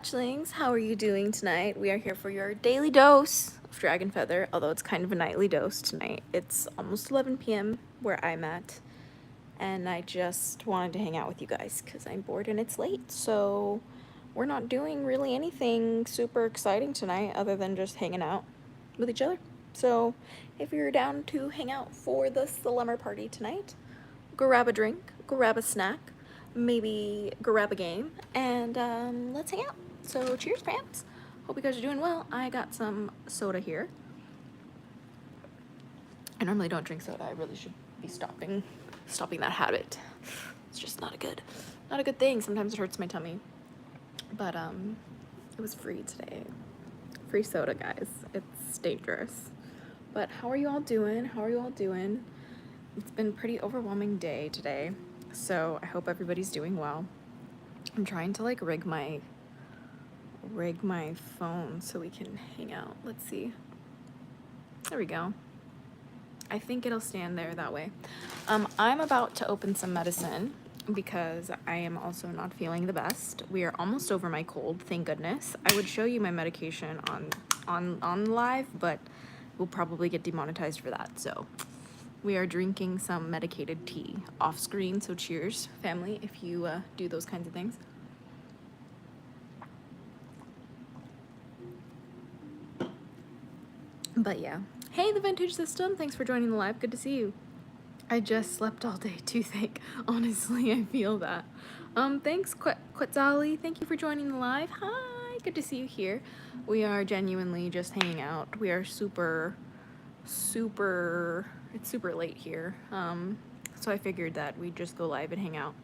Hatchlings, how are you doing tonight? We are here for your daily dose of Dragon Feather, although it's kind of a nightly dose tonight. It's almost 11 p.m. where I'm at, and I just wanted to hang out with you guys because I'm bored and it's late, so we're not doing really anything super exciting tonight other than just hanging out with each other. So if you're down to hang out for the slumber party tonight, grab a drink, grab a snack, maybe grab a game, and let's hang out. So cheers, fams. Hope you guys are doing well. I got some soda here. I normally don't drink soda. I really should be stopping that habit. It's just not a good thing. Sometimes it hurts my tummy. But it was free today. Free soda, guys. It's dangerous. But how are you all doing? It's been a pretty overwhelming day today. So I hope everybody's doing well. I'm trying to like rig my phone so we can hang out. Let's see. There we go. I think it'll stand there that way. I'm about to open some medicine because I am also not feeling the best. We are almost over my cold, thank goodness. I would show you my medication on live, but we'll probably get demonetized for that. So we are drinking some medicated tea off screen. So cheers, family, if you do those kinds of things. But yeah. Hey, the Vintage System. Thanks for joining the live. Good to see you. I just slept all day. Toothache. Honestly, I feel that. Thanks, Quetzali. Thank you for joining the live. Hi. Good to see you here. We are genuinely just hanging out. We are super it's super late here. So I figured that we'd just go live and hang out.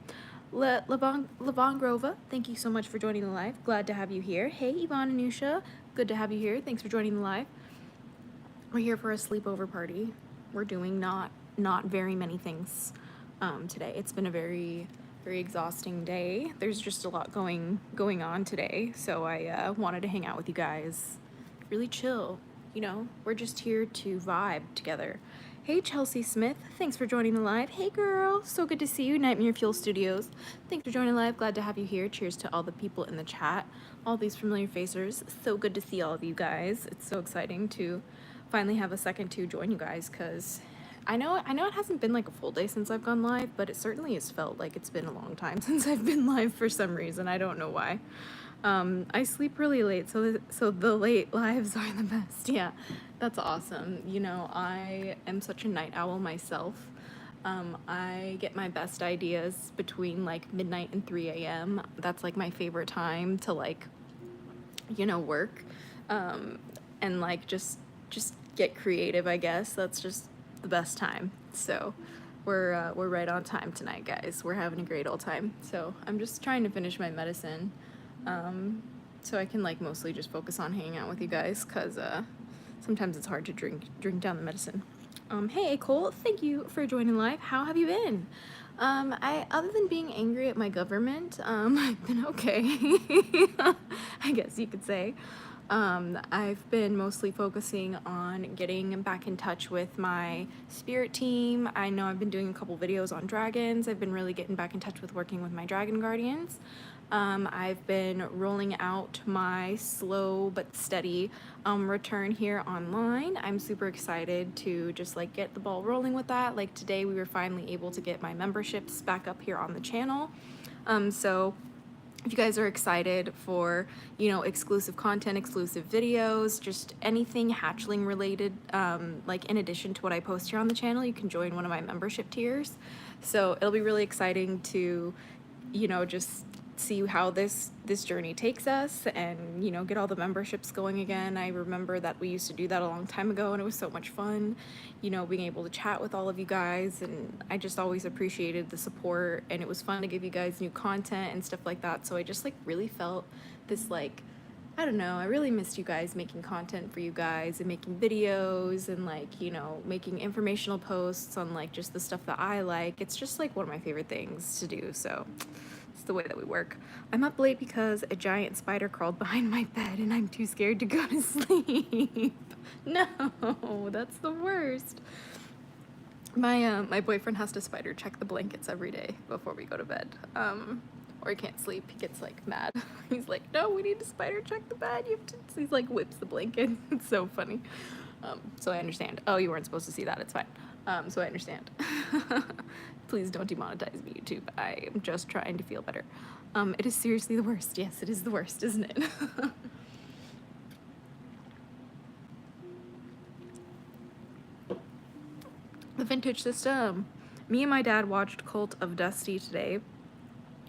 Levon Grova, thank you so much for joining the live. Glad to have you here. Hey, Yvonne and Nusha. Good to have you here. Thanks for joining the live. We're here for a sleepover party. We're doing not very many things today. It's been a very exhausting day. There's just a lot going on today, so I wanted to hang out with you guys. Really chill, you know? We're just here to vibe together. Hey, Chelsea Smith. Thanks for joining the live. Hey, girl. So good to see you. Nightmare Fuel Studios. Thanks for joining the live. Glad to have you here. Cheers to all the people in the chat. All these familiar faces. So good to see all of you guys. It's so exciting to finally have a second to join you guys, because I know it hasn't been like a full day since I've gone live, but it certainly has felt like it's been a long time since I've been live for some reason. I don't know why. I sleep really late, so the late lives are the best. Yeah, that's awesome. You know, I am such a night owl myself. I get my best ideas between like midnight and 3 a.m. That's like my favorite time to like, you know, work and like just get creative, I guess. That's just the best time. So we're right on time tonight, guys. We're having a great old time. So I'm just trying to finish my medicine so I can like mostly just focus on hanging out with you guys, because sometimes it's hard to drink down the medicine. Hey Cole, thank you for joining live. How have you been? Other than being angry at my government, I've been okay. I guess you could say. I've been mostly focusing on getting back in touch with my spirit team. I know I've been doing a couple videos on dragons. I've been really getting back in touch with working with my dragon guardians. I've been rolling out my slow but steady return here online. I'm super excited to just like get the ball rolling with that. Like today we were finally able to get my memberships back up here on the channel. So if you guys are excited for, you know, exclusive content, exclusive videos, just anything hatchling related, like in addition to what I post here on the channel, you can join one of my membership tiers. So it'll be really exciting to, you know, just see how this journey takes us and, you know, get all the memberships going again. I remember that we used to do that a long time ago and it was so much fun, you know, being able to chat with all of you guys, and I just always appreciated the support, and it was fun to give you guys new content and stuff like that. So I just like really felt this like, I don't know, I really missed you guys making content for you guys and making videos and like, you know, making informational posts on like just the stuff that I like. It's just like one of my favorite things to do. So it's the way that we work. I'm up late because a giant spider crawled behind my bed and I'm too scared to go to sleep. No, that's the worst. My boyfriend has to spider check the blankets every day before we go to bed. or he can't sleep, he gets like mad. He's like, no, we need to spider check the bed. You have to. He's like whips the blanket. It's so funny. So I understand. Oh, you weren't supposed to see that. It's fine. So I understand. Please don't demonetize me, YouTube. I am just trying to feel better. It is seriously the worst. Yes, it is the worst, isn't it? The vintage system. Me and my dad watched Cult of Dusty today,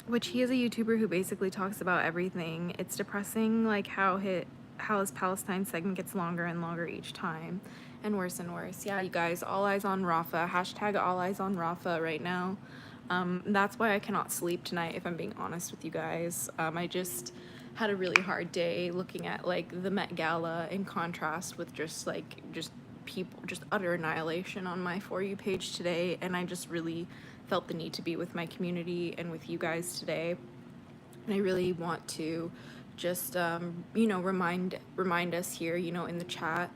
which he is a YouTuber who basically talks about everything. It's depressing, like how his Palestine segment gets longer and longer each time, and worse and worse. Yeah, you guys, all eyes on Rafa. Hashtag all eyes on Rafa right now. That's why I cannot sleep tonight, if I'm being honest with you guys. I just had a really hard day looking at like the Met Gala in contrast with just people, just utter annihilation on my For You page today, and I just really felt the need to be with my community and with you guys today. And I really want to just remind us here, in the chat,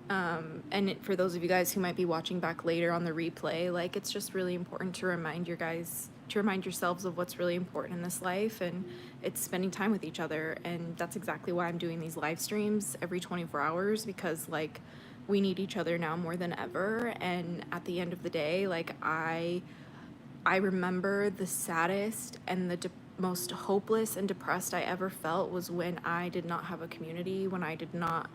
and for those of you guys who might be watching back later on the replay, like, it's just really important to remind yourselves of what's really important in this life, and it's spending time with each other. And that's exactly why I'm doing these live streams every 24 hours, because like we need each other now more than ever. And at the end of the day, like I remember the saddest and the most hopeless and depressed I ever felt was when I did not have a community, when I did not,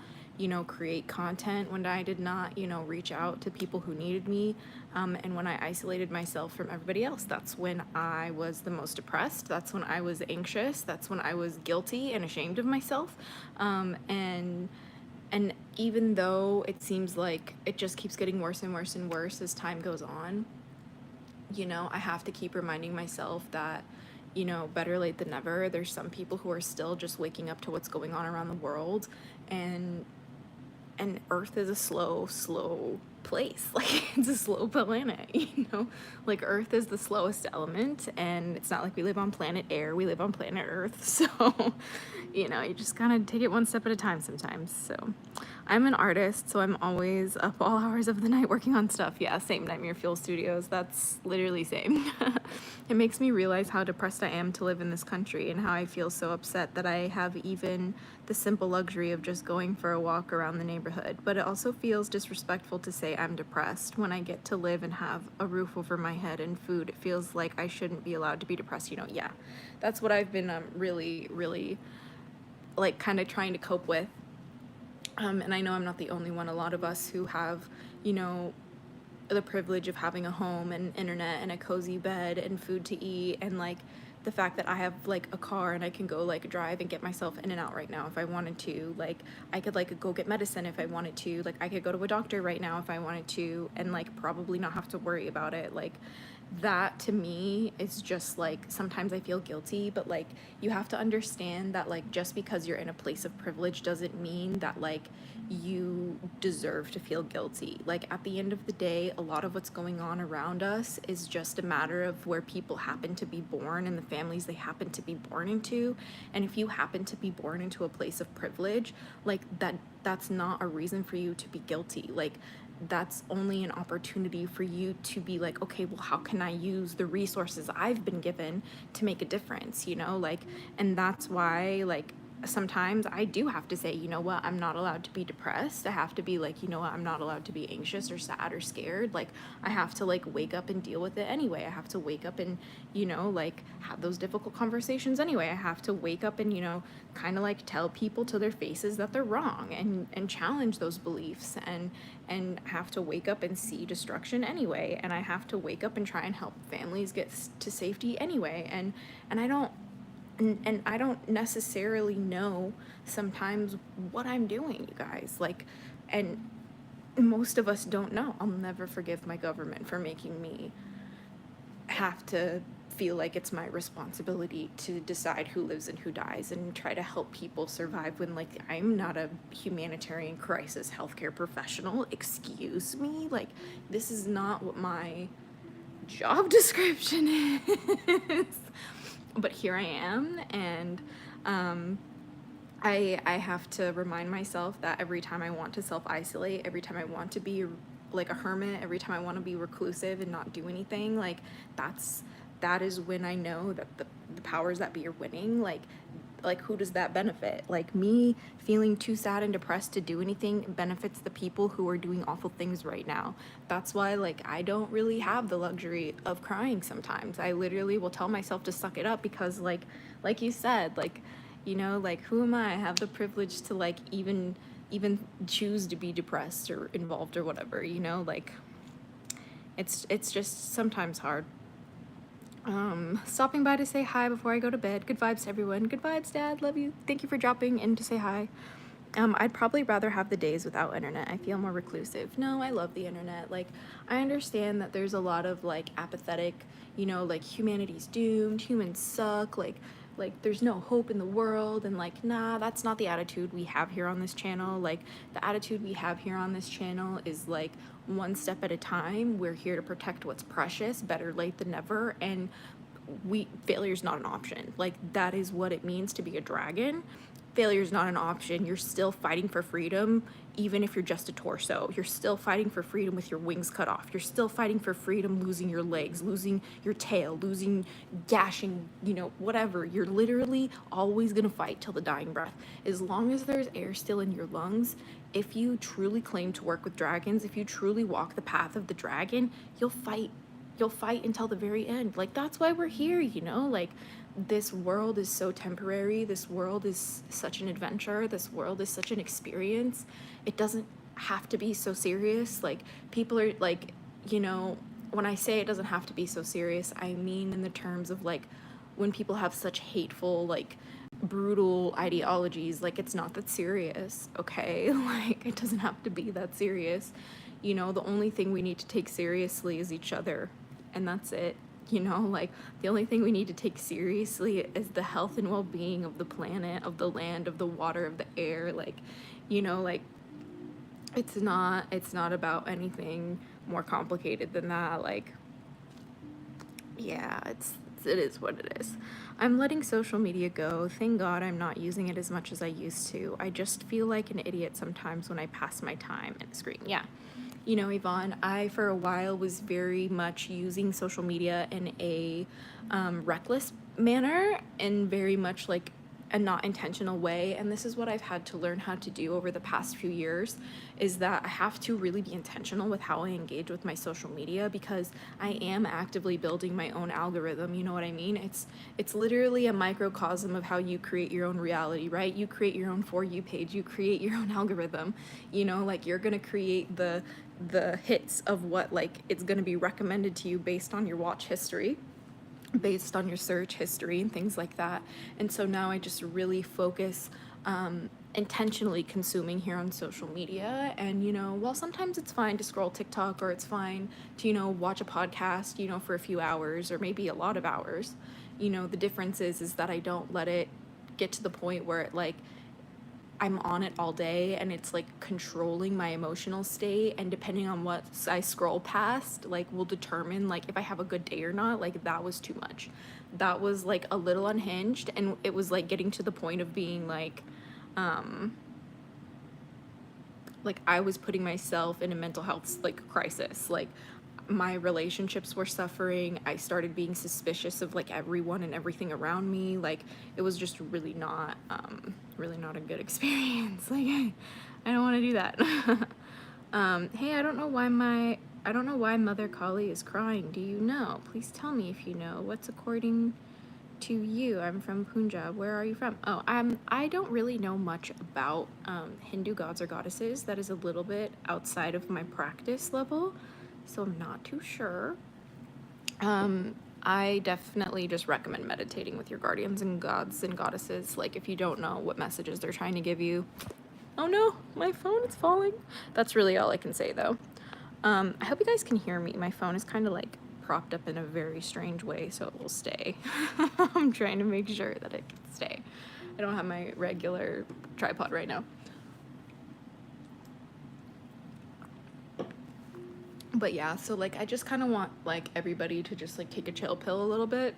create content, when I did not, reach out to people who needed me, and when I isolated myself from everybody else. That's when I was the most depressed. That's when I was anxious. That's when I was guilty and ashamed of myself. And even though it seems like it just keeps getting worse and worse and worse as time goes on, I have to keep reminding myself that, better late than never. There's some people who are still just waking up to what's going on around the world, and Earth is a slow place. Like, it's a slow planet, like Earth is the slowest element, and it's not like we live on planet air, we live on planet Earth. So, you just gotta take it one step at a time sometimes. So I'm an artist, so I'm always up all hours of the night working on stuff. Yeah, same, Nightmare Fuel Studios. That's literally same. It makes me realize how depressed I am to live in this country, and how I feel so upset that I have even the simple luxury of just going for a walk around the neighborhood. But it also feels disrespectful to say I'm depressed when I get to live and have a roof over my head and food. It feels like I shouldn't be allowed to be depressed. Yeah, that's what I've been really, really, like, kind of trying to cope with. And I know I'm not the only one. A lot of us who have, the privilege of having a home and internet and a cozy bed and food to eat, and like the fact that I have like a car and I can go like drive and get myself in and out right now if I wanted to. Like, I could like go get medicine if I wanted to. Like, I could go to a doctor right now if I wanted to, and like probably not have to worry about it. Like, that to me is just like, sometimes I feel guilty, but like, you have to understand that like, just because you're in a place of privilege doesn't mean that like you deserve to feel guilty. Like, at the end of the day, a lot of what's going on around us is just a matter of where people happen to be born and the families they happen to be born into. And if you happen to be born into a place of privilege, like that's not a reason for you to be guilty. Like, that's only an opportunity for you to be like, okay, well, how can I use the resources I've been given to make a difference, like, and that's why, like, sometimes I do have to say, you know what, I'm not allowed to be depressed. I have to be like, you know what, I'm not allowed to be anxious or sad or scared. Like, I have to like wake up and deal with it anyway. I have to wake up and, like, have those difficult conversations anyway. I have to wake up and, kind of like tell people to their faces that they're wrong, and challenge those beliefs, and have to wake up and see destruction anyway. And I have to wake up and try and help families get to safety anyway. And I don't necessarily know sometimes what I'm doing, you guys. Like, and most of us don't know. I'll never forgive my government for making me have to feel like it's my responsibility to decide who lives and who dies, and try to help people survive when, like, I'm not a humanitarian crisis healthcare professional. Excuse me? Like, this is not what my job description is. But here I am, and I have to remind myself that every time I want to self-isolate, every time I want to be like a hermit, every time I want to be reclusive and not do anything, like, that is when I know that the powers that be are winning, like who does that benefit? Like, me feeling too sad and depressed to do anything benefits the people who are doing awful things right now. That's why, like, I don't really have the luxury of crying sometimes. I literally will tell myself to suck it up because, like you said, like, you know, like, who am I have the privilege to, like, even choose to be depressed or involved or whatever, you know? Like, it's just sometimes hard. Stopping by to say hi before I go to bed. Good vibes, everyone. Good vibes, Dad. Love you. Thank you for dropping in to say hi. I'd probably rather have the days without internet. I feel more reclusive. No, I love the internet. Like, I understand that there's a lot of, like, apathetic, you know, like, humanity's doomed, humans suck, like there's no hope in the world, and like, nah, that's not the attitude we have here on this channel. Like, the attitude we have here on this channel is like, one step at a time. We're here to protect what's precious, better late than never, and failure's not an option. Like, that is what it means to be a dragon. Failure's not an option. You're still fighting for freedom, even if you're just a torso. You're still fighting for freedom with your wings cut off. You're still fighting for freedom losing your legs, losing your tail, gashing, you know, whatever. You're literally always gonna fight till the dying breath. As long as there's air still in your lungs, if you truly claim to work with dragons, if you truly walk the path of the dragon, you'll fight until the very end. Like, that's why we're here, you know? Like, this world is so temporary. This world is such an adventure. This world is such an experience. It doesn't have to be so serious. Like, people are like, you know, when I say it doesn't have to be so serious, I mean in the terms of, like, when people have such hateful, like, brutal ideologies, like, it's not that serious, okay? Like, it doesn't have to be that serious. You know, the only thing we need to take seriously is each other, and that's it. You know, like, the only thing we need to take seriously is the health and well-being of the planet, of the land, of the water, of the air. Like, you know, like, it's not about anything more complicated than that. Like, yeah, it is what it is. I'm letting social media go. Thank God I'm not using it as much as I used to. I just feel like an idiot sometimes when I pass my time in a screen. Yeah. You know, Yvonne, I, for a while, was very much using social media in a reckless manner, and very much like a not intentional way. And this is what I've had to learn how to do over the past few years, is that I have to really be intentional with how I engage with my social media, because I am actively building my own algorithm. You know what I mean? It's literally a microcosm of how you create your own reality, right? You create your own For You page, you create your own algorithm. You know, like, you're gonna create the hits of what, like, it's gonna be recommended to you based on your watch history, based on your search history, and things like that. And so now I just really focus intentionally consuming here on social media. And, you know, while sometimes it's fine to scroll TikTok, or it's fine to, you know, watch a podcast, you know, for a few hours or maybe a lot of hours, you know, the difference is that I don't let it get to the point where it, like, I'm on it all day and it's like controlling my emotional state, and depending on what I scroll past, like, will determine, like, if I have a good day or not. Like, that was too much. That was like a little unhinged, and it was like getting to the point of being like I was putting myself in a mental health, like, crisis. Like, my relationships were suffering. I started being suspicious of, like, everyone and everything around me. Like, it was just really not a good experience. Like, I don't want to do that. Hey, I don't know why Mother Kali is crying. Do you know? Please tell me if you know. What's according to you? I'm from Punjab. Where are you from? Oh, I don't really know much about Hindu gods or goddesses. That is a little bit outside of my practice level, so I'm not too sure. I definitely just recommend meditating with your guardians and gods and goddesses. Like, if you don't know what messages they're trying to give you. Oh no, my phone is falling. That's really all I can say, though. I hope you guys can hear me. My phone is kind of like propped up in a very strange way, so it will stay. I'm trying to make sure that it can stay. I don't have my regular tripod right now. But yeah, so, like, I just kind of want, like, everybody to just, like, take a chill pill a little bit,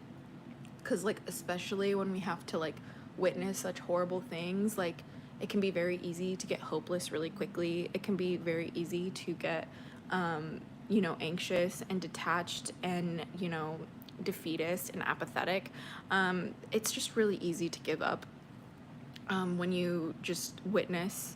because, like, especially when we have to, like, witness such horrible things, like, it can be very easy to get hopeless really quickly. It can be very easy to get you know, anxious and detached, and, you know, defeatist and apathetic, it's just really easy to give up when you just witness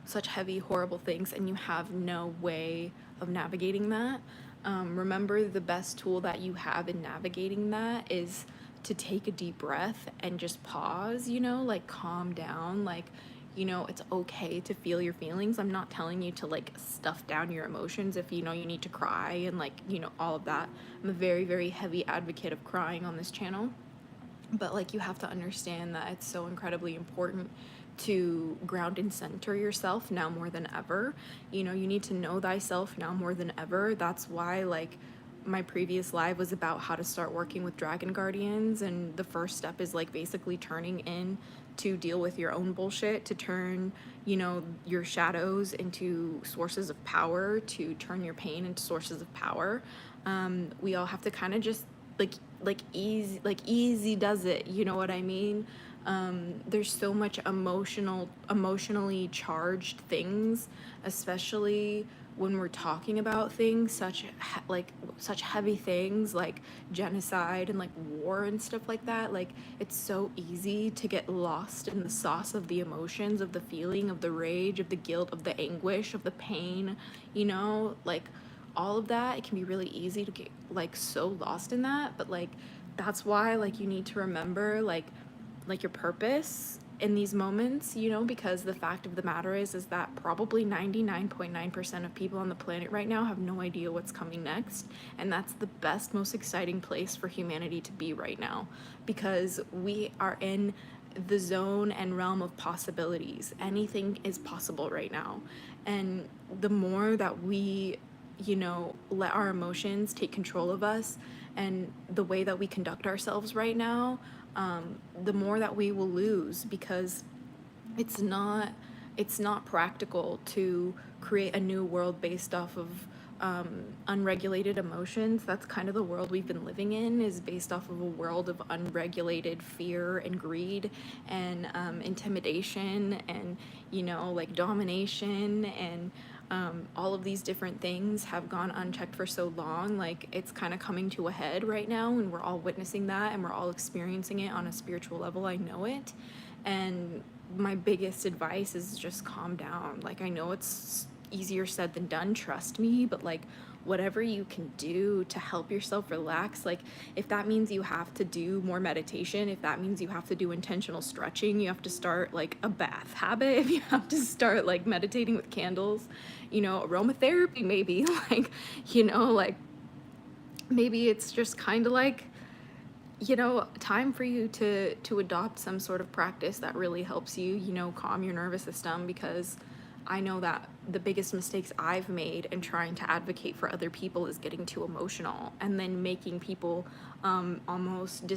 such heavy, horrible things and you have no way of navigating that. Remember, the best tool that you have in navigating that is to take a deep breath and just pause, you know, like calm down. Like, you know, it's okay to feel your feelings. I'm not telling you to like stuff down your emotions if you know you need to cry and like, you know, all of that. I'm a very, very heavy advocate of crying on this channel. But like, you have to understand that it's so incredibly important to ground and center yourself now more than ever. You know, you need to know thyself now more than ever. That's why like my previous live was about how to start working with dragon guardians, and the first step is like basically turning in to deal with your own bullshit, to turn, you know, your shadows into sources of power, to turn your pain into sources of power. We all have to kind of just easy does it, you know what I mean? There's so much emotionally charged things, especially when we're talking about things such heavy things like genocide and like war and stuff like that. Like, it's so easy to get lost in the sauce of the emotions, of the feeling, of the rage, of the guilt, of the anguish, of the pain, you know, like all of that. It can be really easy to get like so lost in that, but like that's why like you need to remember like your purpose in these moments, you know, because the fact of the matter is that probably 99.9% of people on the planet right now have no idea what's coming next, and that's the best, most exciting place for humanity to be right now, because we are in the zone and realm of possibilities. Anything is possible right now, and the more that we, you know, let our emotions take control of us and the way that we conduct ourselves right now, the more that we will lose, because it's not practical to create a new world based off of unregulated emotions. That's kind of the world we've been living in, is based off of a world of unregulated fear and greed and intimidation and, you know, like domination, and all of these different things have gone unchecked for so long. Like, it's kind of coming to a head right now, and we're all witnessing that, and we're all experiencing it on a spiritual level. I know it. And my biggest advice is just calm down. Like, I know it's easier said than done, trust me, but like, whatever you can do to help yourself relax, like if that means you have to do more meditation, if that means you have to do intentional stretching, you have to start like a bath habit, if you have to start like meditating with candles, you know, aromatherapy maybe, like, you know, like maybe it's just kind of like, you know, time for you to adopt some sort of practice that really helps you, you know, calm your nervous system. Because I know that the biggest mistakes I've made in trying to advocate for other people is getting too emotional and then making people almost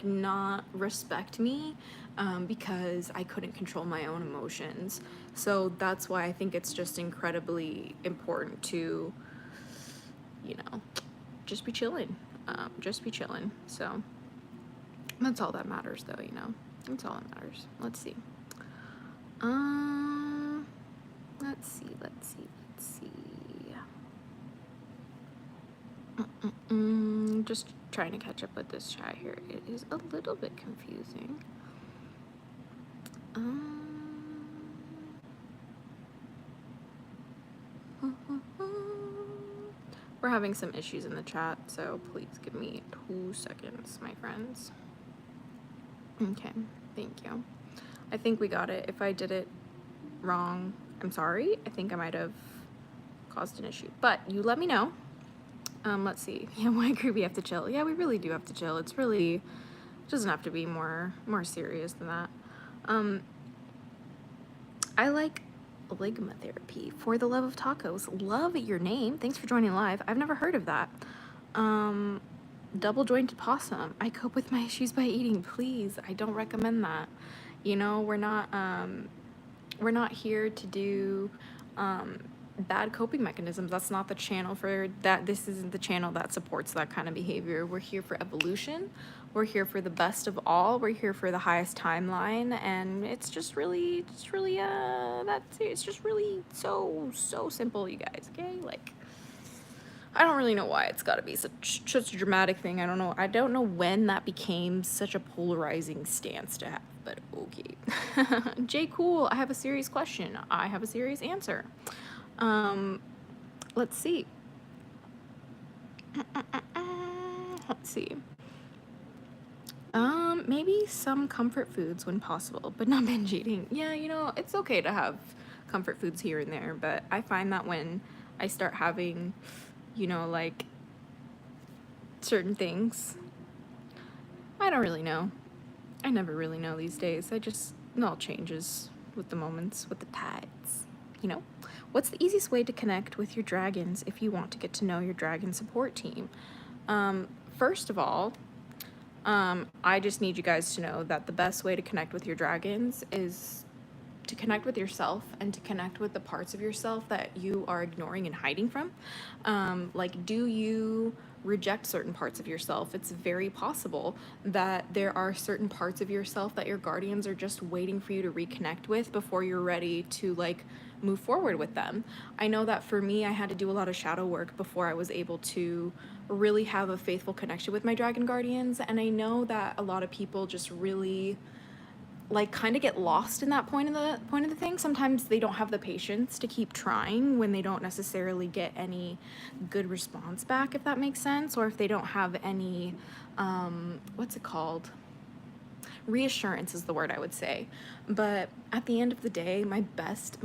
not respect me because I couldn't control my own emotions. So that's why I think it's just incredibly important to, you know, just be chilling. Just be chilling. So that's all that matters, though, you know. That's all that matters. Let's see. Let's see. Just trying to catch up with this chat here. It is a little bit confusing. We're having some issues in the chat, so please give me 2 seconds, my friends. Okay, thank you. I think we got it. If I did it wrong, I'm sorry. I think I might have caused an issue, but you let me know. Let's see. Yeah, well, I agree we have to chill. Yeah, we really do have to chill. It's really, it doesn't have to be more serious than that. I like ligma therapy. For the love of tacos. Love your name. Thanks for joining live. I've never heard of that. Double jointed possum. I cope with my issues by eating. Please, I don't recommend that. You know, we're not here to do bad coping mechanisms. That's not the channel for that. This isn't the channel that supports that kind of behavior. We're here for evolution. We're here for the best of all. We're here for the highest timeline, and it's just really so simple, you guys. Okay, like, I don't really know why it's got to be such a dramatic thing. I don't know when that became such a polarizing stance to have, but okay. Jay Cool, I have a serious question. I have a serious answer. Let's see. Let's see. Maybe some comfort foods when possible, but not binge eating. Yeah, you know, it's okay to have comfort foods here and there, but I find that when I start having, you know, like certain things, I don't really know. I never really know these days. It all changes with the moments, with the tides, you know? What's the easiest way to connect with your dragons if you want to get to know your dragon support team? First of all, I just need you guys to know that the best way to connect with your dragons is to connect with yourself and to connect with the parts of yourself that you are ignoring and hiding from. Like, do you reject certain parts of yourself? It's very possible that there are certain parts of yourself that your guardians are just waiting for you to reconnect with before you're ready to like move forward with them. I know that for me, I had to do a lot of shadow work before I was able to really have a faithful connection with my dragon guardians, and I know that a lot of people just really like kind of get lost in that point of the thing. Sometimes they don't have the patience to keep trying when they don't necessarily get any good response back, if that makes sense, or if they don't have any what's it called, reassurance is the word I would say. But at the end of the day, my best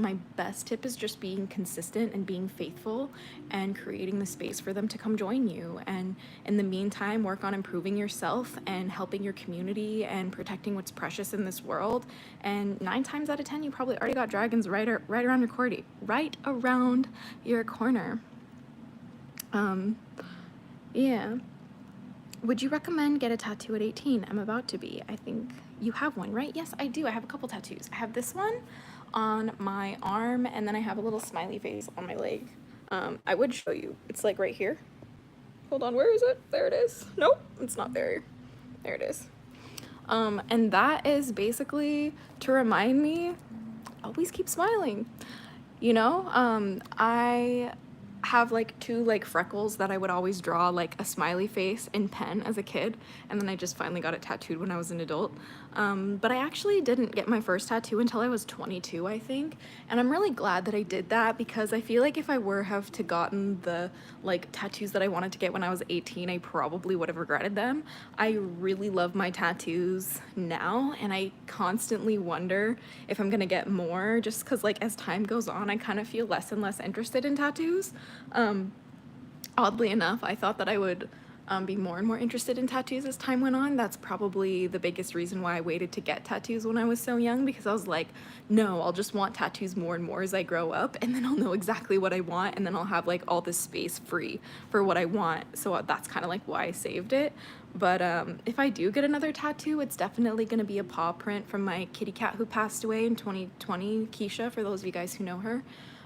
tip is just being consistent and being faithful and creating the space for them to come join you. And in the meantime, work on improving yourself and helping your community and protecting what's precious in this world. And 9 times out of 10, you probably already got dragons right around your corner. Yeah. Would you recommend get a tattoo at 18? I'm about to be. I think you have one, right? Yes, I do. I have a couple tattoos. I have this one on my arm, and then I have a little smiley face on my leg. I would show you. It's like right here. Hold on, where is it? There it is. Nope, it's not there. There it is. And that is basically to remind me, always keep smiling. You know, I have like 2 like freckles that I would always draw like a smiley face in pen as a kid, and then I just finally got it tattooed when I was an adult. But I actually didn't get my first tattoo until I was 22, I think, and I'm really glad that I did that, because I feel like if I were have to gotten the like tattoos that I wanted to get when I was 18, I probably would have regretted them. I really love my tattoos now, and I constantly wonder if I'm gonna get more, just because like as time goes on, I kind of feel less and less interested in tattoos. Oddly enough, I thought that I would be more and more interested in tattoos as time went on. That's probably the biggest reason why I waited to get tattoos when I was so young, because I was like, no, I'll just want tattoos more and more as I grow up, and then I'll know exactly what I want, and then I'll have like all this space free for what I want. So that's kind of like why I saved it. But if I do get another tattoo, it's definitely going to be a paw print from my kitty cat who passed away in 2020, Keisha, for those of you guys who know her.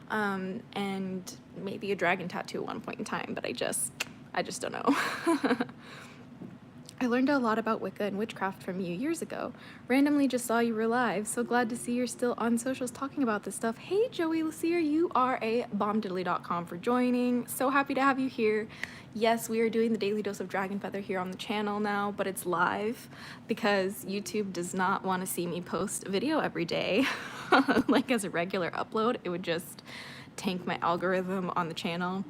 And maybe a dragon tattoo at one point in time, but I just don't know. I learned a lot about Wicca and witchcraft from you years ago. Randomly just saw you were live. So glad to see you're still on socials talking about this stuff. Hey, Joey Lucier, you are a bombdiddly.com for joining. So happy to have you here. Yes, we are doing the Daily Dose of Dragon Feather here on the channel now, but it's live because YouTube does not want to see me post a video every day. Like as a regular upload, it would just tank my algorithm on the channel.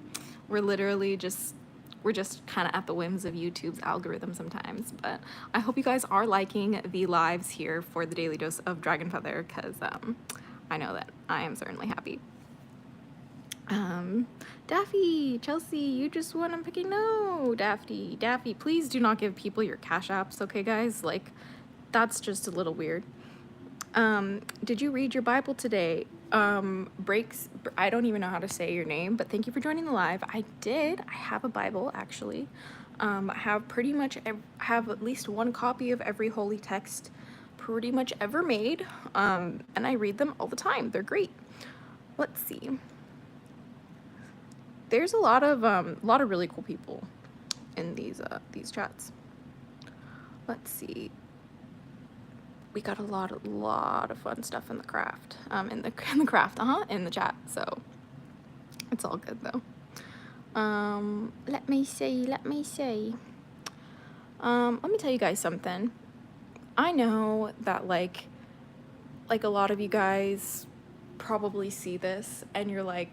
We're just kind of at the whims of YouTube's algorithm sometimes, but I hope you guys are liking the lives here for the Daily Dose of Dragon Feather, because I know that I am certainly happy. Daffy, Chelsea, you just won. I'm picking. No, Daffy, please do not give people your cash apps, okay, guys? Like, that's just a little weird. Did you read your Bible today? Breaks, I don't even know how to say your name, but thank you for joining the live. I did. I have a Bible, actually. I have pretty much have at least one copy of every holy text pretty much ever made, and I read them all the time. They're great. Let's see. There's a lot of really cool people in these chats. Let's see. We got a lot of fun stuff in the craft, in the chat. So it's all good though. Let me see. Let me tell you guys something. I know that like a lot of you guys probably see this and you're like,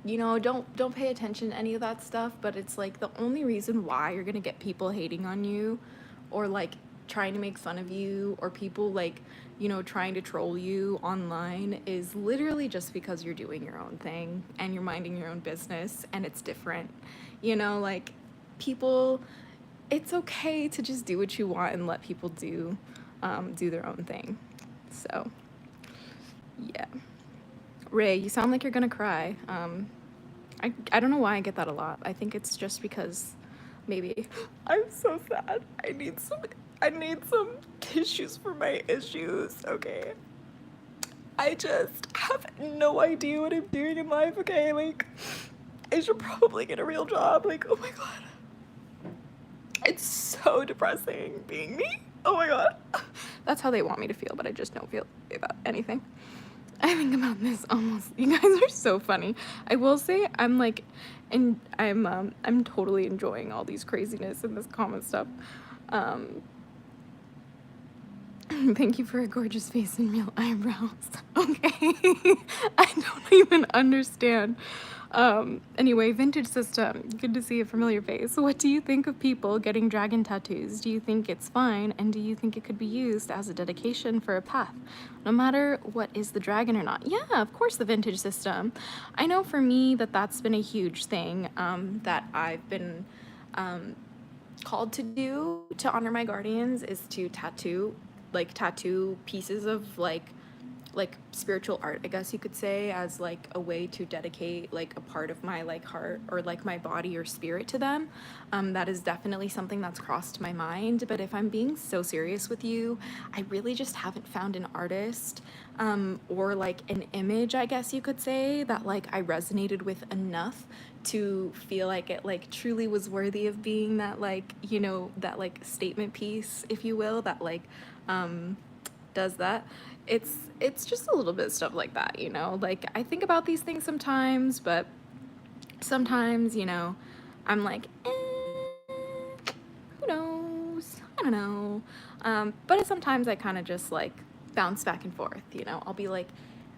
you know, don't pay attention to any of that stuff, but it's like the only reason why you're gonna get people hating on you or like trying to make fun of you or people like, you know, trying to troll you online is literally just because you're doing your own thing and you're minding your own business and it's different. You know, like people, it's okay to just do what you want and let people do their own thing. So yeah. Ray, you sound like you're gonna cry. I don't know why I get that a lot. I think it's just because maybe I'm so sad. I need some tissues for my issues, okay? I just have no idea what I'm doing in life, okay? Like, I should probably get a real job. Like, oh my god. It's so depressing being me. Oh my god. That's how they want me to feel, but I just don't feel about anything. I think about this almost. You guys are so funny. I will say I'm like, and I'm totally enjoying all these craziness and this comment stuff. Thank you for a gorgeous face and real eyebrows. Okay, I don't even understand. Anyway, vintage system. Good to see a familiar face. What do you think of people getting dragon tattoos? Do you think it's fine, and do you think it could be used as a dedication for a path, no matter what is the dragon or not? Yeah, of course, the vintage system. I know for me that's been a huge thing that I've been called to do to honor my guardians is to tattoo pieces of like spiritual art, I guess you could say, as like a way to dedicate like a part of my like heart or like my body or spirit to them. That is definitely something that's crossed my mind, but if I'm being so serious with you, I really just haven't found an artist or like an image, I guess you could say, that like I resonated with enough to feel like it like truly was worthy of being that like, you know, that like statement piece, if you will, that like does that. It's just a little bit of stuff like that, you know? Like, I think about these things sometimes, but sometimes, you know, I'm like, who knows? I don't know. But sometimes I kind of just, like, bounce back and forth, you know? I'll be like,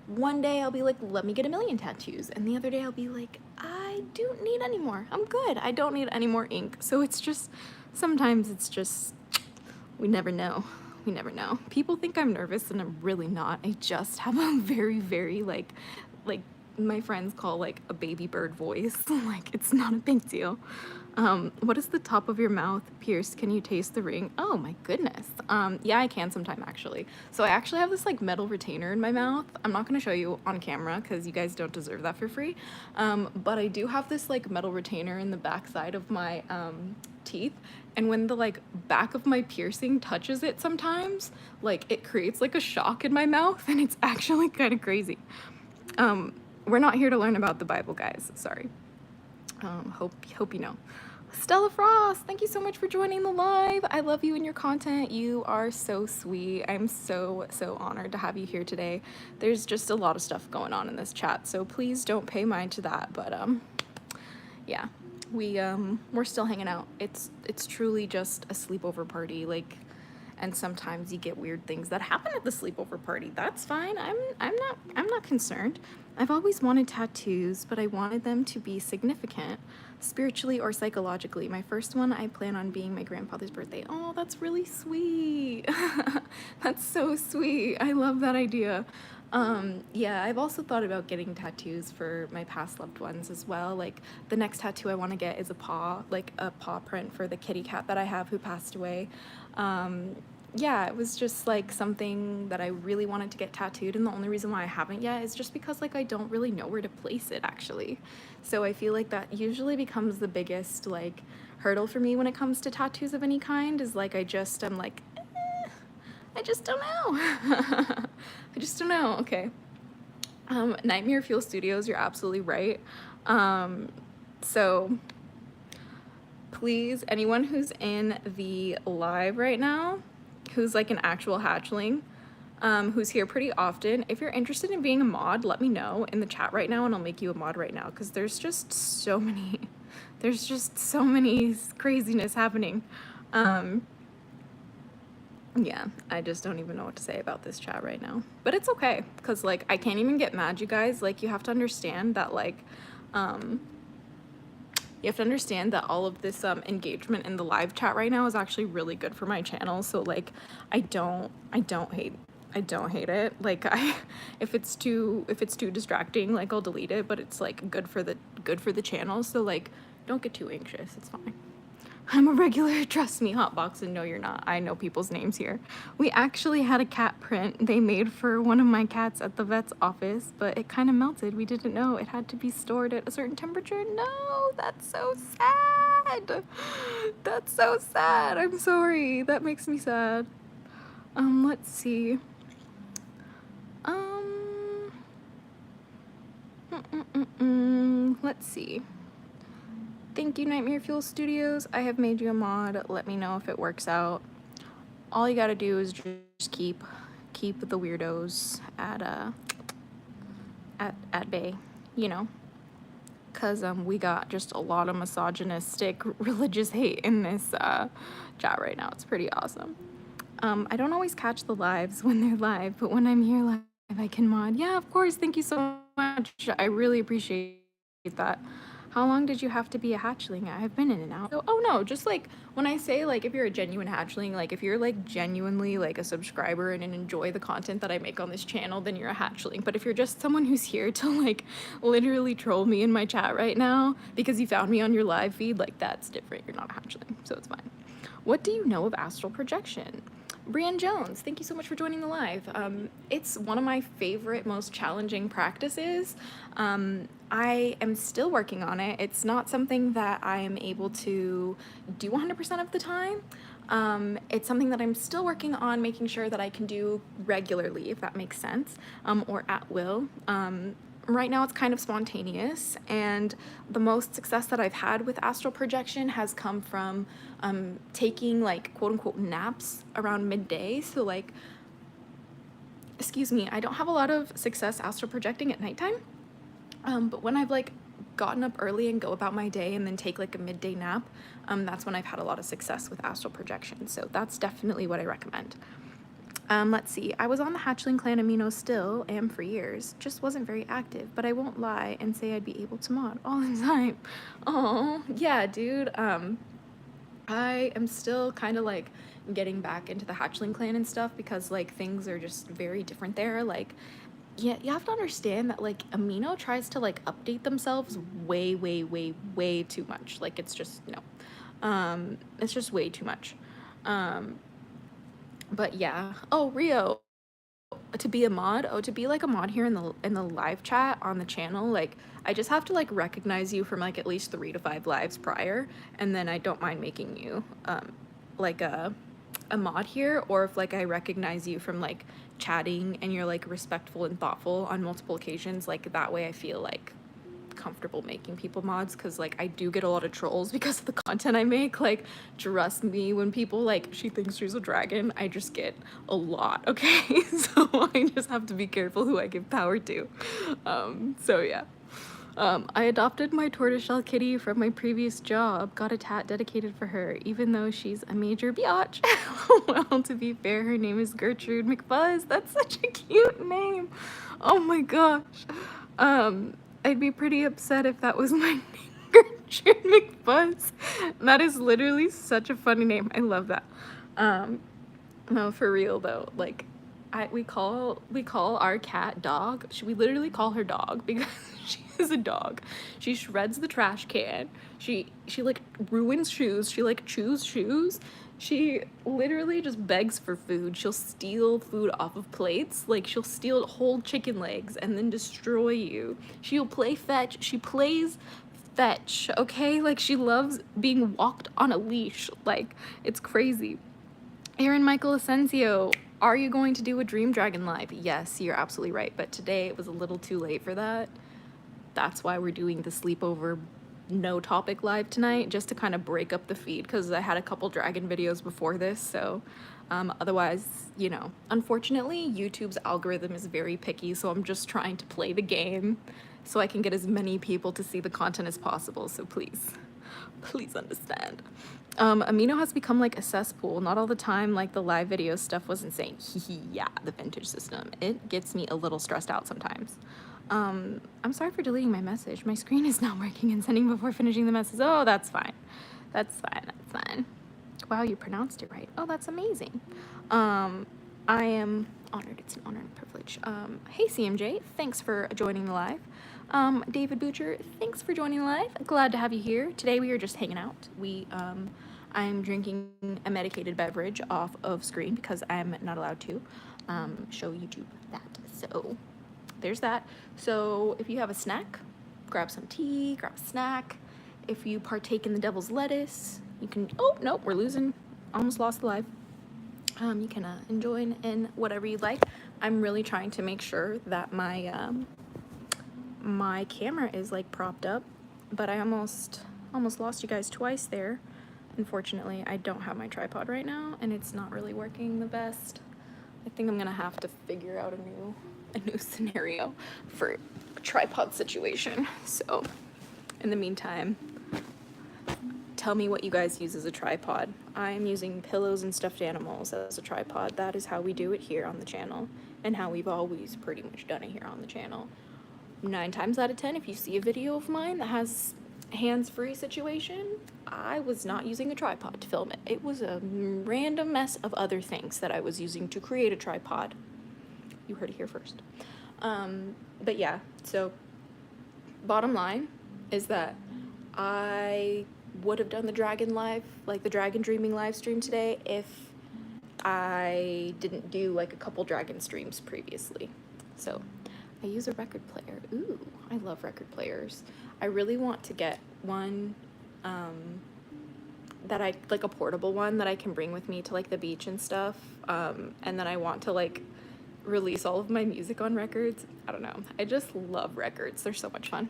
one day I'll be like, let me get 1,000,000 tattoos. And the other day I'll be like, I don't need any more. I'm good. I don't need any more ink. So it's just, sometimes it's just, we never know. We never know. People think I'm nervous and I'm really not. I just have a very, very like my friends call like a baby bird voice. Like it's not a big deal. What is the top of your mouth pierced? Can you taste the ring? Oh my goodness. Yeah, I can sometime actually. So I actually have this like metal retainer in my mouth. I'm not gonna show you on camera because you guys don't deserve that for free. But I do have this like metal retainer in the back side of my teeth, and when the like back of my piercing touches it sometimes, like it creates like a shock in my mouth, and it's actually kind of crazy. We're not here to learn about the Bible, guys. Sorry. Hope you know. Stella Frost, thank you so much for joining the live. I love you and your content. You are so sweet. I'm so honored to have you here today. There's just a lot of stuff going on in this chat, so please don't pay mind to that. But yeah, we're still hanging out. It's truly just a sleepover party, like, and sometimes you get weird things that happen at the sleepover party. That's fine. I'm not concerned. I've always wanted tattoos, but I wanted them to be significant, spiritually or psychologically. My first one I plan on being my grandfather's birthday. Oh, that's really sweet. That's so sweet. I love that idea. Yeah, I've also thought about getting tattoos for my past loved ones as well. Like the next tattoo I want to get is a paw print for the kitty cat that I have who passed away. Yeah, it was just like something that I really wanted to get tattooed, and the only reason why I haven't yet is just because like I don't really know where to place it actually. So I feel like that usually becomes the biggest like hurdle for me when it comes to tattoos of any kind, is like I'm like, I just don't know. I just don't know. Okay. Nightmare Fuel Studios, you're absolutely right. So please, anyone who's in the live right now, who's like an actual hatchling, who's here pretty often. If you're interested in being a mod, let me know in the chat right now and I'll make you a mod right now, because there's just so many craziness happening. Yeah, I just don't even know what to say about this chat right now. But it's okay, because, like, I can't even get mad, you guys. Like, you have to understand that, like, all of this engagement in the live chat right now is actually really good for my channel. So, like, I don't hate it. Like, if it's too distracting, like, I'll delete it, but it's like good for the channel. So, like, don't get too anxious. It's fine. I'm a regular, trust me, hotbox, and no, you're not. I know people's names here. We actually had a cat print they made for one of my cats at the vet's office, but it kind of melted. We didn't know it had to be stored at a certain temperature. No, that's so sad. That's so sad. I'm sorry. That makes me sad. Let's see. Let's see. Thank you, Nightmare Fuel Studios. I have made you a mod. Let me know if it works out. All you gotta do is just keep the weirdos at bay, you know, because we got just a lot of misogynistic religious hate in this chat right now. It's pretty awesome. I don't always catch the lives when they're live, but when I'm here live, I can mod. Yeah, of course. Thank you so much. I really appreciate that. How long did you have to be a hatchling? I've been in and out. Oh no, just like when I say, like, if you're a genuine hatchling, like if you're like genuinely like a subscriber and enjoy the content that I make on this channel, then you're a hatchling. But if you're just someone who's here to like literally troll me in my chat right now because you found me on your live feed, like, that's different. You're not a hatchling, so it's fine. What do you know of astral projection? Brienne Jones, thank you so much for joining the live. It's one of my favorite, most challenging practices. I am still working on it. It's not something that I am able to do 100% of the time. It's something that I'm still working on making sure that I can do regularly, if that makes sense, or at will. Right now it's kind of spontaneous, and the most success that I've had with astral projection has come from taking, like, quote unquote naps around midday. So, like, excuse me, I don't have a lot of success astral projecting at nighttime, but when I've like gotten up early and go about my day and then take like a midday nap, that's when I've had a lot of success with astral projection. So that's definitely what I recommend. Let's see. I was on the Hatchling Clan Amino, still am for years. Just wasn't very active, but I won't lie and say I'd be able to mod all the time. Oh, yeah, dude. I am still kind of like getting back into the Hatchling Clan and stuff because, like, things are just very different there. Like, yeah, you have to understand that, like, Amino tries to like update themselves way too much. Like, it's just no. It's just way too much. But yeah. Oh, Rio, to be a mod, to be like a mod here in the live chat on the channel, like, I just have to like recognize you from like at least 3 to 5 lives prior, and then I don't mind making you like a mod here. Or if like I recognize you from like chatting and you're like respectful and thoughtful on multiple occasions, like that way I feel like comfortable making people mods, because like I do get a lot of trolls because of the content I make. Like, trust me, when people like, she thinks she's a dragon, I just get a lot, okay? So I just have to be careful who I give power to. So yeah. I adopted my tortoiseshell kitty from my previous job, got a tat dedicated for her, even though she's a major biatch. Well, to be fair, her name is Gertrude McBuzz. That's such a cute name. Oh my gosh. I'd be pretty upset if that was my name, Gertrude McBuzz. That is literally such a funny name. I love that. No, for real though, like, we call our cat Dog. We literally call her Dog because she is a dog. She shreds the trash can. She like ruins shoes. She like chews shoes. She literally just begs for food. She'll steal food off of plates. Like, she'll steal whole chicken legs and then destroy you. She'll play fetch. She plays fetch, okay? Like, she loves being walked on a leash. Like, it's crazy. Aaron Michael Asensio, are you going to do a Dream Dragon live? Yes, you're absolutely right, but today it was a little too late for that. That's why we're doing the sleepover no topic live tonight, just to kind of break up the feed, because I had a couple dragon videos before this. So Otherwise, you know, unfortunately, YouTube's algorithm is very picky, so I'm just trying to play the game so I can get as many people to see the content as possible. So please understand. Amino has become like a cesspool. Not all the time, like the live video stuff was insane. Yeah, the vintage system. It gets me a little stressed out sometimes. I'm sorry for deleting my message. My screen is not working and sending before finishing the message. Oh, that's fine. That's fine. Wow, you pronounced it right. Oh, that's amazing. I am honored. It's an honor and a privilege. Hey, CMJ, thanks for joining the live. David Butcher, thanks for joining the live. Glad to have you here. Today we are just hanging out. I'm drinking a medicated beverage off of screen because I'm not allowed to show YouTube that. So there's that. So if you have a snack, grab some tea, grab a snack. If you partake in the devil's lettuce, you can, oh, no, we're losing, almost lost the live. You can enjoy in whatever you like. I'm really trying to make sure that my my camera is like propped up, but I almost lost you guys twice there. Unfortunately, I don't have my tripod right now, and it's not really working the best. I think I'm gonna have to figure out a new scenario for a tripod situation. So, in the meantime, tell me what you guys use as a tripod. I'm using pillows and stuffed animals as a tripod. That is how we do it here on the channel, and how we've always pretty much done it here on the channel. 9 times out of 10, if you see a video of mine that has hands-free situation, I was not using a tripod to film it. It was a random mess of other things that I was using to create a tripod. You heard it here first. But yeah, so bottom line is that I would have done the dragon live, like the dragon dreaming live stream today, if I didn't do like a couple dragon streams previously. So I use a record player. Ooh, I love record players. I really want to get one that I, like a portable one that I can bring with me to like the beach and stuff. And then I want to like release all of my music on records. I don't know. I just love records. They're so much fun.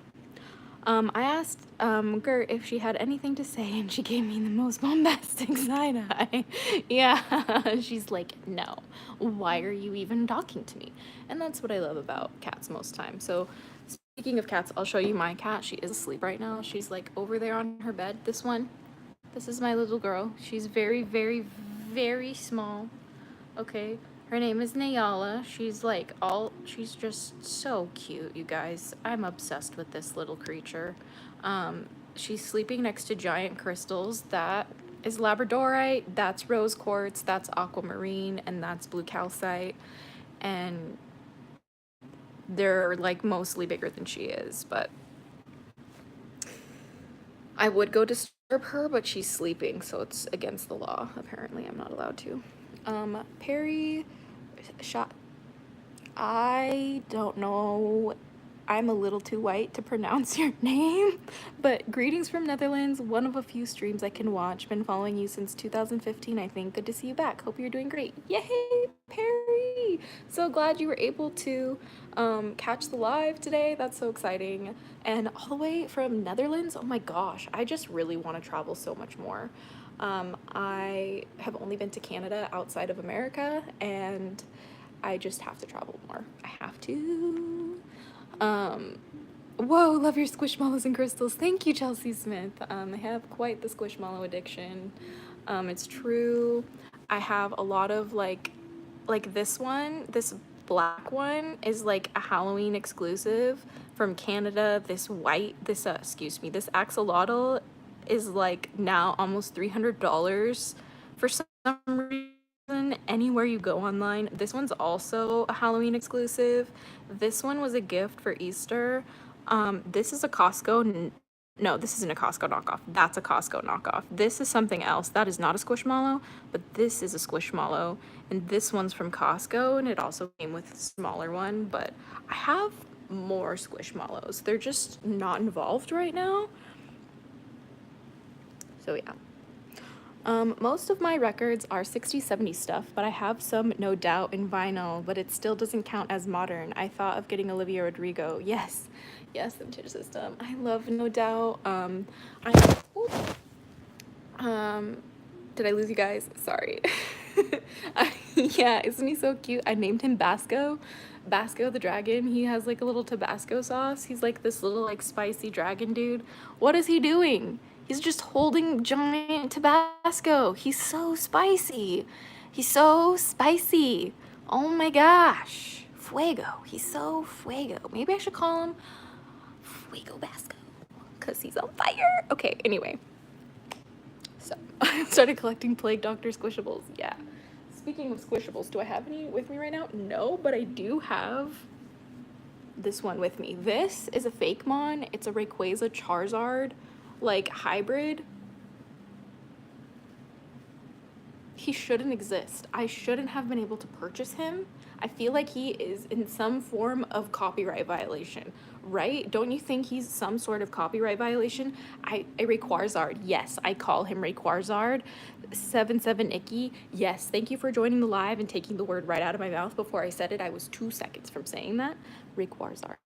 I asked Gert if she had anything to say, and she gave me the most bombastic side eye. Yeah, she's like, no, why are you even talking to me? And that's what I love about cats most time. So speaking of cats, I'll show you my cat. She is asleep right now. She's like over there on her bed. This is my little girl. She's very, very, very small. Okay. Her name is Nayala. She's just so cute, you guys. I'm obsessed with this little creature. She's sleeping next to giant crystals. That is labradorite, that's rose quartz, that's aquamarine, and that's blue calcite. And they're like mostly bigger than she is, but I would go disturb her, but she's sleeping, so it's against the law. Apparently, I'm not allowed to. Perry shot. I don't know. I'm a little too white to pronounce your name, but greetings from Netherlands. One of a few streams I can watch. Been following you since 2015, I think. Good to see you back. Hope you're doing great. Yay, Perry! So glad you were able to catch the live today. That's so exciting. And all the way from Netherlands. Oh my gosh, I just really want to travel so much more. I have only been to Canada outside of America, and I just have to travel more. I have to. Whoa, love your squishmallows and crystals. Thank you, Chelsea Smith. I have quite the squishmallow addiction. It's true. I have a lot of like this one, this black one is like a Halloween exclusive from Canada. This axolotl is like now almost $300 for some reason anywhere you go online. This one's also a Halloween exclusive. This one was a gift for Easter. This is a Costco. No, this isn't a Costco knockoff. That's a Costco knockoff. This is something else. That is not a squishmallow, but this is a squishmallow. And this one's from Costco, and it also came with a smaller one. But I have more squishmallows. They're just not involved right now. So yeah. Most of my records are 60s, 70s stuff, but I have some No Doubt in vinyl, but it still doesn't count as modern. I thought of getting Olivia Rodrigo. Yes, Vintage System. I love No Doubt. Did I lose you guys? Sorry. Yeah, isn't he so cute? I named him Basco. Basco the dragon. He has like a little Tabasco sauce. He's like this little like spicy dragon dude. What is he doing? He's just holding giant Tabasco. He's so spicy. He's so spicy. Oh my gosh. Fuego. He's so fuego. Maybe I should call him Fuego Basco because he's on fire. Okay, anyway. So I started collecting Plague Doctor squishables. Yeah. Speaking of squishables, do I have any with me right now? No, but I do have this one with me. This is a fake mon. It's a Rayquaza Charizard, like hybrid. He shouldn't exist. I shouldn't have been able to purchase him. I feel like he is in some form of copyright violation, right? Don't you think he's some sort of copyright violation? A Rayquarzard, yes, I call him Rayquarzard. 77 Icky, yes, thank you for joining the live and taking the word right out of my mouth before I said it. I was 2 seconds from saying that. Rayquarzard.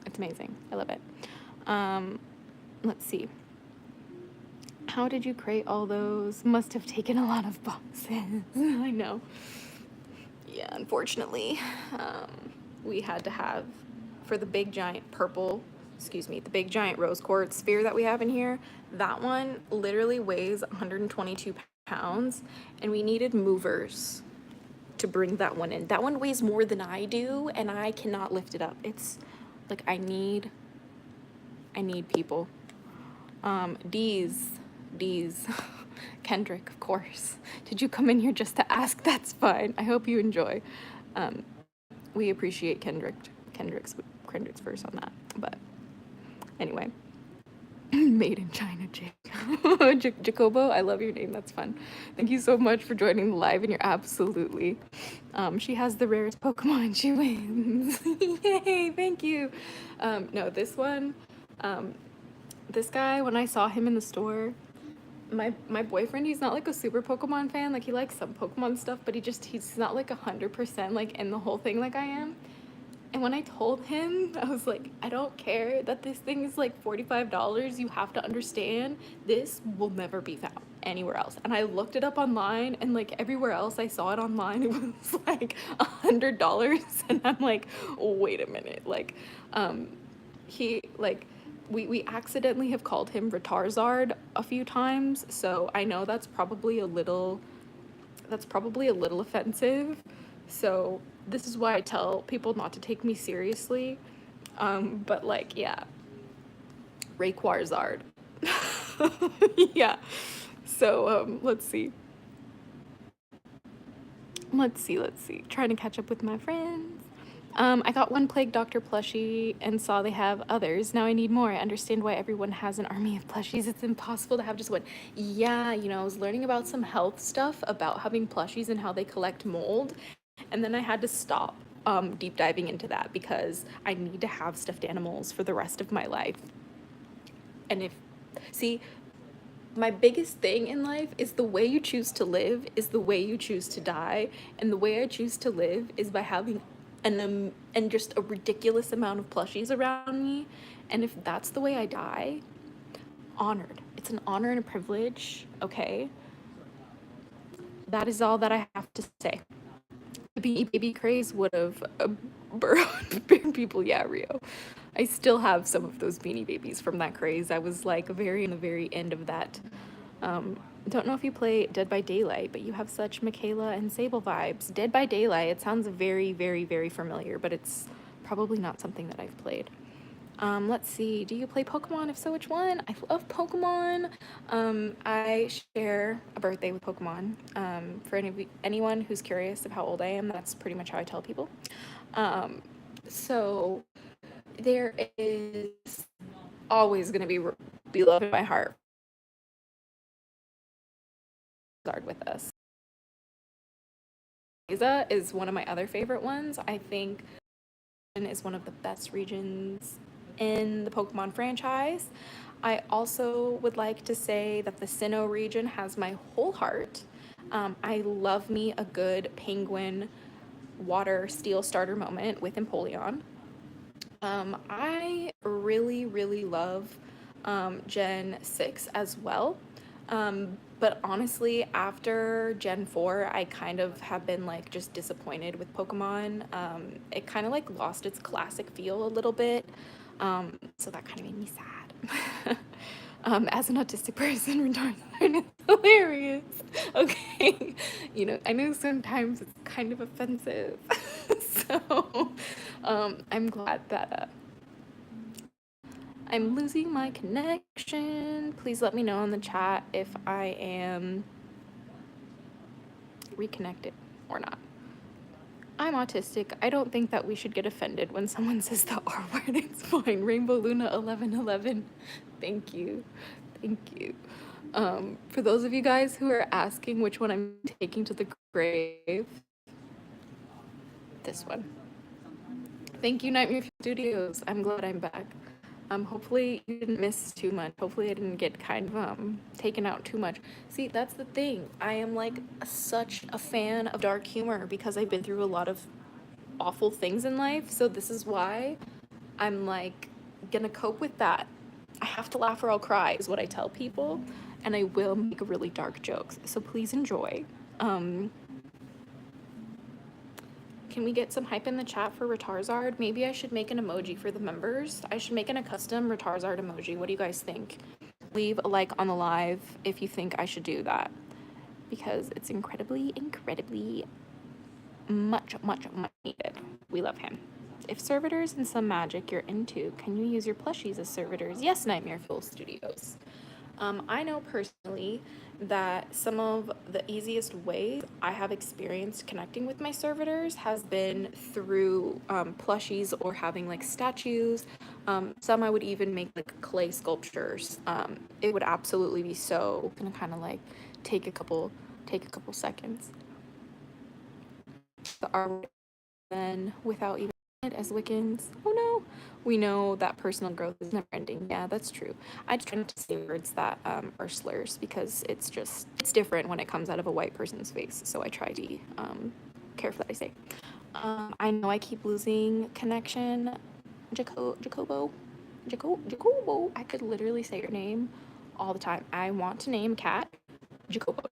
It's amazing. I love it. Let's see. How did you create all those? Must have taken a lot of boxes. I know. Yeah, unfortunately, we had to have, for the big giant the big giant rose quartz sphere that we have in here, that one literally weighs 122 pounds, and we needed movers to bring that one in. That one weighs more than I do, and I cannot lift it up. It's like I need people. D's. Kendrick, of course. Did you come in here just to ask? That's fine. I hope you enjoy. We appreciate Kendrick's verse on that. But anyway, made in China, Jacobo. I love your name. That's fun. Thank you so much for joining the live, and you're absolutely. She has the rarest Pokemon. She wins. Yay! Thank you. No, this one. This guy, when I saw him in the store, my boyfriend, he's not like a super Pokemon fan. Like, he likes some Pokemon stuff, but he's not like 100% like in the whole thing like I am. And when I told him, I was like, I don't care that this thing is like $45. You have to understand, this will never be found anywhere else. And I looked it up online, and like everywhere else I saw it online, it was like $100. And I'm like, wait a minute. Like, we accidentally have called him Retarzard a few times, so I know that's probably a little offensive. So this is why I tell people not to take me seriously. But like, yeah, Rayquarzard. Yeah. So let's see. Trying to catch up with my friends. I got one Plague Doctor plushie and saw they have others. Now I need more. I understand why everyone has an army of plushies. It's impossible to have just one. Yeah, I was learning about some health stuff about having plushies and how they collect mold. And then I had to stop deep diving into that because I need to have stuffed animals for the rest of my life. And my biggest thing in life is the way you choose to live is the way you choose to die. And the way I choose to live is by having and just a ridiculous amount of plushies around me. And if that's the way I die, honored. It's an honor and a privilege, okay? That is all that I have to say. The Beanie Baby craze would have burned people. Yeah, Rio. I still have some of those Beanie Babies from that craze. I was like in the very end of that. Don't know if you play Dead by Daylight, but you have such Michaela and Sable vibes. Dead by Daylight, it sounds very, very, very familiar, but it's probably not something that I've played. Let's see, do you play Pokemon? If so, which one? I love Pokemon. I share a birthday with Pokemon. For anyone who's curious of how old I am, that's pretty much how I tell people. So there is always going to be love in my heart with us. Asia is one of my other favorite ones. I think is one of the best regions in the Pokemon franchise. I also would like to say that the Sinnoh region has my whole heart. I love me a good penguin water steel starter moment with Empoleon. I really, really love Gen 6 as well. But honestly, after Gen 4, I kind of have been like just disappointed with Pokemon. It kind of like lost its classic feel a little bit. So that kind of made me sad. As an autistic person, retarded is hilarious. Okay. You know, I know sometimes it's kind of offensive. So I'm glad that I'm losing my connection. Please let me know in the chat if I am reconnected or not. I'm autistic. I don't think that we should get offended when someone says the R word. It's fine. Rainbow Luna 1111. Thank you. Thank you. For those of you guys who are asking which one I'm taking to the grave, this one. Thank you, Nightmare Studios. I'm glad I'm back. Hopefully you didn't miss too much. Hopefully I didn't get kind of taken out too much. See, that's the thing. I am like such a fan of dark humor because I've been through a lot of awful things in life. So this is why I'm like gonna cope with that. I have to laugh or I'll cry is what I tell people, and I will make really dark jokes. So please enjoy. Can we get some hype in the chat for Retarzard? Maybe I should make an emoji for the members. I should make a custom Retarzard emoji. What do you guys think? Leave a like on the live if you think I should do that. Because it's incredibly much needed. We love him. If servitors and some magic you're into, can you use your plushies as servitors? Yes, Nightmare Fuel Studios. I know personally that some of the easiest ways I have experienced connecting with my servitors has been through plushies or having like statues. Some I would even make like clay sculptures. It would absolutely be so gonna kind of like take a couple seconds. The art then without even as Wiccans. Oh no. We know that personal growth is never ending. Yeah, that's true. I just try not to say words that are slurs because it's different when it comes out of a white person's face. So I try to be careful that I say. I know I keep losing connection. Jacobo. I could literally say your name all the time. I want to name cat Jacobo.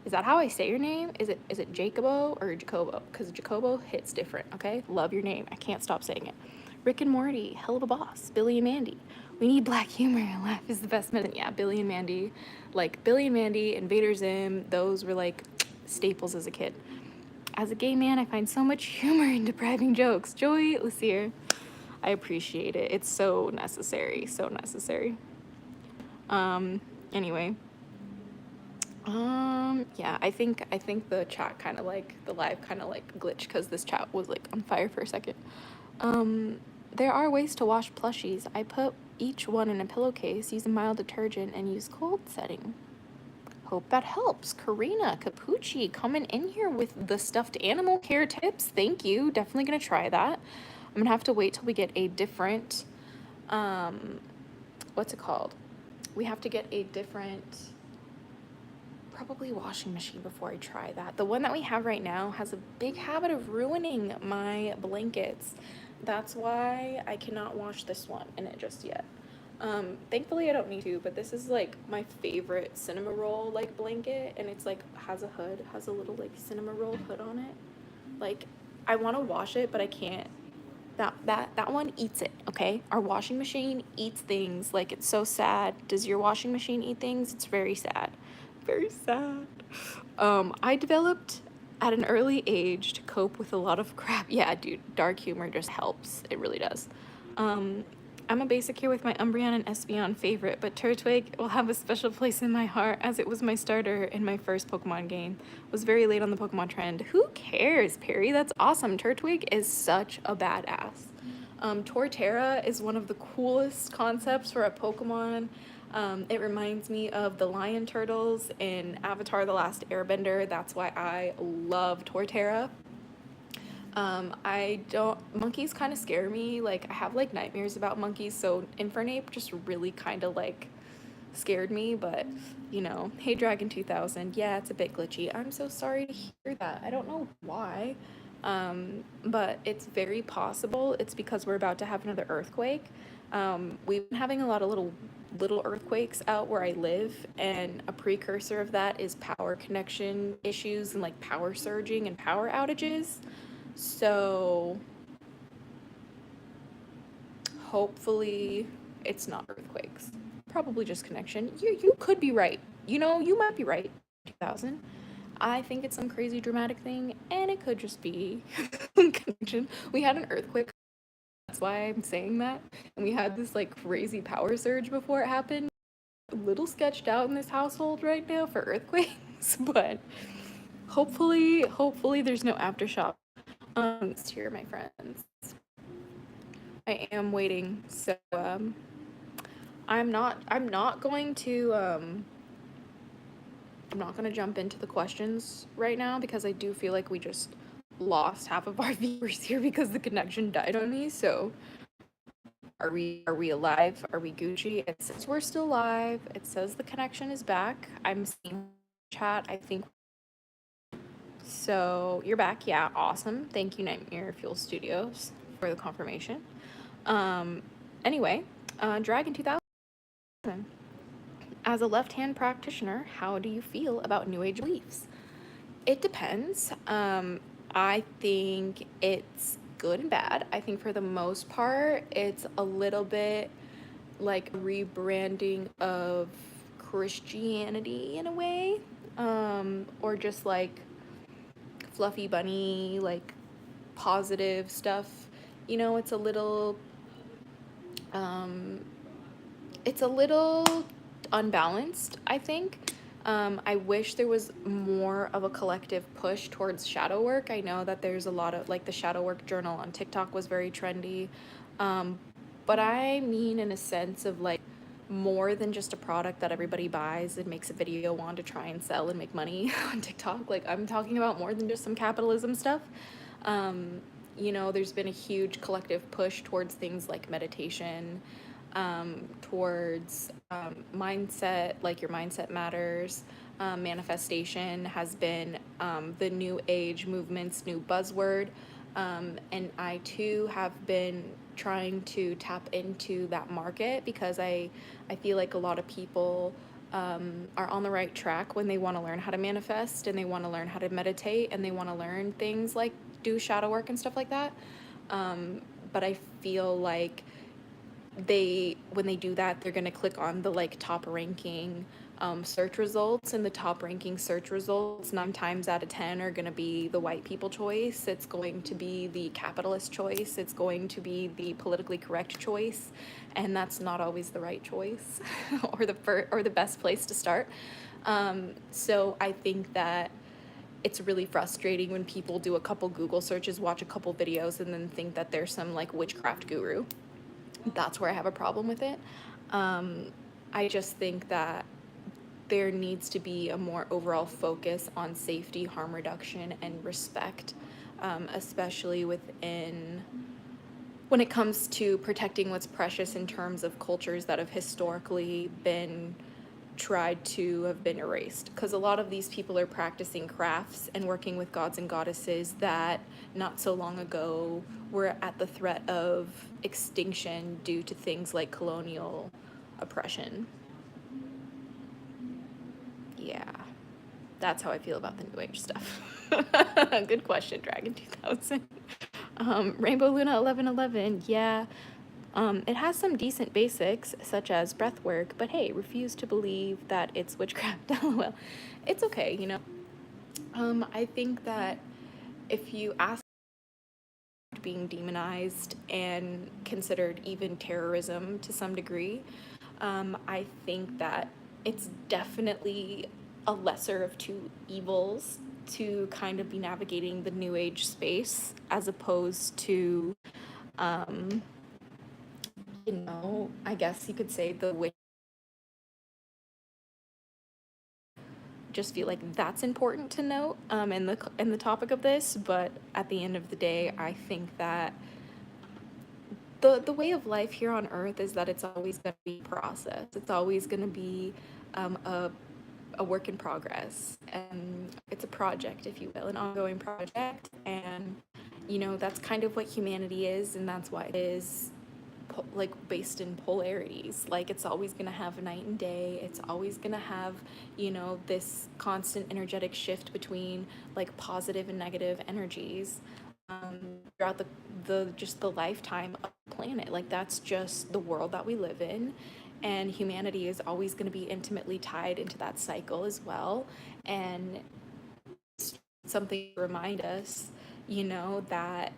Is that how I say your name? Is it Jacobo or Jacobo? Because Jacobo hits different, okay? Love your name. I can't stop saying it. Rick and Morty, hell of a boss. Billy and Mandy. We need black humor. Laugh is the best medicine. Yeah, Billy and Mandy. Like, Billy and Mandy, Invader Zim, those were like staples as a kid. As a gay man, I find so much humor in depriving jokes. Joy Lassier. I appreciate it. It's so necessary. So necessary. Anyway. Yeah, I think the chat kind of like, the live kind of like glitched because this chat was like on fire for a second. There are ways to wash plushies. I put each one in a pillowcase, use a mild detergent, and use cold setting. Hope that helps. Karina, Capucci, coming in here with the stuffed animal care tips. Thank you. Definitely gonna try that. I'm gonna have to wait till we get a different, what's it called? We have to get a different, probably washing machine before I try that. The one that we have right now has a big habit of ruining my blankets. That's why I cannot wash this one in it just yet. Thankfully I don't need to, but this is like my favorite cinema roll like blanket, and it's like has a hood, has a little like cinema roll hood on it. Like I want to wash it, but I can't. That one eats it, okay? Our washing machine eats things. Like, it's so sad. Does your washing machine eat things? It's very sad. Very sad. I developed at an early age to cope with a lot of crap. Yeah, dude, dark humor just helps. It really does. I'm a basic here with my Umbreon and Espeon favorite, but Turtwig will have a special place in my heart as it was my starter in my first Pokemon game. Was very late on the Pokemon trend. Who cares, Perry? That's awesome. Turtwig is such a badass. Torterra is one of the coolest concepts for a Pokemon. It reminds me of the lion turtles in Avatar: The Last Airbender. That's why I love Torterra. Monkeys kind of scare me. Like, I have like nightmares about monkeys, so Infernape just really kind of like scared me, but you know, hey Dragon 2000, yeah, it's a bit glitchy. I'm so sorry to hear that. I don't know why, but it's very possible it's because we're about to have another earthquake. We've been having a lot of little little earthquakes out where I live, and a precursor of that is power connection issues and like power surging and power outages. So hopefully it's not earthquakes. Probably just connection. You could be right. You know, you might be right. 2000. I think it's some crazy dramatic thing, and it could just be connection. We had an earthquake. That's why I'm saying that. And we had this like crazy power surge before it happened. A little sketched out in this household right now for earthquakes, but hopefully there's no aftershock. Here, my friends. I am waiting. So I'm not going to I'm not going to jump into the questions right now because I do feel like we just lost half of our viewers here because the connection died on me. So are we alive? Are we Gucci? It says we're still live. It says the connection is back. I'm seeing chat. I think so. You're back. Yeah, awesome. Thank you, Nightmare Fuel Studios, for the confirmation. Anyway, Dragon 2000. As a left-hand practitioner, how do you feel about New Age beliefs? It depends. I think it's good and bad. I think for the most part, it's a little bit like rebranding of Christianity in a way, or just like fluffy bunny, like positive stuff. You know, um, it's a little unbalanced, I think. I wish there was more of a collective push towards shadow work. I know that there's a lot of, like, the shadow work journal on TikTok was very trendy. Um, but I mean, in a sense of like more than just a product that everybody buys and makes a video on to try and sell and make money on TikTok. Like, I'm talking about more than just some capitalism stuff. Um, you know, there's been a huge collective push towards things like meditation, towards mindset, like your mindset matters. Manifestation has been the new age movement's new buzzword. And I too have been trying to tap into that market because I feel like a lot of people are on the right track when they want to learn how to manifest and they want to learn how to meditate and they want to learn things like do shadow work and stuff like that. But I feel like when they do that, they're going to click on the like top ranking search results, and the top ranking search results 9 times out of 10 are going to be the white people choice. It's going to be the capitalist choice. It's going to be the politically correct choice, and that's not always the right choice or the best place to start. So I think that it's really frustrating when people do a couple Google searches, watch a couple videos, and then think that there's some like witchcraft guru. That's where I have a problem with it. I just think that there needs to be a more overall focus on safety, harm reduction, and respect, especially when it comes to protecting what's precious in terms of cultures that have historically been tried to have been erased, because a lot of these people are practicing crafts and working with gods and goddesses that not so long ago were at the threat of extinction due to things like colonial oppression. Yeah, that's how I feel about the New Age stuff. Good question, Dragon 2000. Rainbow Luna 1111, yeah. It has some decent basics, such as breath work, but hey, refuse to believe that it's witchcraft. Well, it's okay, you know. I think that if you ask being demonized and considered even terrorism to some degree, I think that it's definitely a lesser of two evils to kind of be navigating the new age space as opposed to, um, you know, I guess you could say the witch. Just feel like that's important to note in the topic of this. But at the end of the day, I think that the way of life here on Earth is that it's always going to be a process. It's always going to be a work in progress, and it's a project, if you will, an ongoing project. And you know, that's kind of what humanity is, and that's why it is like based in polarities. Like it's always going to have night and day. It's always going to have, you know, this constant energetic shift between like positive and negative energies throughout the just the lifetime of the planet. Like that's just the world that we live in, and humanity is always going to be intimately tied into that cycle as well. And something to remind us, you know, that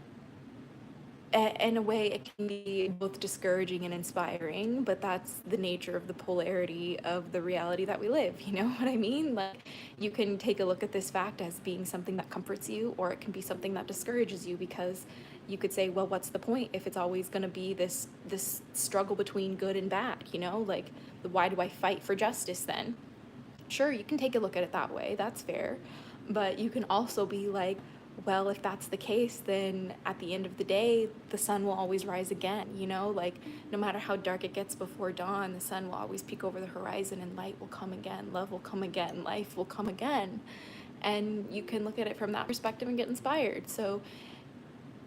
in a way it can be both discouraging and inspiring, but that's the nature of the polarity of the reality that we live. You know what I mean? Like you can take a look at this fact as being something that comforts you, or it can be something that discourages you, because you could say, well, what's the point if it's always going to be this struggle between good and bad, you know? Like why do I fight for justice then? Sure, you can take a look at it that way. That's fair. But you can also be like, well, if that's the case, then at the end of the day, the sun will always rise again, you know? Like, no matter how dark it gets before dawn, the sun will always peek over the horizon and light will come again, love will come again, life will come again. And you can look at it from that perspective and get inspired. So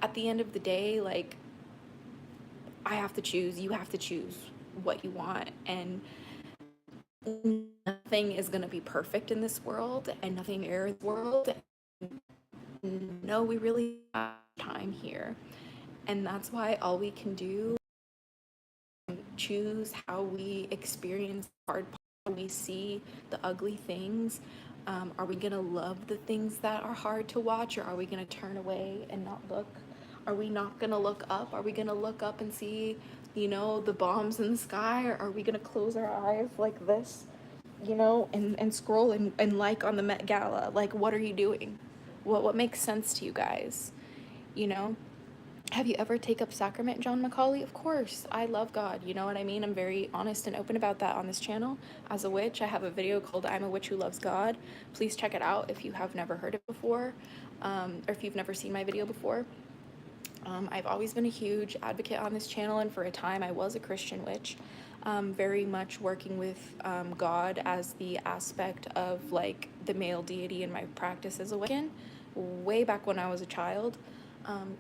at the end of the day, like, I have to choose, you have to choose what you want. And nothing is going to be perfect in this world, and nothing in this world. No, we really have time here. And that's why all we can do is choose how we experience the hard part, how we see the ugly things. Are we going to love the things that are hard to watch, or are we going to turn away and not look? Are we not going to look up? Are we going to look up and see, you know, the bombs in the sky? Or are we going to close our eyes like this, you know, and scroll and like on the Met Gala? Like, what are you doing? What makes sense to you guys? You know? Have you ever take up sacrament, John Macaulay? Of course. I love God. You know what I mean? I'm very honest and open about that on this channel. As a witch, I have a video called I'm a Witch Who Loves God. Please check it out if you have never heard it before, or if you've never seen my video before. I've always been a huge advocate on this channel, and for a time I was a Christian witch, very much working with God as the aspect of like the male deity in my practice as a Wiccan, way back when I was a child.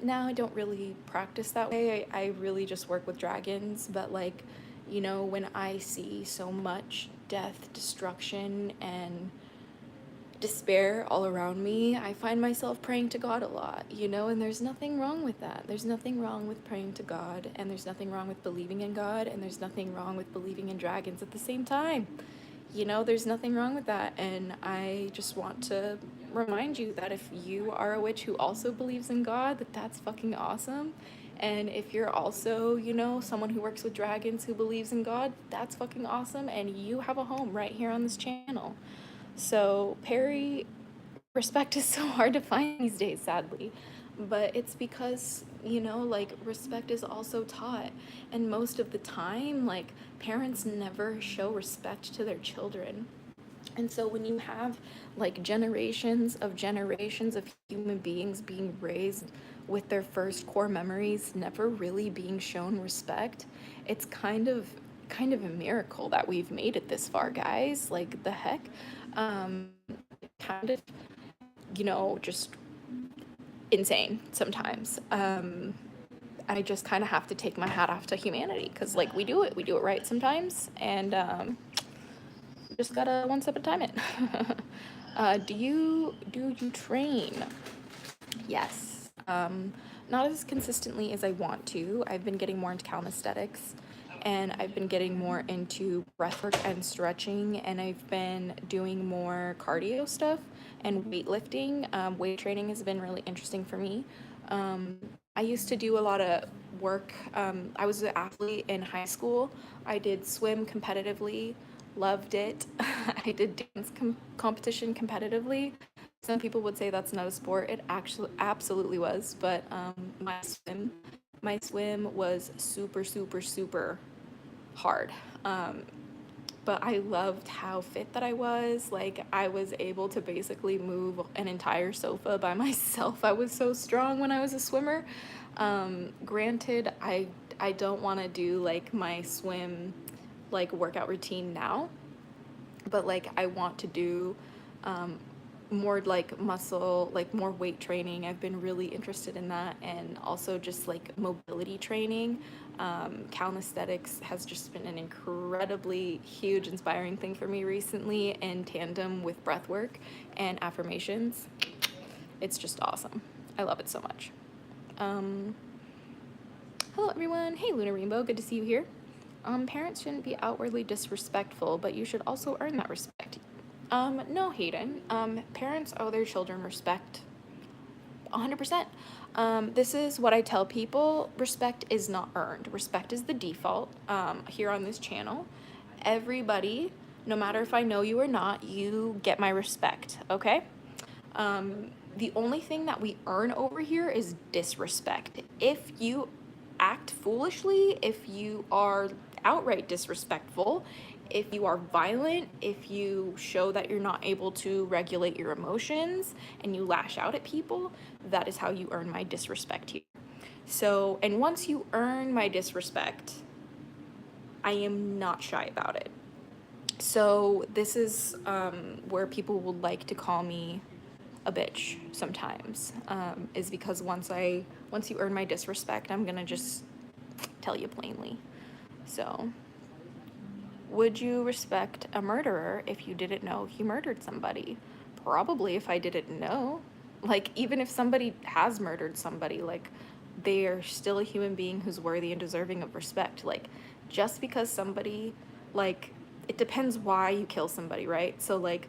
Now I don't really practice that way. I really just work with dragons, but like, you know, when I see so much death, destruction, and despair all around me, I find myself praying to God a lot, you know, and there's nothing wrong with that. There's nothing wrong with praying to God, and there's nothing wrong with believing in God, and there's nothing wrong with believing in dragons at the same time. You know, there's nothing wrong with that. And I just want to remind you that if you are a witch who also believes in God, that's fucking awesome. And if you're also, you know, someone who works with dragons who believes in God, that's fucking awesome. And you have a home right here on this channel. So, Perry, respect is so hard to find these days, sadly. But it's because, you know, like respect is also taught. And most of the time, like parents never show respect to their children. And so when you have like generations of human beings being raised with their first core memories never really being shown respect, it's kind of a miracle that we've made it this far, guys. Like the heck. Kind of, you know, just insane sometimes. I just kind of have to take my hat off to humanity, because like we do it right sometimes, and just gotta one step at a time it. Do you train? Yes. Not as consistently as I want to. I've been getting more into calisthenics, and I've been getting more into breathwork and stretching, and I've been doing more cardio stuff and weightlifting. Weight training has been really interesting for me. I used to do a lot of work. I was an athlete in high school. I did swim competitively, loved it. I did dance competition competitively. Some people would say that's not a sport. It actually absolutely was, but my swim was super, super, super hard. But I loved how fit that I was. Like I was able to basically move an entire sofa by myself. I was so strong when I was a swimmer. Granted, I don't want to do like my swim like workout routine now, but like I want to do more like muscle, like more weight training. I've been really interested in that, and also just like mobility training. Calisthenics has just been an incredibly huge, inspiring thing for me recently, in tandem with breath work and affirmations. It's just awesome. I love it so much. Hello everyone. Hey Lunar Rainbow, good to see you here. Parents shouldn't be outwardly disrespectful, but you should also earn that respect. No, Hayden. Parents owe their children respect 100%. This is what I tell people. Respect is not earned. Respect is the default here on this channel. Everybody, no matter if I know you or not, you get my respect, okay? The only thing that we earn over here is disrespect. If you act foolishly, if you are outright disrespectful, if you are violent, if you show that you're not able to regulate your emotions and you lash out at people, that is how you earn my disrespect here. So, and once you earn my disrespect, I am not shy about it. So this is where people would like to call me a bitch sometimes, is because once you earn my disrespect, I'm gonna just tell you plainly. So, would you respect a murderer if you didn't know he murdered somebody? Probably, if I didn't know. Like, even if somebody has murdered somebody, like, they are still a human being who's worthy and deserving of respect. Like, just because somebody, like, it depends why you kill somebody, right? So, like,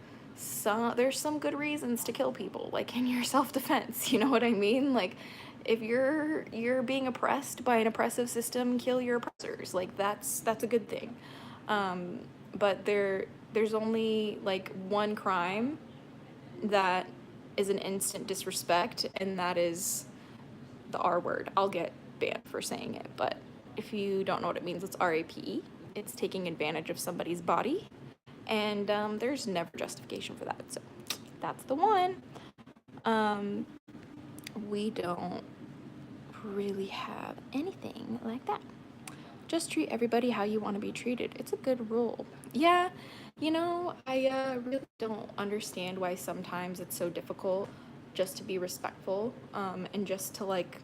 there's some good reasons to kill people, like in your self-defense, you know what I mean? Like, if you're being oppressed by an oppressive system, kill your oppressors. Like, that's a good thing. But there's only like one crime that is an instant disrespect, and that is the R word. I'll get banned for saying it, but if you don't know what it means, it's RAPE. It's taking advantage of somebody's body, and there's never justification for that. So that's the one. We don't really have anything like that. Just treat everybody how you want to be treated. It's a good rule. Yeah, I really don't understand why sometimes it's so difficult just to be respectful, and just to, like,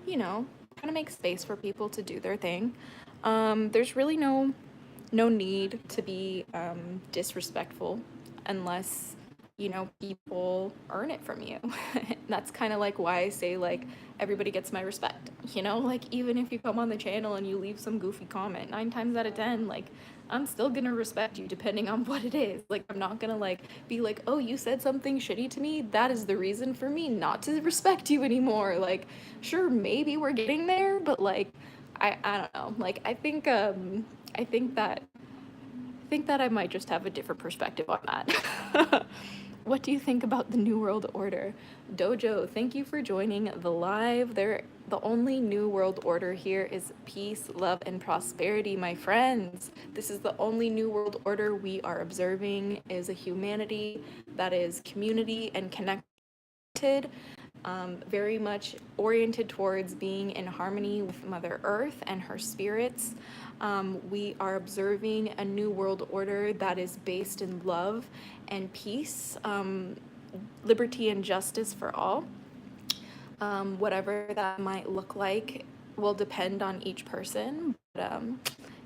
kind of make space for people to do their thing. There's really no need to be disrespectful unless people earn it from you. That's kind of like why I say, like, everybody gets my respect, like, even if you come on the channel and you leave some goofy comment, 9 times out of 10, like, I'm still gonna respect you depending on what it is. Like, I'm not gonna, like, be like, oh, you said something shitty to me, that is the reason for me not to respect you anymore. Like, sure, maybe we're getting there, but, like, I don't know. Like, I think that I might just have a different perspective on that. What do you think about the New World Order? Dojo, thank you for joining the live. The only New World Order here is peace, love, and prosperity, my friends. This is the only New World Order we are observing, is a humanity that is community and connected, very much oriented towards being in harmony with Mother Earth and her spirits. We are observing a new world order that is based in love and peace, liberty and justice for all. Whatever that might look like will depend on each person, but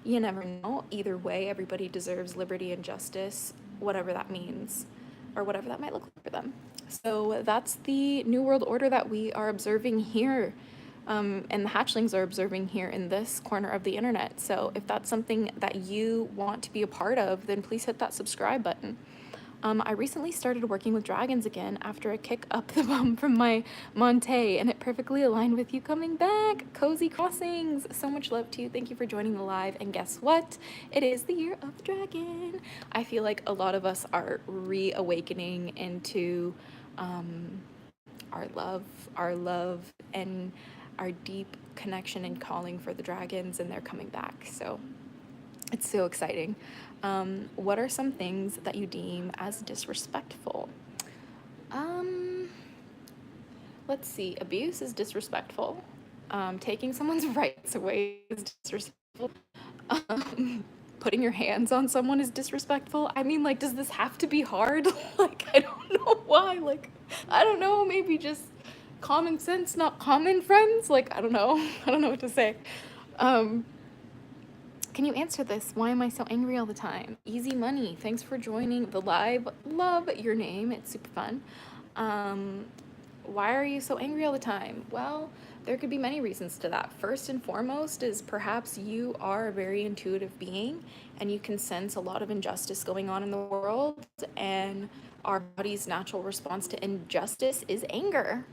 you never know. Either way, everybody deserves liberty and justice, whatever that means, or whatever that might look like for them. So that's the New World Order that we are observing here, and the hatchlings are observing here in this corner of the internet. So if that's something that you want to be a part of, then please hit that subscribe button. I recently started working with dragons again after a kick up the bum from my Monte, and it perfectly aligned with you coming back. Cozy Crossings, so much love to you. Thank you for joining the live. And guess what? It is the year of the dragon. I feel like a lot of us are reawakening into our love, and our deep connection and calling for the dragons, and they're coming back. So it's so exciting. What are some things that you deem as disrespectful? Let's see. Abuse is disrespectful. Taking someone's rights away is disrespectful. putting your hands on someone is disrespectful. I mean, like, does this have to be hard? Like, I don't know why. Like, I don't know, maybe just common sense, not common friends? Like, I don't know. I don't know what to say. Um, can you answer this? Why am I so angry all the time? Easy Money, thanks for joining the live. Love your name, it's super fun. Why are you so angry all the time? Well, there could be many reasons to that. First and foremost is perhaps you are a very intuitive being and you can sense a lot of injustice going on in the world, and our body's natural response to injustice is anger.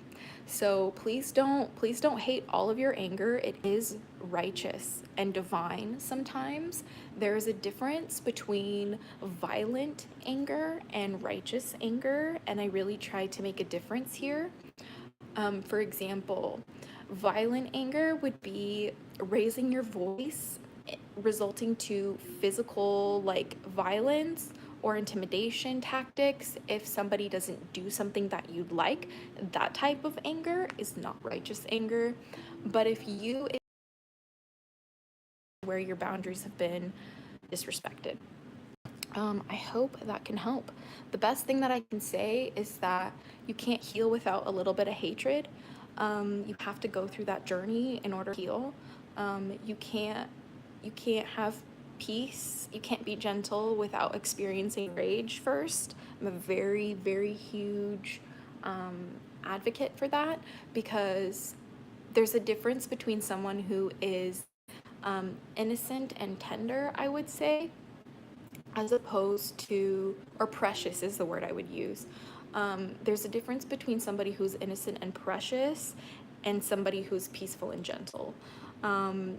So please don't hate all of your anger. It is righteous and divine sometimes. There is a difference between violent anger and righteous anger, and I really try to make a difference here. For example, violent anger would be raising your voice, resulting to physical like violence or intimidation tactics. If somebody doesn't do something that you'd like, that type of anger is not righteous anger. But if you where your boundaries have been disrespected. I hope that can help. The best thing that I can say is that you can't heal without a little bit of hatred. You have to go through that journey in order to heal. You can't have peace. You can't be gentle without experiencing rage first. I'm a very, very huge advocate for that, because there's a difference between someone who is innocent and tender, I would say, as opposed to, or precious is the word I would use. There's a difference between somebody who's innocent and precious and somebody who's peaceful and gentle.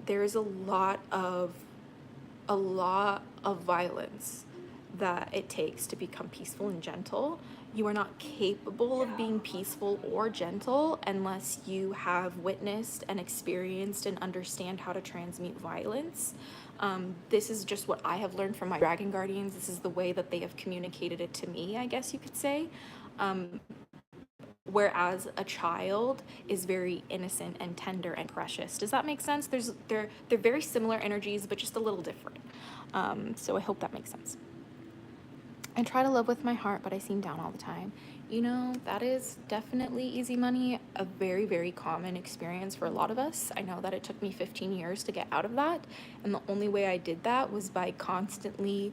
There's a lot of violence that it takes to become peaceful and gentle. You are not capable of being peaceful or gentle unless you have witnessed and experienced and understand how to transmute violence. This is just what I have learned from my dragon guardians. This is the way that they have communicated it to me, I guess you could say. Whereas a child is very innocent and tender and precious. Does that make sense? They're very similar energies, but just a little different. So I hope that makes sense. I try to love with my heart, but I seem down all the time. You know, that is definitely, Easy Money, a very, very common experience for a lot of us. I know that it took me 15 years to get out of that, and the only way I did that was by constantly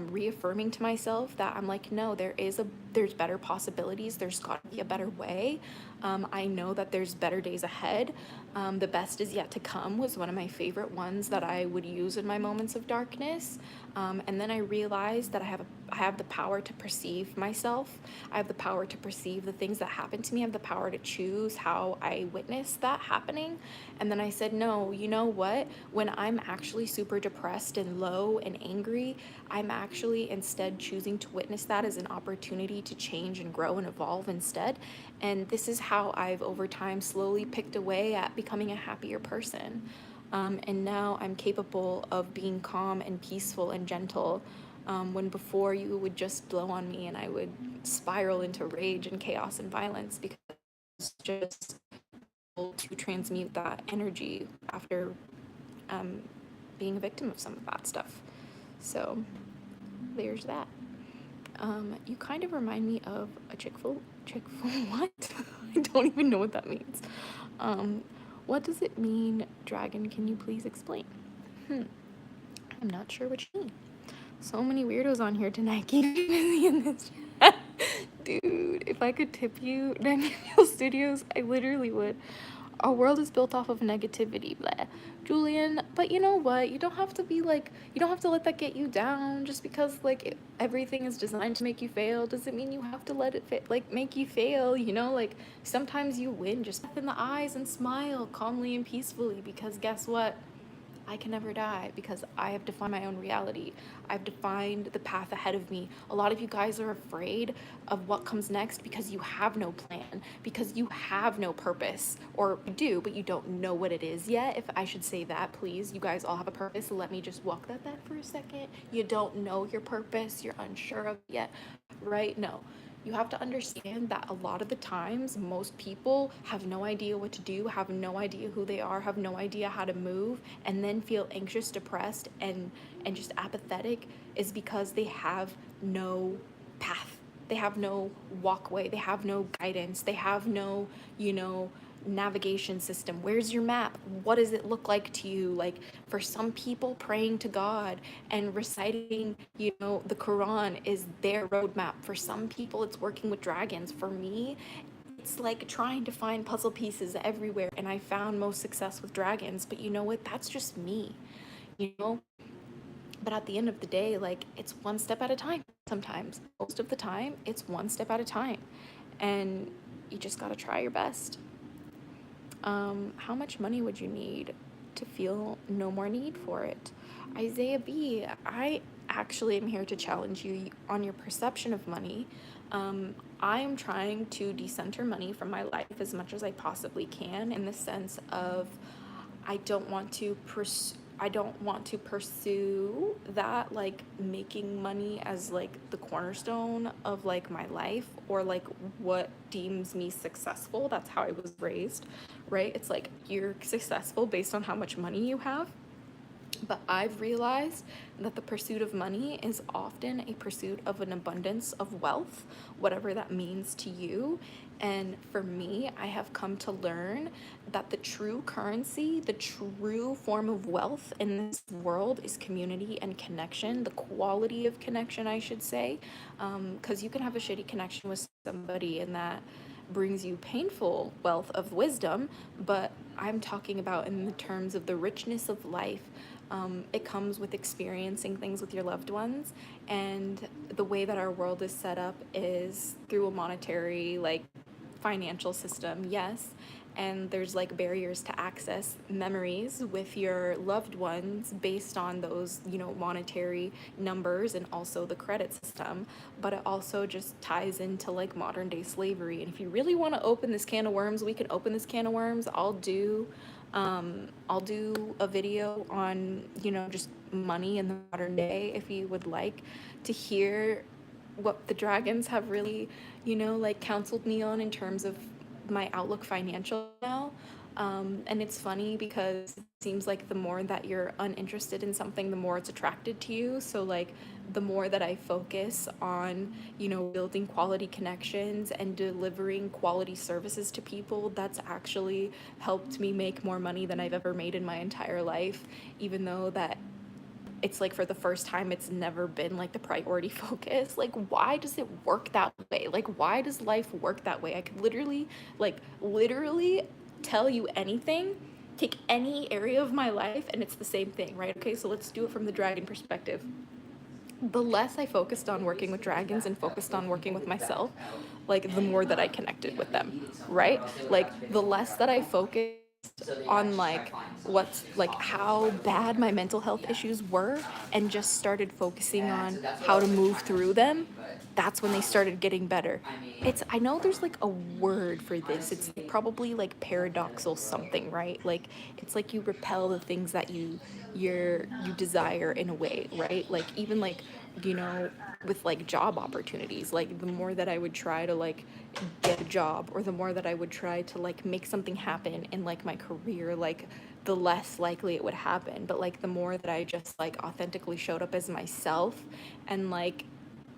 reaffirming to myself that I'm like, no, there's better possibilities. There's got to be a better way. I know that there's better days ahead. The best is yet to come was one of my favorite ones that I would use in my moments of darkness. And then I realized that I have the power to perceive myself. I have the power to perceive the things that happen to me. I have the power to choose how I witness that happening. And then I said, no, you know what? When I'm actually super depressed and low and angry, I'm actually instead choosing to witness that as an opportunity to change and grow and evolve instead. And this is how I've over time slowly picked away at becoming a happier person. And now I'm capable of being calm and peaceful and gentle, when before you would just blow on me and I would spiral into rage and chaos and violence, because it's just able to transmute that energy after being a victim of some of that stuff. So there's that. You kind of remind me of a Chick-fil what? I don't even know what that means. What does it mean, dragon? Can you please explain? I'm not sure what you mean. So many weirdos on here tonight. Keep busy in this chat. Dude, if I could tip you, Daniel Studios, I literally would. Our world is built off of negativity, blah. Julian, but you know what? You don't have to let that get you down. Just because everything is designed to make you fail doesn't mean you have to let it make you fail, you know? Like, sometimes you win. Just look in the eyes and smile calmly and peacefully, because guess what? I can never die, because I have defined my own reality. I've defined the path ahead of me. A lot of you guys are afraid of what comes next because you have no plan, because you have no purpose, or you do, but you don't know what it is yet. If I should say that, please, you guys all have a purpose. Let me just walk that for a second. You don't know your purpose. You're unsure of it yet, right? No. you have to understand that a lot of the times, most people have no idea what to do, have no idea who they are, have no idea how to move, and then feel anxious, depressed, and just apathetic is because they have no path. They have no walkway. They have no guidance. They have no, you know, navigation system. Where's your map? What does it look like to you? Like, for some people, praying to God and reciting, you know, the Quran is their roadmap. For some people, it's working with dragons. For me, it's like trying to find puzzle pieces everywhere. And I found most success with dragons. But you know what? That's just me, you know? But at the end of the day, like, it's one step at a time sometimes. Most of the time, it's one step at a time. And you just got to try your best. How much money would you need to feel no more need for it? Isaiah B, I actually am here to challenge you on your perception of money. I am trying to decenter money from my life as much as I possibly can, in the sense of I don't want to pursue that, like, making money as like the cornerstone of like my life, or like what deems me successful. That's how I was raised, right? It's like you're successful based on how much money you have. But I've realized that the pursuit of money is often a pursuit of an abundance of wealth, whatever that means to you. And for me, I have come to learn that the true currency, the true form of wealth in this world is community and connection, the quality of connection, I should say. Because you can have a shitty connection with somebody, and that brings you painful wealth of wisdom, but I'm talking about in the terms of the richness of life. It comes with experiencing things with your loved ones, and the way that our world is set up is through a monetary, like, financial system, yes, and there's like barriers to access memories with your loved ones based on those, you know, monetary numbers, and also the credit system. But it also just ties into like modern day slavery. And if you really want to open this can of worms, we can open this can of worms. I'll do a video on, you know, just money in the modern day, if you would like to hear what the dragons have really, you know, like counseled me on in terms of my outlook financial now. And it's funny because it seems like the more that you're uninterested in something, the more it's attracted to you. So like the more that I focus on, you know, building quality connections and delivering quality services to people, that's actually helped me make more money than I've ever made in my entire life, even though that it's like for the first time it's never been like the priority focus. Like, why does it work that way? Like, why does life work that way? I could literally tell you anything, take any area of my life, and it's the same thing, right? Okay, so let's do it from the dragon perspective. The less I focused on working with dragons and focused on working with myself, like, the more that I connected with them, right? Like, the less that I focused on like what's like how bad my mental health issues were, and just started focusing on how to move through them, that's when they started getting better. It's, I know there's like a word for this, it's probably like paradoxal something, right? Like, it's like you repel the things that you desire in a way, right? Like, even like, you know, with like job opportunities, like the more that I would try to like get a job, or the more that I would try to like make something happen in like my career, like the less likely it would happen. But like the more that I just like authentically showed up as myself and like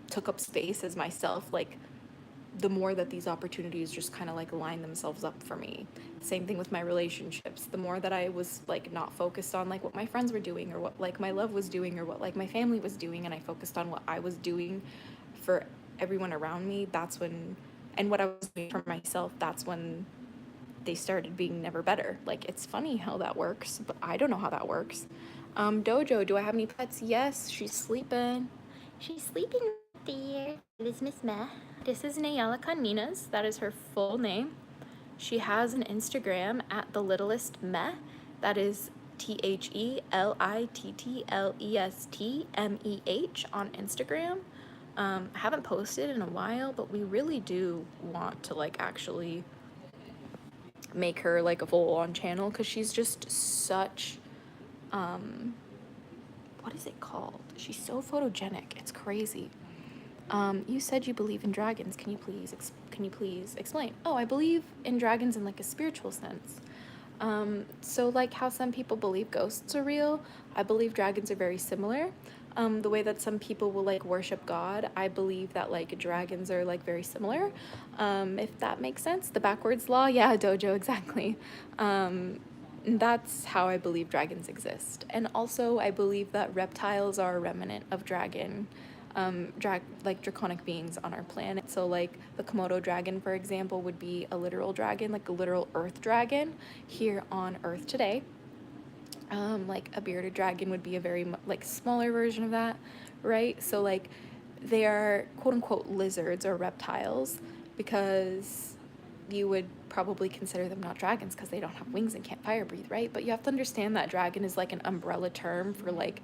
took up space as myself, like the more that these opportunities just kind of like line themselves up for me. Same thing with my relationships. The more that I was like not focused on like what my friends were doing, or what like my love was doing, or what like my family was doing, and I focused on what I was doing for everyone around me, that's when, and what I was doing for myself, that's when they started being never better. Like, it's funny how that works, but I don't know how that works. Dojo, do I have any pets? Yes, she's sleeping. She's sleeping right there. This is Miss Meh. This is Nayela Conminas. That is her full name. She has an Instagram at the littlest meh. That is THELITTLESTMEH on Instagram. I haven't posted in a while, but we really do want to like actually make her like a full-on channel, because she's just such what is it called? She's so photogenic. It's crazy. You said you believe in dragons. Can you please explain? Oh, I believe in dragons in like a spiritual sense. So like how some people believe ghosts are real, I believe dragons are very similar. The way that some people will like worship God, I believe that like dragons are like very similar. If that makes sense. The backwards law, yeah, dojo, exactly. That's how I believe dragons exist. And also I believe that reptiles are a remnant of dragon, like draconic beings on our planet. So like the Komodo dragon, for example, would be a literal dragon, like a literal earth dragon here on Earth today. Like a bearded dragon would be a very like smaller version of that, right? So like they are quote unquote lizards or reptiles because you would probably consider them not dragons because they don't have wings and can't fire breathe, right? But you have to understand that dragon is like an umbrella term for like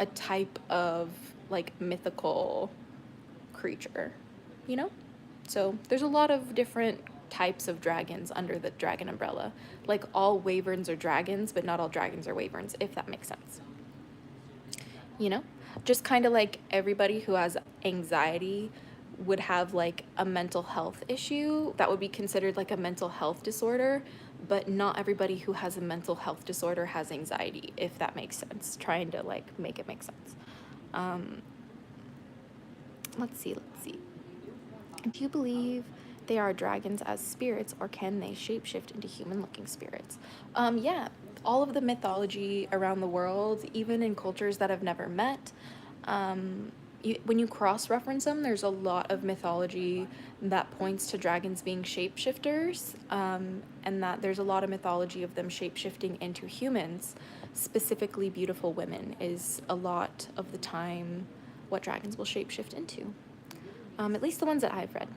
a type of like mythical creature, you know? So there's a lot of different types of dragons under the dragon umbrella. Like all wyverns are dragons, but not all dragons are wyverns, if that makes sense. You know? Just kind of like everybody who has anxiety would have like a mental health issue that would be considered like a mental health disorder, but not everybody who has a mental health disorder has anxiety, if that makes sense. Trying to like make it make sense. Um, let's see. Do you believe they are dragons as spirits, or can they shapeshift into human-looking spirits? Yeah, all of the mythology around the world, even in cultures that have never met, when you cross-reference them, there's a lot of mythology that points to dragons being shapeshifters, and that there's a lot of mythology of them shapeshifting into humans. Specifically, beautiful women is a lot of the time what dragons will shapeshift into. At least the ones that I've read.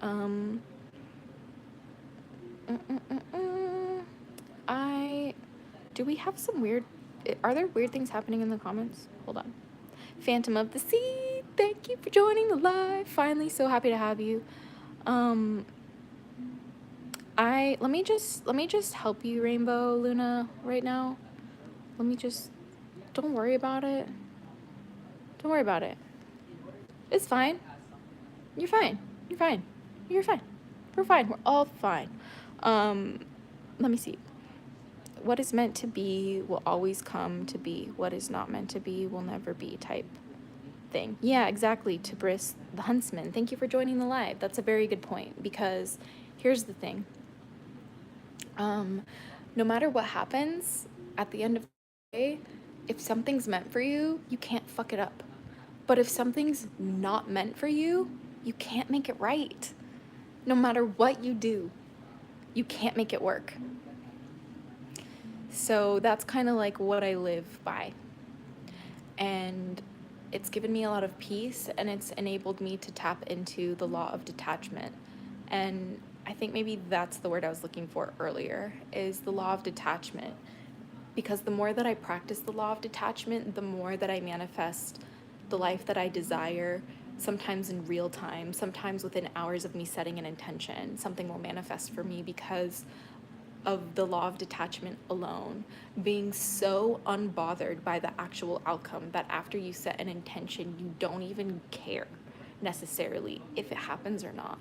Um, mm, mm, mm, mm. Do we have some weird, are there weird things happening in the comments? Hold on. Phantom of the Sea, thank you for joining the live. Finally, so happy to have you. Let me just help you, Rainbow Luna, right now. Don't worry about it. Don't worry about it. It's fine. You're fine. You're fine. You're fine. We're fine. We're all fine. Let me see. What is meant to be will always come to be. What is not meant to be will never be type thing. Yeah, exactly. Tabris the Huntsman. Thank you for joining the live. That's a very good point, because here's the thing. No matter what happens, at the end of the day, if something's meant for you, you can't fuck it up. But if something's not meant for you, you can't make it right. No matter what you do, you can't make it work. So that's kind of like what I live by. And it's given me a lot of peace, and it's enabled me to tap into the law of detachment. And I think maybe that's the word I was looking for earlier, is the law of detachment. Because the more that I practice the law of detachment, the more that I manifest the life that I desire, sometimes in real time, sometimes within hours of me setting an intention. Something will manifest for me because of the law of detachment alone, being so unbothered by the actual outcome that after you set an intention, you don't even care necessarily if it happens or not.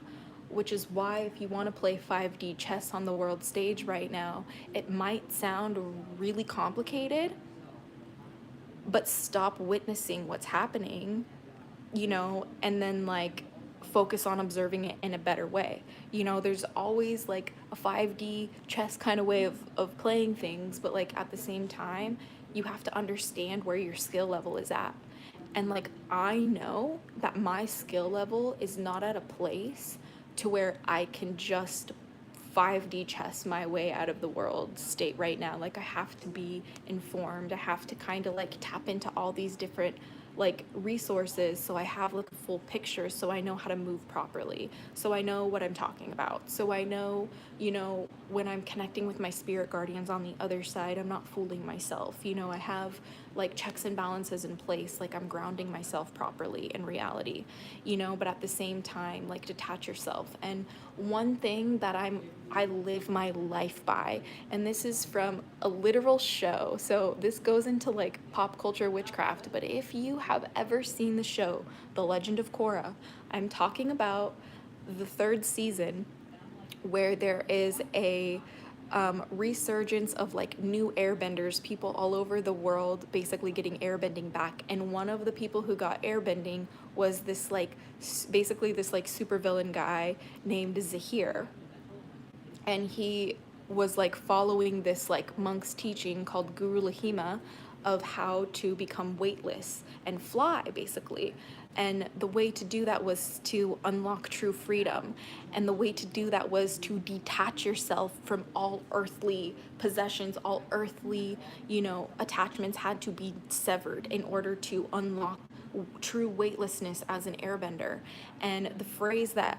Which is why if you want to play 5D chess on the world stage right now, it might sound really complicated, but stop witnessing what's happening, and then like focus on observing it in a better way. There's always like a 5D chess kind of way of playing things, but like at the same time, you have to understand where your skill level is at. And like I know that my skill level is not at a place to where I can just 5D chess my way out of the world state right now. Like I have to be informed. I have to kind of like tap into all these different like resources so I have like a full picture, so I know how to move properly, so I know what I'm talking about, so I know, when I'm connecting with my spirit guardians on the other side, I'm not fooling myself. I have like checks and balances in place, like I'm grounding myself properly in reality, you know, but at the same time, like detach yourself. And one thing that I live my life by, and this is from a literal show, so this goes into like pop culture witchcraft, but if you have ever seen the show The Legend of Korra, I'm talking about the third season, where there is a resurgence of like new airbenders, people all over the world basically getting airbending back. And one of the people who got airbending was this like basically this like supervillain guy named Zahir. And he was like following this like monk's teaching called Guru Lahima of how to become weightless and fly basically. And the way to do that was to unlock true freedom. And the way to do that was to detach yourself from all earthly possessions, all earthly, you know, attachments had to be severed in order to unlock true weightlessness as an airbender. And the phrase that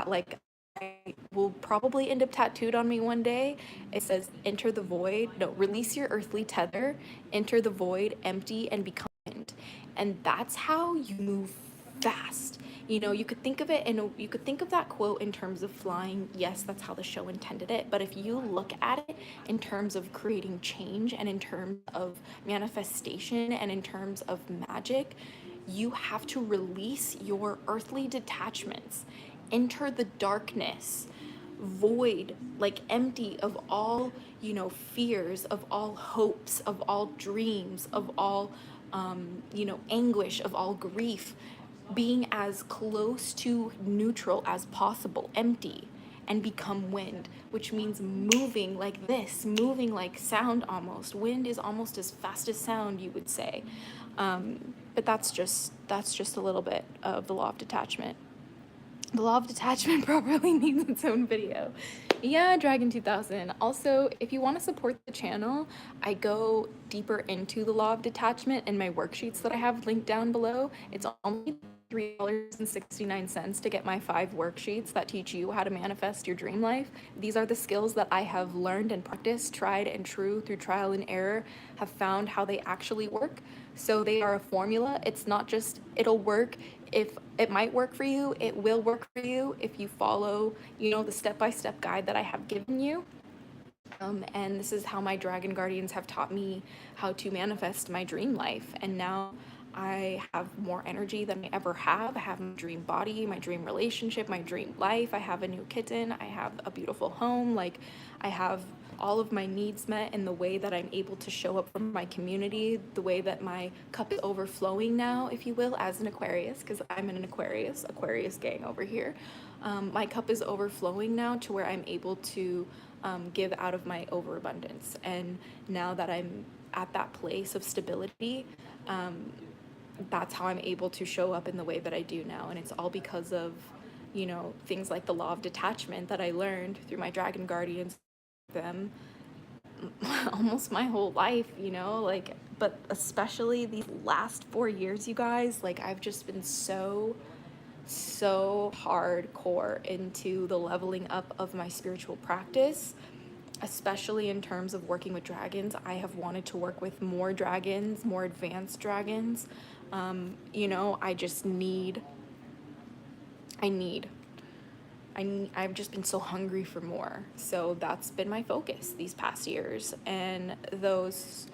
like I will probably end up tattooed on me one day. It says, enter the void, no, release your earthly tether, enter the void, empty, and become wind. And that's how you move fast. You know, you could think of it and you could think of that quote in terms of flying. Yes, that's how the show intended it. But if you look at it in terms of creating change and in terms of manifestation and in terms of magic, you have to release your earthly detachments, enter the darkness, void, like empty of all, you know, fears, of all hopes, of all dreams, of all, you know, anguish, of all grief, being as close to neutral as possible, empty, and become wind, which means moving like this, moving like sound almost. Wind is almost as fast as sound, you would say. But that's just a little bit of the law of detachment. The law of detachment probably needs its own video. Yeah, Dragon 2000. Also, if you want to support the channel, I go deeper into the law of detachment in my worksheets that I have linked down below. It's only $3.69 to get my 5 worksheets that teach you how to manifest your dream life. These are the skills that I have learned and practiced, tried and true through trial and error, have found how they actually work. So they are a formula. It's not just it'll work. If it might work for you, it will work for you if you follow, you know, the step-by-step guide that I have given you. And this is how my dragon guardians have taught me how to manifest my dream life. And now I have more energy than I ever have. I have my dream body, my dream relationship, my dream life. I have a new kitten. I have a beautiful home. Like, I have all of my needs met in the way that I'm able to show up for my community, the way that my cup is overflowing now, if you will, as an Aquarius, because I'm in an Aquarius gang over here. My cup is overflowing now to where I'm able to give out of my overabundance. And now that I'm at that place of stability, that's how I'm able to show up in the way that I do now. And it's all because of, you know, things like the law of detachment that I learned through my dragon guardians, them almost my whole life, you know, like, but especially these last 4 years, you guys, like, I've just been so hardcore into the leveling up of my spiritual practice, especially in terms of working with dragons. I have wanted to work with more dragons, more advanced dragons. You know, I've just been so hungry for more. So that's been my focus these past years. And those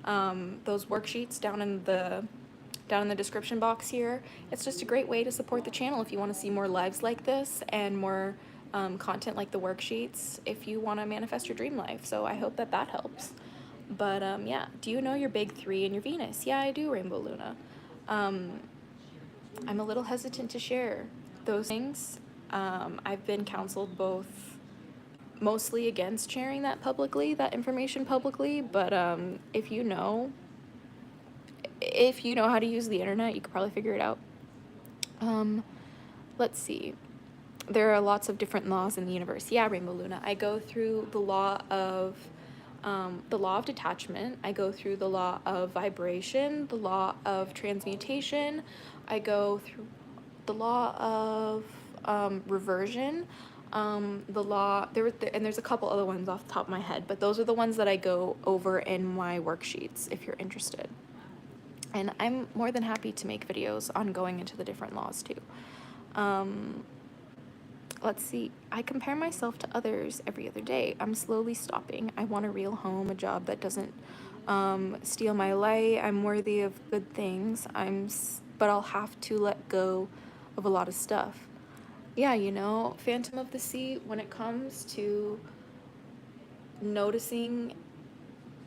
worksheets down in the description box here, it's just a great way to support the channel if you want to see more lives like this and more content like the worksheets if you want to manifest your dream life. So I hope that helps. But yeah, do you know your big 3 and your Venus? Yeah, I do, Rainbow Luna. I'm a little hesitant to share those things. I've been counseled both mostly against sharing that information publicly, but if you know how to use the internet, you could probably figure it out. Let's see. There are lots of different laws in the universe. Yeah, Rainbow Luna. I go through the law of detachment. I go through the law of vibration, the law of transmutation. I go through the law of reversion. The law and there's a couple other ones off the top of my head, but those are the ones that I go over in my worksheets if you're interested. And I'm more than happy to make videos on going into the different laws too. Let's see. I compare myself to others every other day. I'm slowly stopping. I want a real home, a job that doesn't steal my light. I'm worthy of good things. But I'll have to let go of a lot of stuff. Yeah, you know, Phantom of the Sea, when it comes to noticing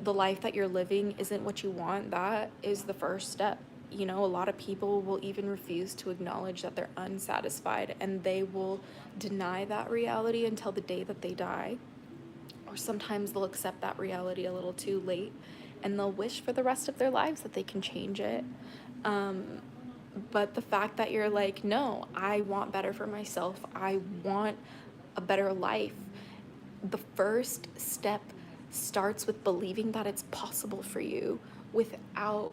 the life that you're living isn't what you want, that is the first step. You know, a lot of people will even refuse to acknowledge that they're unsatisfied, and they will deny that reality until the day that they die. Or sometimes they'll accept that reality a little too late, and they'll wish for the rest of their lives that they can change it. But the fact that you're like, no, I want better for myself, I want a better life, the first step starts with believing that it's possible for you without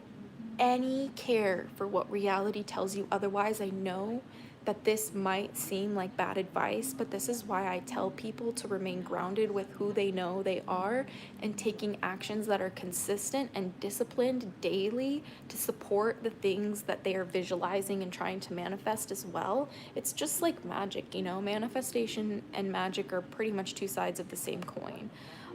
any care for what reality tells you otherwise. I know that this might seem like bad advice, but this is why I tell people to remain grounded with who they know they are and taking actions that are consistent and disciplined daily to support the things that they are visualizing and trying to manifest as well. It's just like magic, you know, manifestation and magic are pretty much two sides of the same coin.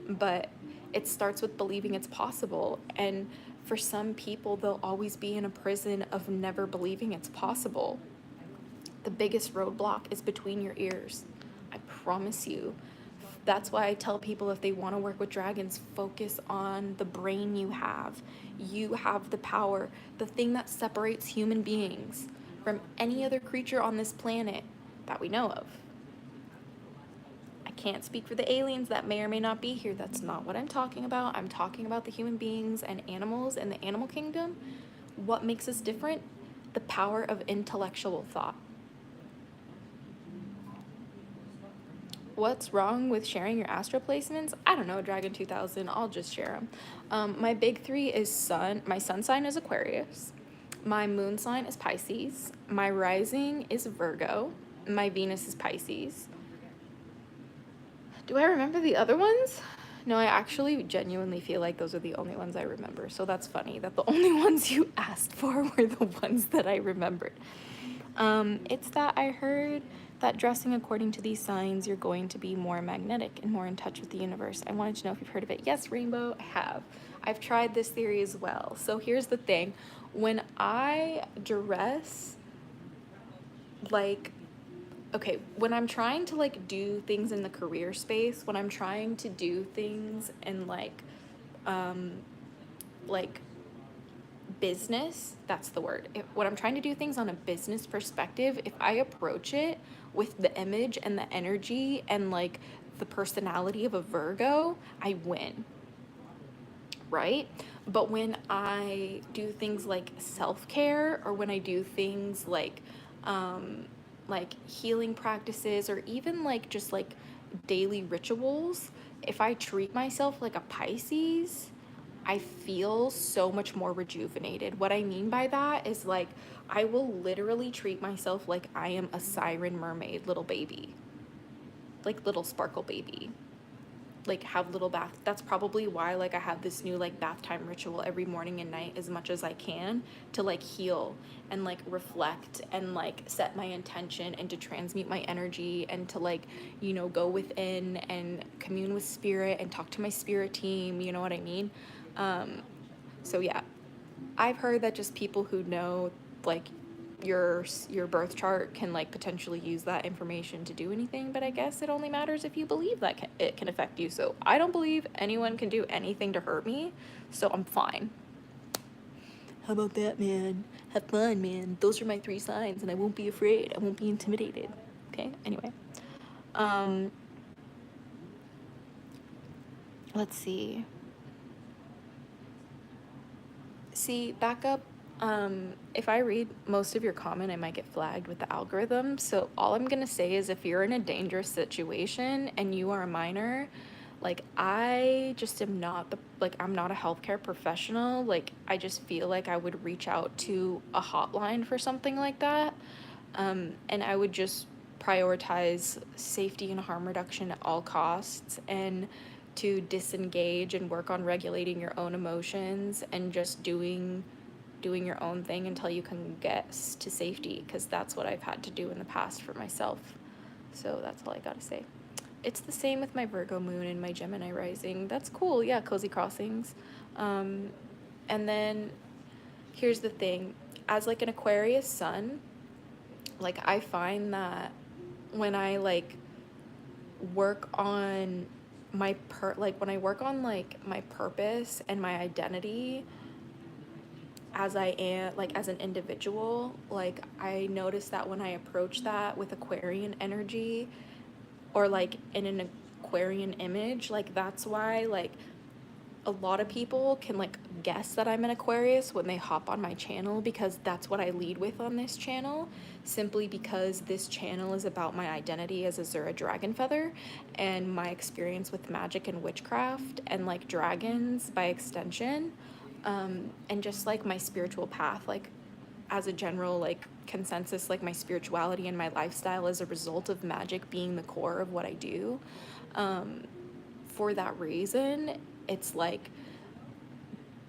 But it starts with believing it's possible. And for some people, they'll always be in a prison of never believing it's possible. The biggest roadblock is between your ears. I promise you. That's why I tell people, if they want to work with dragons, focus on the brain you have. You have the power. The thing that separates human beings from any other creature on this planet that we know of. I can't speak for the aliens that may or may not be here. That's not what I'm talking about. I'm talking about the human beings and animals in the animal kingdom. What makes us different? The power of intellectual thought. What's wrong with sharing your astro placements? I don't know, Dragon 2000, I'll just share them. My big three is sun. My sun sign is Aquarius. My moon sign is Pisces. My rising is Virgo. My Venus is Pisces. Do I remember the other ones? No, I actually genuinely feel like those are the only ones I remember. So that's funny that the only ones you asked for were the ones that I remembered. It's that I heard that dressing according to these signs, you're going to be more magnetic and more in touch with the universe. I wanted to know if you've heard of it. Yes, Rainbow, I have. I've tried this theory as well. So here's the thing. When I dress, like, okay, when I'm trying to, like, do things in the career space, when I'm trying to do things in, like, business, that's the word. When I'm trying to do things on a business perspective, if I approach it with the image and the energy and like the personality of a Virgo, I win, right? But when I do things like self-care, or when I do things like healing practices, or even like just like daily rituals, if I treat myself like a Pisces, I feel so much more rejuvenated. What I mean by that is, like, I will literally treat myself like I am a siren mermaid little baby, like little sparkle baby, like have little bath. That's probably why, like, I have this new like bath time ritual every morning and night as much as I can to like heal and like reflect and like set my intention and to transmute my energy and to like, you know, go within and commune with spirit and talk to my spirit team, you know what I mean? So yeah, I've heard that just people who know like your birth chart can like potentially use that information to do anything, but I guess it only matters if you believe that it can affect you. So I don't believe anyone can do anything to hurt me, so I'm fine. How about that, man? Have fun, man. Those are my 3 signs, and I won't be afraid. I won't be intimidated. Okay? Anyway. Let's see. See, back up. If I read most of your comment, I might get flagged with the algorithm. So all I'm gonna say is, if you're in a dangerous situation and you are a minor, like, I just am not I'm not a healthcare professional. Like, I just feel like I would reach out to a hotline for something like that. And I would just prioritize safety and harm reduction at all costs, and to disengage and work on regulating your own emotions and just doing doing your own thing until you can get to safety, because that's what I've had to do in the past for myself. So that's all I gotta say. It's the same with my Virgo moon and my Gemini rising. That's cool. Yeah, cozy crossings. And then here's the thing. As like an Aquarius sun, like I find that when I like work on when I work on like my purpose and my identity as I am, like as an individual, like I notice that when I approach that with Aquarian energy, or like in an Aquarian image, like that's why like a lot of people can like guess that I'm an Aquarius when they hop on my channel, because that's what I lead with on this channel, simply because this channel is about my identity as Azura dragon feather and my experience with magic and witchcraft and like dragons by extension, and just like my spiritual path, like as a general like consensus, like my spirituality and my lifestyle as a result of magic being the core of what I do. For that reason, it's like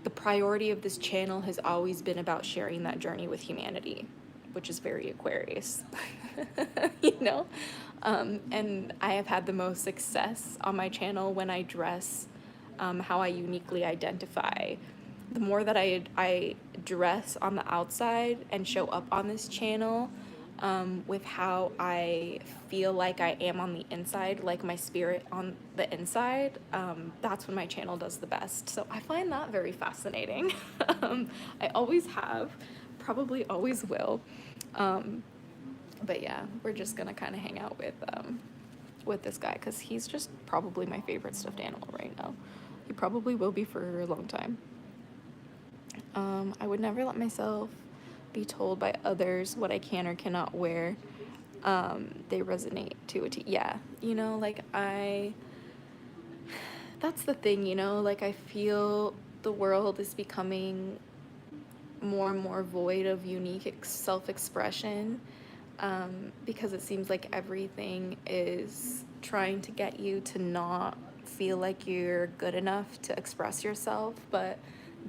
the priority of this channel has always been about sharing that journey with humanity, which is very Aquarius, you know? And I have had the most success on my channel when I dress how I uniquely identify. The more that I dress on the outside and show up on this channel with how I feel like I am on the inside, like my spirit on the inside, that's when my channel does the best. So I find that very fascinating. I always have, probably always will. But yeah, we're just gonna kind of hang out with this guy because he's just probably my favorite stuffed animal right now. He probably will be for a long time. I would never let myself be told by others what I can or cannot wear. They resonate to a T. Yeah, you know, like that's the thing, you know, like I feel the world is becoming more and more void of unique self-expression, because it seems like everything is trying to get you to not feel like you're good enough to express yourself. But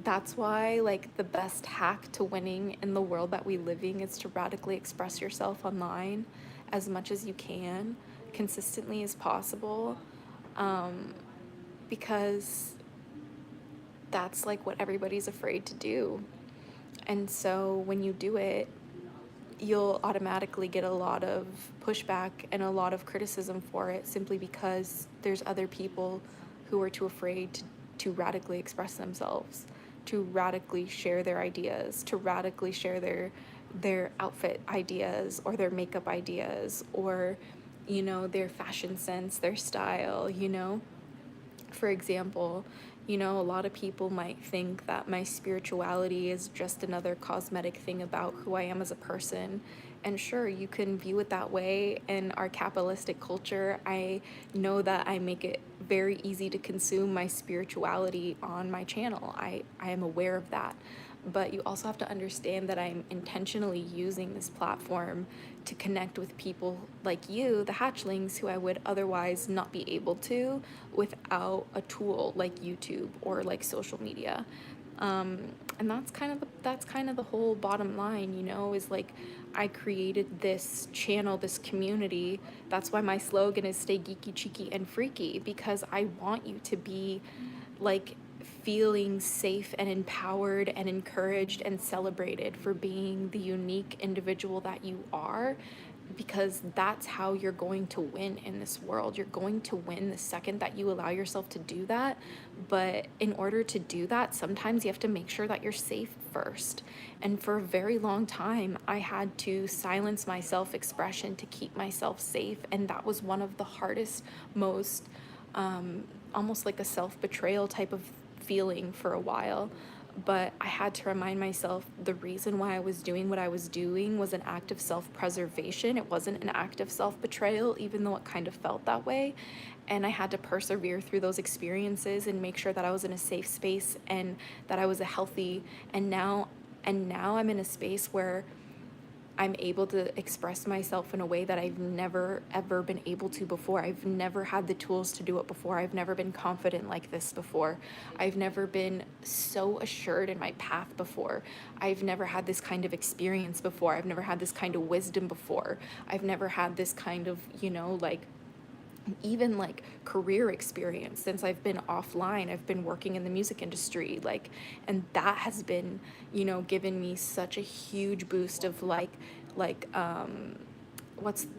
that's why like the best hack to winning in the world that we living is to radically express yourself online as much as you can, consistently as possible, because that's like what everybody's afraid to do. And so when you do it, you'll automatically get a lot of pushback and a lot of criticism for it, simply because there's other people who are too afraid to radically express themselves, to radically share their ideas, to radically share their outfit ideas or their makeup ideas, or, you know, their fashion sense, their style, you know. For example, you know, a lot of people might think that my spirituality is just another cosmetic thing about who I am as a person. And sure, you can view it that way. In our capitalistic culture, I know that I make it very easy to consume my spirituality on my channel. I am aware of that. But you also have to understand that I'm intentionally using this platform to connect with people like you, the hatchlings, who I would otherwise not be able to without a tool like YouTube or like social media. And that's kind of the whole bottom line, you know, is like I created this channel, this community. That's why my slogan is stay geeky, cheeky, and freaky, because I want you to be like feeling safe and empowered and encouraged and celebrated for being the unique individual that you are, because that's how you're going to win in this world. You're going to win the second that you allow yourself to do that. But in order to do that, sometimes you have to make sure that you're safe first. And for a very long time, I had to silence my self-expression to keep myself safe. And that was one of the hardest, most almost like a self-betrayal type of feeling for a while. But I had to remind myself the reason why I was doing what I was doing was an act of self-preservation. It wasn't an act of self-betrayal, even though it kind of felt that way. And I had to persevere through those experiences and make sure that I was in a safe space and that I was a healthy, and now I'm in a space where I'm able to express myself in a way that I've never ever been able to before. I've never had the tools to do it before. I've never been confident like this before. I've never been so assured in my path before. I've never had this kind of experience before. I've never had this kind of wisdom before. I've never had this kind of, like, even like career experience since I've been offline. I've been working in the music industry, like, and that has been, given me such a huge boost of what's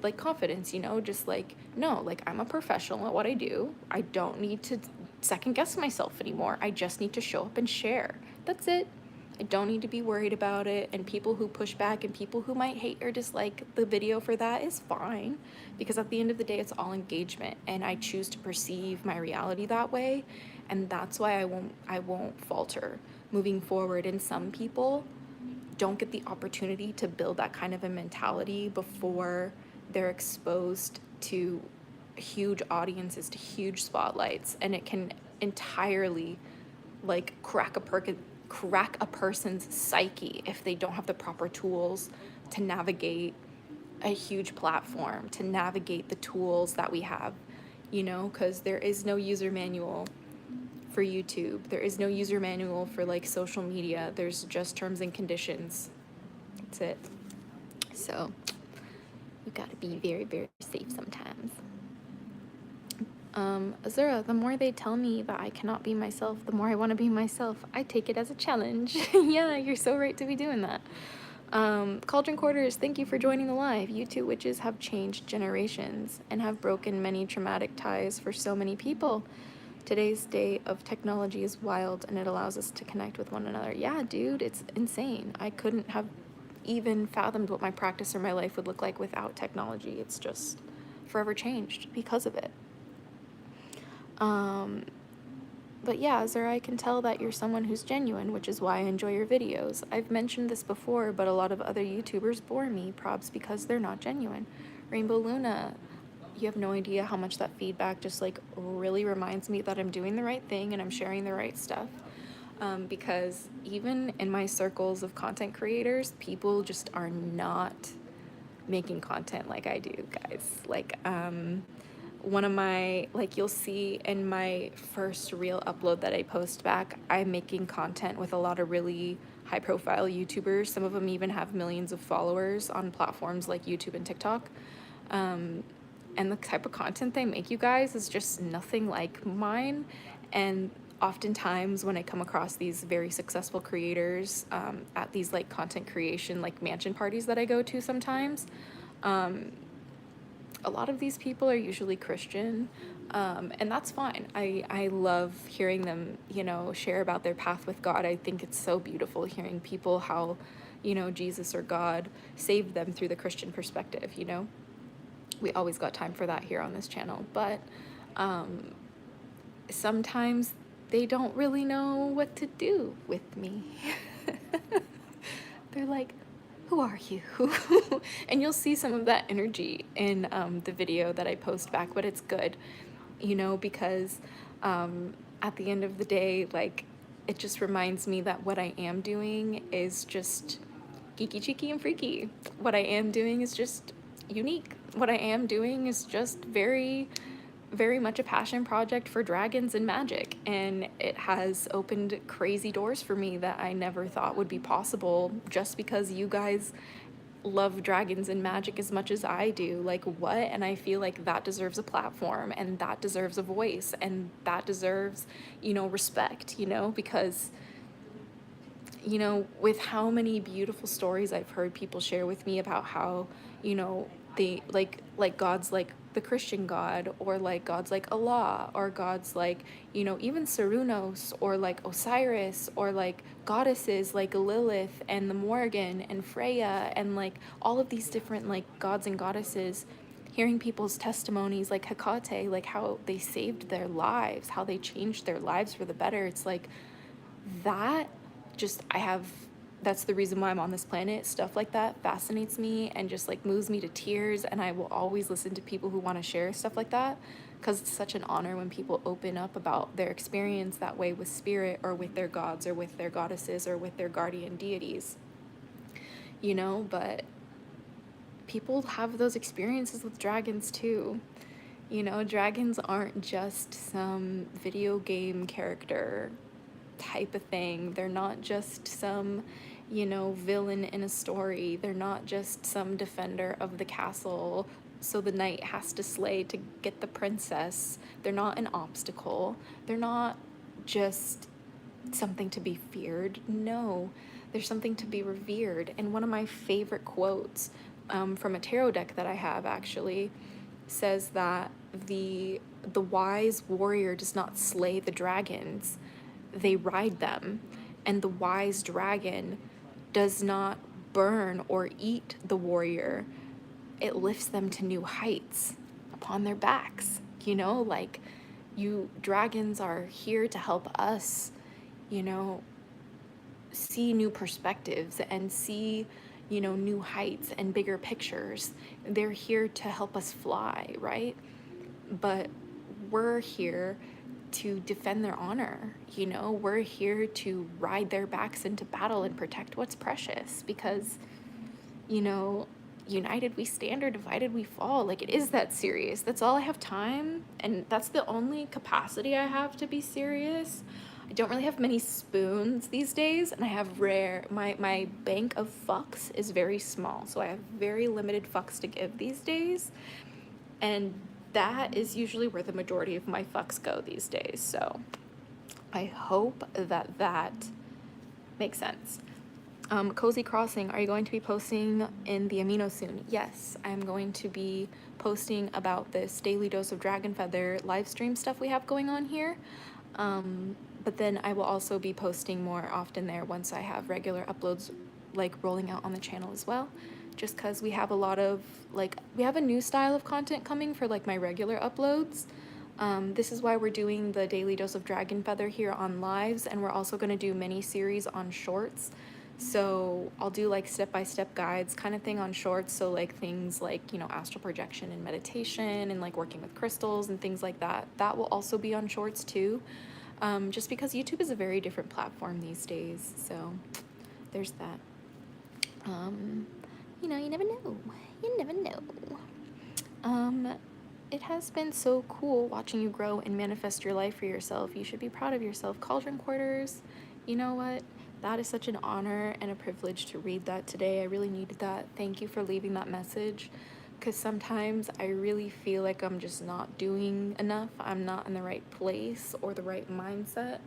like confidence, just like, no, like, I'm a professional at what I do. I don't need to second guess myself anymore. I just need to show up and share. That's it. I don't need to be worried about it. And people who push back and people who might hate or dislike the video for that is fine, because at the end of the day, it's all engagement, and I choose to perceive my reality that way. And that's why I won't falter moving forward. And some people don't get the opportunity to build that kind of a mentality before they're exposed to huge audiences, to huge spotlights, and it can entirely like crack a person's psyche if they don't have the proper tools to navigate a huge platform, to navigate the tools that we have, because there is no user manual for YouTube. There is no user manual for like social media. There's just terms and conditions. That's it. So you gotta be very, very safe sometimes. Azura, the more they tell me that I cannot be myself, the more I want to be myself. I take it as a challenge. Yeah, you're so right to be doing that. Cauldron Quarters, thank you for joining the live. You two witches have changed generations and have broken many traumatic ties for so many people. Today's day of technology is wild, and it allows us to connect with one another. Yeah, dude, it's insane. I couldn't have even fathomed what my practice or my life would look like without technology. It's just forever changed because of it. But yeah, Zara, I can tell that you're someone who's genuine, which is why I enjoy your videos. I've mentioned this before, but a lot of other YouTubers bore me, probs, because they're not genuine. Rainbow Luna, you have no idea how much that feedback just like really reminds me that I'm doing the right thing and I'm sharing the right stuff. Because even in my circles of content creators, people just are not making content like I do, guys. Like, one of my, like, you'll see in my first real upload that I post back, I'm making content with a lot of really high profile YouTubers. Some of them even have millions of followers on platforms like YouTube and TikTok. And the type of content they make, you guys, is just nothing like mine. And oftentimes when I come across these very successful creators at these like content creation, like mansion parties that I go to sometimes, a lot of these people are usually Christian, and that's fine. I love hearing them, share about their path with God. I think it's so beautiful hearing people how, Jesus or God saved them through the Christian perspective, We always got time for that here on this channel, but sometimes they don't really know what to do with me. They're like, who are you? And you'll see some of that energy in the video that I post back, but it's good, because at the end of the day, like, it just reminds me that what I am doing is just geeky, cheeky, and freaky. What I am doing is just unique. What I am doing is just very, very much a passion project for dragons and magic, and it has opened crazy doors for me that I never thought would be possible, just because you guys love dragons and magic as much as I do. Like, what? And I feel like that deserves a platform, and that deserves a voice, and that deserves, respect, because with how many beautiful stories I've heard people share with me about how, they like God's like the Christian God, or like God's like Allah, or God's like, even Cernunnos, or like Osiris, or like goddesses like Lilith and the Morrigan and Freya, and like all of these different like gods and goddesses, hearing people's testimonies like Hecate, like how they saved their lives, how they changed their lives for the better. It's like that just, that's the reason why I'm on this planet. Stuff like that fascinates me and just like moves me to tears, and I will always listen to people who want to share stuff like that, because it's such an honor when people open up about their experience that way with spirit, or with their gods, or with their goddesses, or with their guardian deities, but people have those experiences with dragons too. You know, dragons aren't just some video game character type of thing. They're not just some, you know, villain in a story. They're not just some defender of the castle so the knight has to slay to get the princess. They're not an obstacle. They're not just something to be feared. No, there's something to be revered. And one of my favorite quotes from a tarot deck that I have actually says that the wise warrior does not slay the dragons, they ride them, and the wise dragon does not burn or eat the warrior, it lifts them to new heights upon their backs. You know, like, you dragons are here to help us, you know, see new perspectives and see, you know, new heights and bigger pictures. They're here to help us fly, right? But we're here to defend their honor. You know, we're here to ride their backs into battle and protect what's precious, because, you know, united we stand or divided we fall. Like, it is that serious. That's all I have time, and that's the only capacity I have to be serious. I don't really have many spoons these days, and I have my bank of fucks is very small, so I have very limited fucks to give these days, and that is usually where the majority of my fucks go these days. So I hope that that makes sense. Cozy Crossing, are you going to be posting in the Amino soon? Yes, I'm going to be posting about this daily dose of dragon feather live stream stuff we have going on here. But then I will also be posting more often there once I have regular uploads like rolling out on the channel as well. Just because we have a lot of, like, we have a new style of content coming for like my regular uploads. This is why we're doing the daily dose of dragon feather here on lives, and we're also going to do mini series on shorts. So I'll do like step-by-step guides kind of thing on shorts. So like things like, you know, astral projection and meditation and like working with crystals and things like that. That will also be on shorts too. Just because YouTube is a very different platform these days. So there's that. You know, you never know. You never know. It has been so cool watching you grow and manifest your life for yourself. You should be proud of yourself. Cauldron Quarters, you know what? That is such an honor and a privilege to read that today. I really needed that. Thank you for leaving that message, because sometimes I really feel like I'm just not doing enough. I'm not in the right place or the right mindset.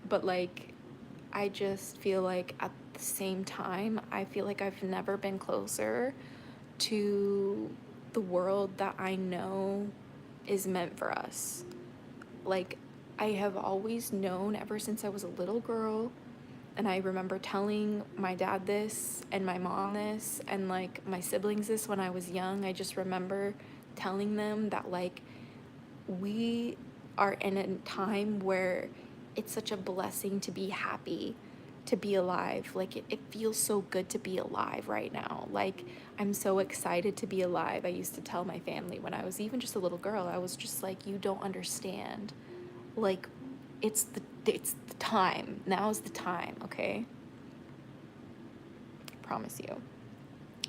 But like, I just feel like at the same time, I feel like I've never been closer to the world that I know is meant for us. Like, I have always known ever since I was a little girl, and I remember telling my dad this and my mom this and like my siblings this when I was young. I just remember telling them that like we are in a time where it's such a blessing to be happy, to be alive. Like it feels so good to be alive right now. Like, I'm so excited to be alive. I used to tell my family when I was even just a little girl, I was just like, you don't understand. Like, it's the time. Now's the time, okay? I promise you.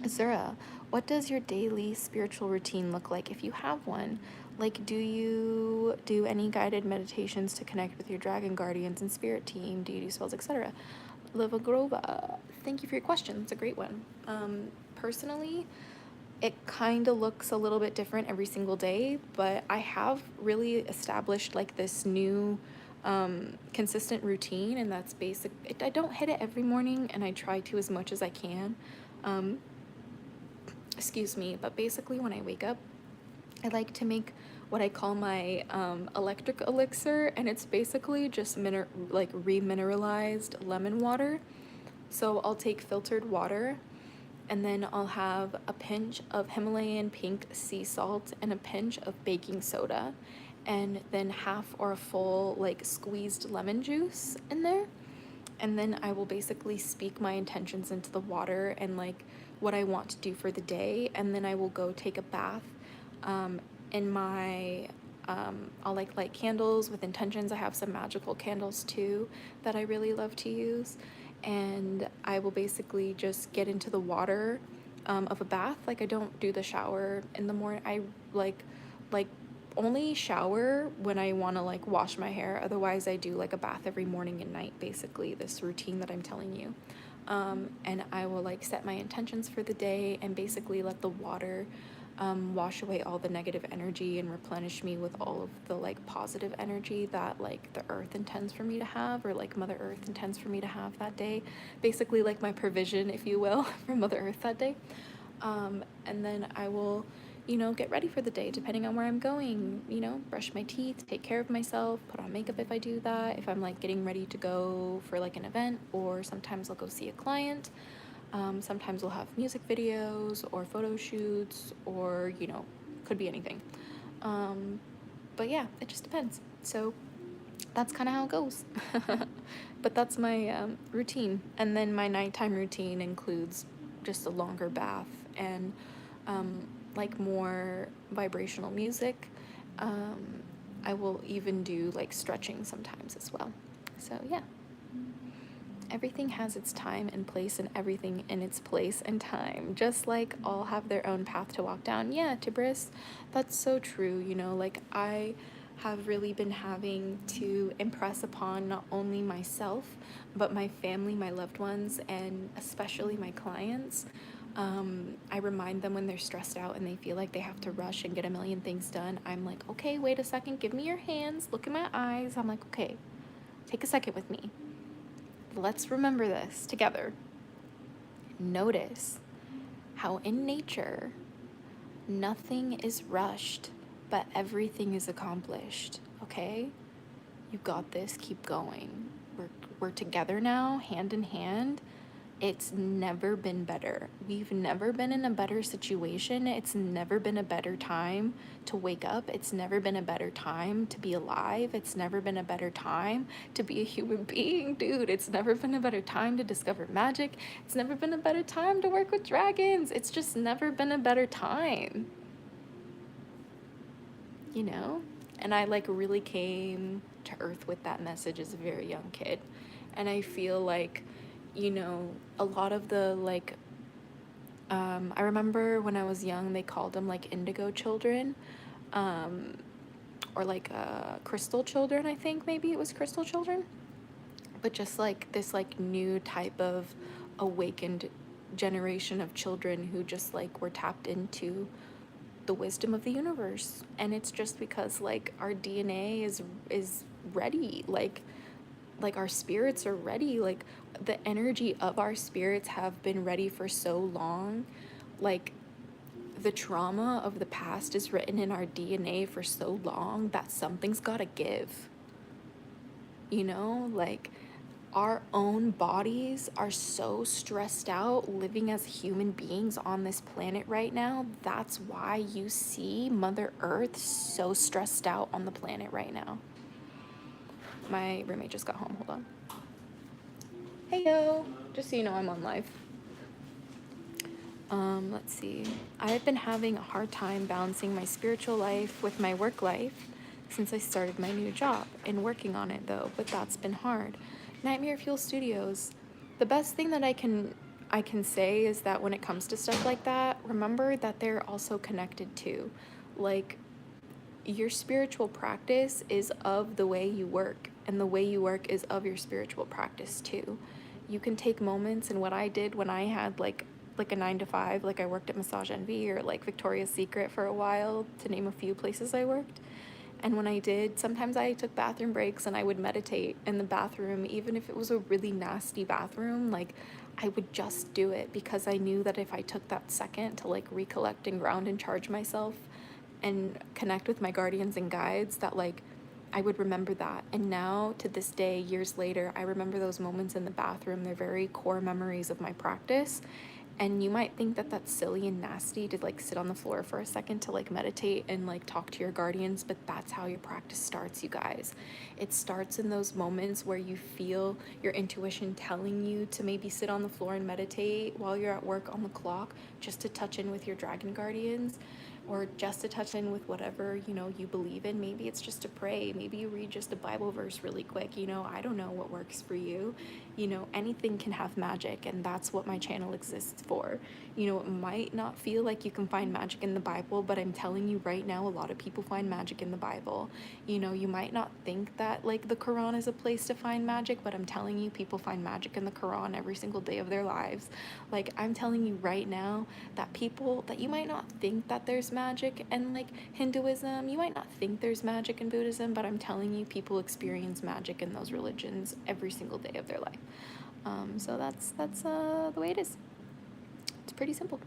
Azura, what does your daily spiritual routine look like if you have one? Like, do you do any guided meditations to connect with your dragon guardians and spirit team? Do you do spells, etc.? Livagrova, thank you for your question. It's a great one. Personally, it kind of looks a little bit different every single day, but I have really established like this new consistent routine, and that's basic. I don't hit it every morning, and I try to as much as I can. Excuse me, but basically when I wake up, I like to make what I call my electric elixir, and it's basically just remineralized lemon water. So I'll take filtered water, and then I'll have a pinch of Himalayan pink sea salt and a pinch of baking soda, and then half or a full like squeezed lemon juice in there. And then I will basically speak my intentions into the water and like what I want to do for the day, and then I will go take a bath. In my I'll like light candles with intentions. I have some magical candles too that I really love to use, and I will basically just get into the water of a bath. Like I don't do the shower in the morning. I like only shower when I want to like wash my hair. Otherwise I do like a bath every morning and night, basically this routine that I'm telling you. And I will like set my intentions for the day and basically let the water wash away all the negative energy and replenish me with all of the like positive energy that like the earth intends for me to have, or like Mother Earth intends for me to have that day. Basically like my provision, if you will, from Mother Earth that day. And then I will, you know, get ready for the day depending on where I'm going, you know, brush my teeth, take care of myself, put on makeup if I do that, if I'm like getting ready to go for like an event, or sometimes I'll go see a client. Sometimes we'll have music videos or photo shoots, or, you know, could be anything. But yeah, it just depends. So that's kind of how it goes. But that's my routine. And then my nighttime routine includes just a longer bath and like more vibrational music. I will even do like stretching sometimes as well. So yeah. Everything has its time and place, and everything in its place and time. Just like all have their own path to walk down. Yeah, Tibris, that's so true. You know, like I have really been having to impress upon not only myself, but my family, my loved ones, and especially my clients. I remind them when they're stressed out and they feel like they have to rush and get a million things done. I'm like, okay, wait a second, give me your hands, look in my eyes. I'm like, okay, take a second with me. Let's remember this together. Notice how in nature, nothing is rushed, but everything is accomplished, okay? You got this, keep going. We're together now, hand in hand. It's never been better. We've never been in a better situation. It's never been a better time to wake up. It's never been a better time to be alive. It's never been a better time to be a human being, dude. It's never been a better time to discover magic. It's never been a better time to work with dragons. It's just never been a better time. You know? And I like really came to earth with that message as a very young kid. And I feel like, you know, a lot of the like, I remember when I was young, they called them like indigo children, or like crystal children, I think maybe it was crystal children. But just like this like new type of awakened generation of children who just like were tapped into the wisdom of the universe. And it's just because like our DNA is ready, like our spirits are ready, like the energy of our spirits have been ready for so long. Like the trauma of the past is written in our DNA for so long that something's got to give. You know, like our own bodies are so stressed out living as human beings on this planet right now. That's why you see Mother Earth so stressed out on the planet right now. My roommate just got home. Hold on. Hey yo, just so you know, I'm on live. Let's see. I've been having a hard time balancing my spiritual life with my work life since I started my new job, and working on it though, but that's been hard. Nightmare Fuel Studios. The best thing that I can say is that when it comes to stuff like that, remember that they're also connected too. Like your spiritual practice is of the way you work, and the way you work is of your spiritual practice too. You can take moments, and what I did when I had like a 9 to 5, like I worked at Massage Envy or like Victoria's Secret for a while, to name a few places I worked. And when I did, sometimes I took bathroom breaks and I would meditate in the bathroom, even if it was a really nasty bathroom. Like I would just do it because I knew that if I took that second to like recollect and ground and charge myself and connect with my guardians and guides, that like I would remember that. And now to this day, years later, I remember those moments in the bathroom. They're very core memories of my practice. And you might think that that's silly and nasty to like sit on the floor for a second to like meditate and like talk to your guardians, but that's how your practice starts, you guys. It starts in those moments where you feel your intuition telling you to maybe sit on the floor and meditate while you're at work on the clock, just to touch in with your dragon guardians. or just to touch in with whatever, you know, you believe in. Maybe it's just to pray. Maybe you read just a Bible verse really quick. You know, I don't know what works for you. You know, anything can have magic, and that's what my channel exists for. You know, it might not feel like you can find magic in the Bible, but I'm telling you right now, a lot of people find magic in the Bible. You know, you might not think that like the Quran is a place to find magic, but I'm telling you, people find magic in the Quran every single day of their lives. Like, I'm telling you right now that people that you might not think that there's magic in like Hinduism, you might not think there's magic in Buddhism, but I'm telling you, people experience magic in those religions every single day of their life. So that's the way it is. It's pretty simple.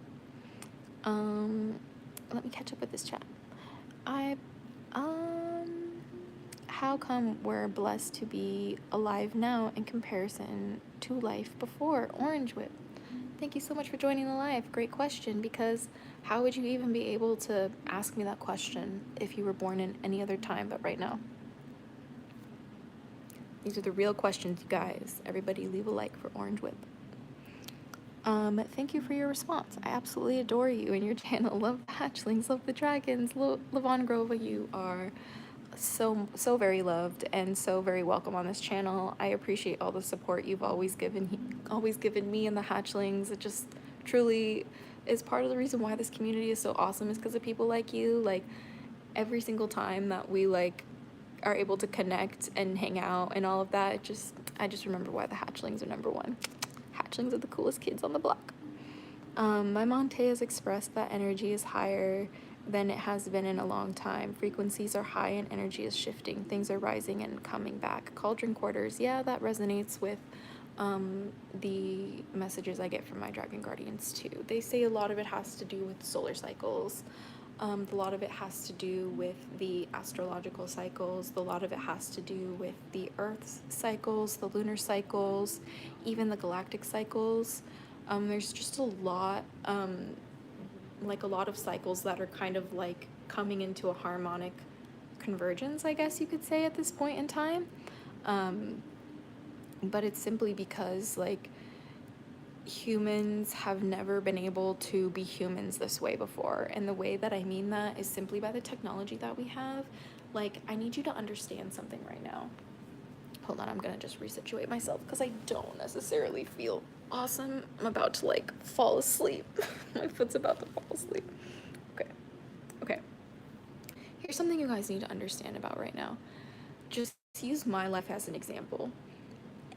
Let me catch up with this chat. How come we're blessed to be alive now in comparison to life before? Orange Whip. Thank you so much for joining the live. Great question, because how would you even be able to ask me that question if you were born in any other time but right now? These are the real questions, you guys. Everybody leave a like for Orange Whip. Thank you for your response. I absolutely adore you and your channel. Love the hatchlings, love the dragons. Levon Grova, you are so very loved and so very welcome on this channel. I appreciate all the support you've always given me and the hatchlings. It just truly is part of the reason why this community is so awesome, is because of people like you. Like, every single time that we like are able to connect and hang out and all of that, I just remember why the hatchlings are number one. Hatchlings are the coolest kids on the block. My Monte has expressed that energy is higher than it has been in a long time. Frequencies are high and energy is shifting. Things are rising and coming back. Cauldron quarters, yeah, that resonates with the messages I get from my dragon guardians too. They say a lot of it has to do with solar cycles. A lot of it has to do with the astrological cycles. A lot of it has to do with the Earth's cycles, the lunar cycles, even the galactic cycles. There's just a lot, like a lot of cycles that are kind of like coming into a harmonic convergence, I guess you could say, at this point in time. But it's simply because like humans have never been able to be humans this way before. And the way that I mean that is simply by the technology that we have. Like, I need you to understand something right now. Hold on, I'm gonna just resituate myself because I don't necessarily feel awesome. I'm about to like fall asleep. My foot's about to fall asleep. Okay. Here's something you guys need to understand about right now. Just use my life as an example.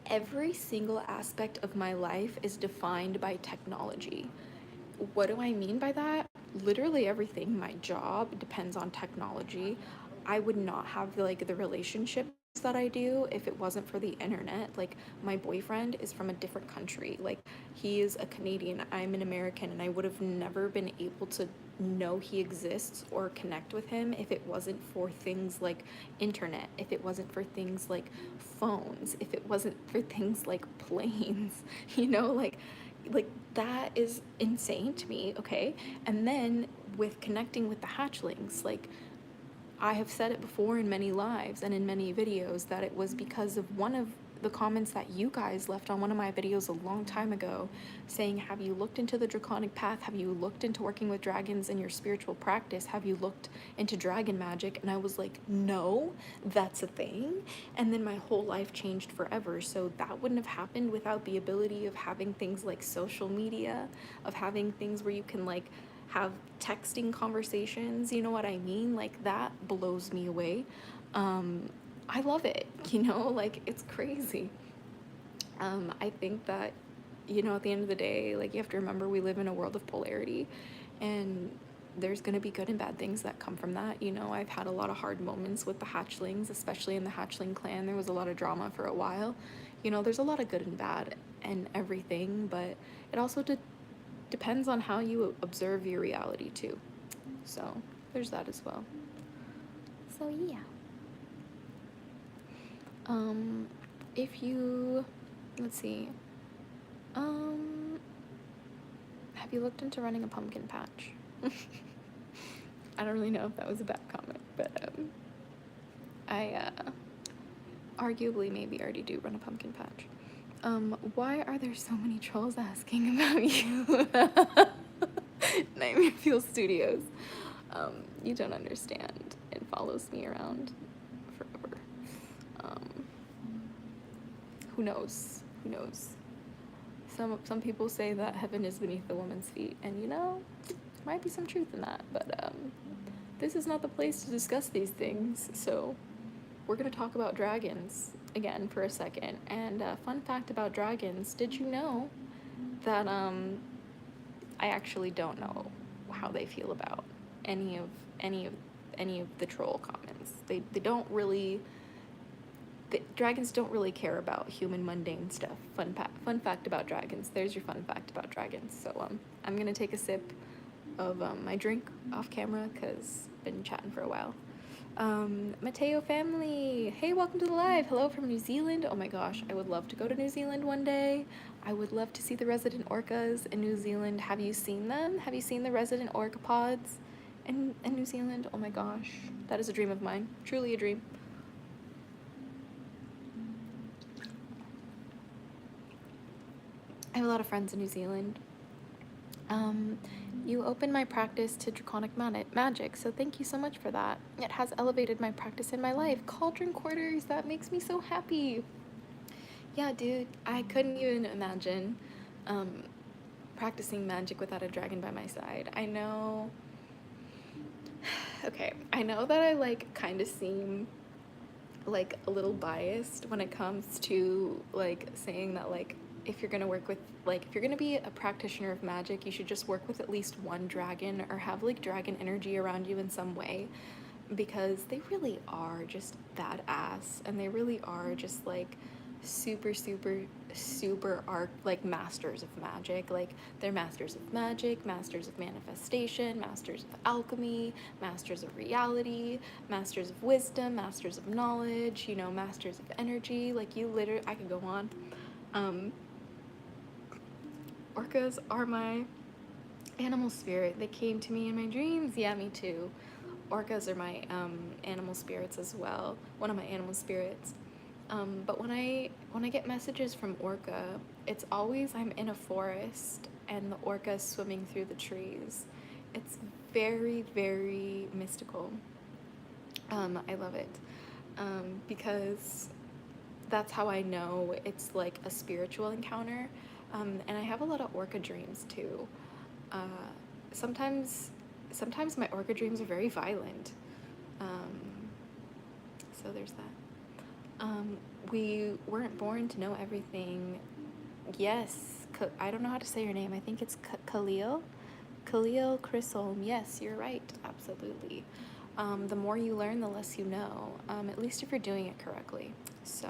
Every single aspect of my life is defined by technology. What do I mean by that? Literally everything. My job depends on technology. I would not have like the relationships that I do if it wasn't for the internet. Like, my boyfriend is from a different country. Like, he is a Canadian, I'm an American, and I would have never been able to know he exists or connect with him if it wasn't for things like internet, if it wasn't for things like phones, if it wasn't for things like planes. You know, like that is insane to me. Okay. And then with connecting with the hatchlings, like, I have said it before in many lives and in many videos that it was because of one of the comments that you guys left on one of my videos a long time ago, saying, have you looked into the Draconic path? Have you looked into working with dragons in your spiritual practice? Have you looked into dragon magic? And I was like, no, that's a thing. And then my whole life changed forever. So that wouldn't have happened without the ability of having things like social media, of having things where you can like have texting conversations, you know what I mean? Like, that blows me away. I love it, you know, like, it's crazy. I think that, you know, at the end of the day, like, you have to remember we live in a world of polarity, and there's going to be good and bad things that come from that. You know, I've had a lot of hard moments with the hatchlings, especially in the hatchling clan. There was a lot of drama for a while. You know, there's a lot of good and bad and everything, but it also depends on how you observe your reality too. So there's that as well. So yeah. If you, let's see, have you looked into running a pumpkin patch? I don't really know if that was a bad comment, but I arguably maybe already do run a pumpkin patch. Why are there so many trolls asking about you? Nightmare Fuel Studios. You don't understand. It follows me around forever. Who knows? Who knows? Some people say that heaven is beneath the woman's feet, and you know, there might be some truth in that, but this is not the place to discuss these things, so we're gonna talk about dragons again for a second. And fun fact about dragons, did you know that I actually don't know how they feel about any of the troll comments. They don't really. Dragons don't really care about human mundane stuff. Fun fact about dragons. There's your fun fact about dragons. So I'm gonna take a sip of my drink off camera because I've been chatting for a while. Mateo family, hey, welcome to the live. Hello from New Zealand. Oh my gosh, I would love to go to New Zealand one day. I would love to see the resident orcas in New Zealand. Have you seen them? Have you seen the resident orca pods in New Zealand? Oh my gosh, that is a dream of mine. Truly a dream. I have a lot of friends in New Zealand. You opened my practice to Draconic magic, so thank you so much for that. It has elevated my practice in my life. Cauldron quarters, that makes me so happy. Yeah, dude, I couldn't even imagine practicing magic without a dragon by my side. I know, okay, I know that I like kind of seem like a little biased when it comes to like saying that like if you're gonna work with if you're gonna be a practitioner of magic, you should just work with at least one dragon or have like dragon energy around you in some way, because they really are just badass, and they really are just like super like masters of magic. Like they're masters of magic, masters of manifestation, masters of alchemy, masters of reality, masters of wisdom, masters of knowledge, you know, masters of energy. Like you literally, I could go on. Orcas are my animal spirit. They came to me in my dreams. Yeah, me too. Orcas are my animal spirits as well. One of my animal spirits. But when I get messages from orca, it's always I'm in a forest and the orca is swimming through the trees. It's very, very mystical. I love it because that's how I know it's like a spiritual encounter. And I have a lot of orca dreams too. Sometimes my orca dreams are very violent. So there's that. We weren't born to know everything. Yes, I don't know how to say your name. I think it's Khalil. Khalil Chrysholm. Yes, you're right. Absolutely. The more you learn, the less you know. At least if you're doing it correctly. So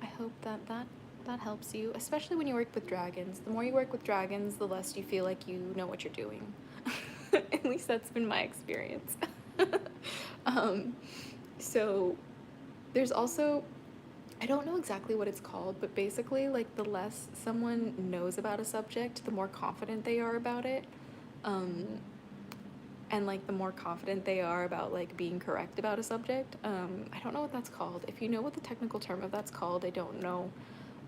I hope that helps you, especially when you work with dragons. The more you work with dragons, the less you feel like you know what you're doing. At least that's been my experience. So there's also, I don't know exactly what it's called, but basically like the less someone knows about a subject, the more confident they are about it. And like the more confident they are about like being correct about a subject. I don't know what that's called. If you know what the technical term of that's called, I don't know,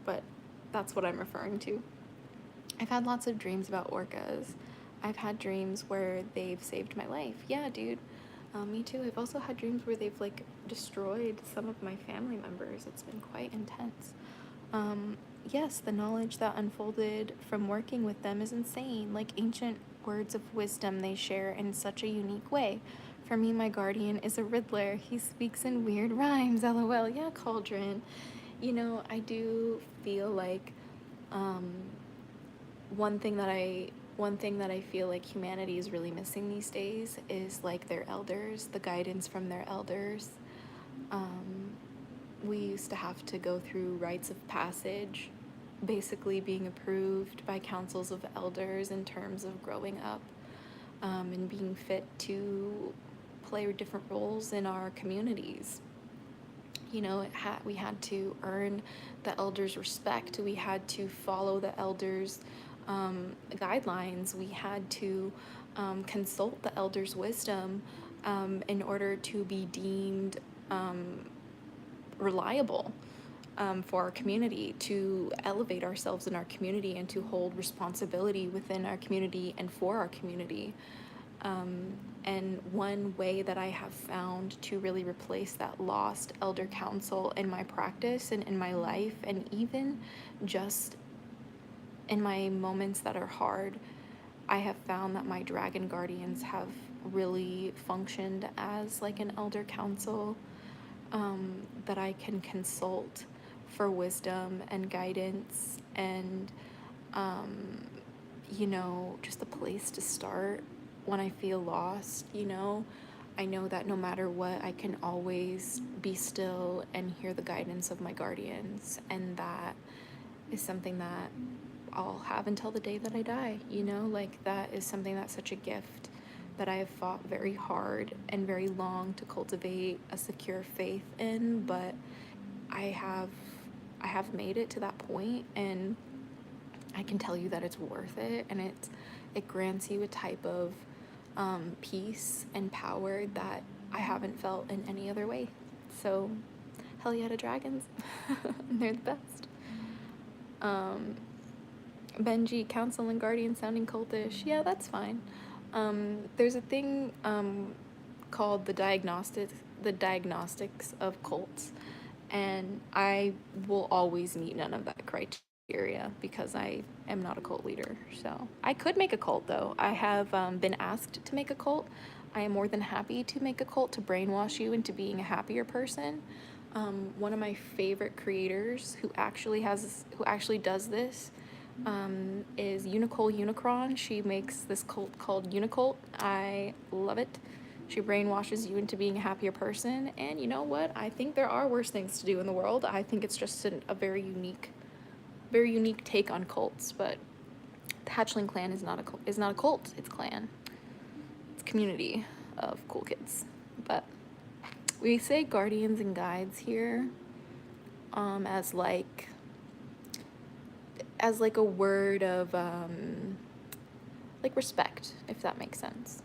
but that's what I'm referring to. I've had lots of dreams about orcas. I've had dreams where they've saved my life. Yeah, dude. Me too. I've also had dreams where they've like destroyed some of my family members. It's been quite intense. Yes, the knowledge that unfolded from working with them is insane. Like ancient words of wisdom they share in such a unique way. For me, my guardian is a riddler. He speaks in weird rhymes. LOL. Yeah, Cauldron. You know, I do feel like one thing that I feel like humanity is really missing these days is like their elders, the guidance from their elders. We used to have to go through rites of passage, basically being approved by councils of elders in terms of growing up and being fit to play different roles in our communities. You know, we had to earn the elders' respect. We had to follow the elders' guidelines. We had to consult the elders' wisdom in order to be deemed reliable for our community, to elevate ourselves in our community and to hold responsibility within our community and for our community. And one way that I have found to really replace that lost elder counsel in my practice and in my life, and even just in my moments that are hard, I have found that my dragon guardians have really functioned as like an elder council, that I can consult for wisdom and guidance and, um, just a place to start when I feel lost. I know that no matter what, I can always be still and hear the guidance of my guardians, and that is something that I'll have until the day that I die. Like, that is something that's such a gift that I have fought very hard and very long to cultivate a secure faith in, but I have I have made it to that point, and I can tell you that it's worth it, and it grants you a type of peace and power that I haven't felt in any other way. So, hell yeah to dragons. They're the best. Benji, council and guardian sounding cultish. Yeah, that's fine. There's a thing called the diagnostics of cults, and I will always meet none of that criteria because I am not a cult leader. So I could make a cult, though. I have been asked to make a cult. I am more than happy to make a cult to brainwash you into being a happier person. One of my favorite creators who actually does this is Unicole Unicron. She makes this cult called Unicult. I love it. She brainwashes you into being a happier person, and you know what? I think there are worse things to do in the world. I think it's just a very unique take on cults. But the Hatchling Clan is not a cult. It's clan. It's a community of cool kids. But we say guardians and guides here, as like a word of like respect, if that makes sense.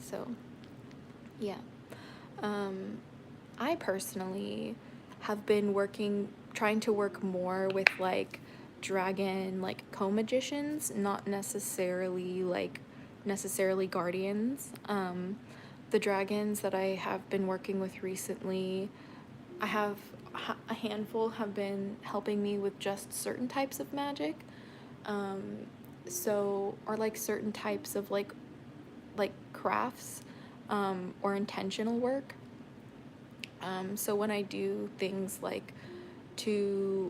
So yeah. I personally have been trying to work more with like dragon, like co-magicians, not necessarily guardians. The dragons that I have been working with recently, I have a handful have been helping me with just certain types of magic. Or like certain types of like crafts, or intentional work. So when I do things like to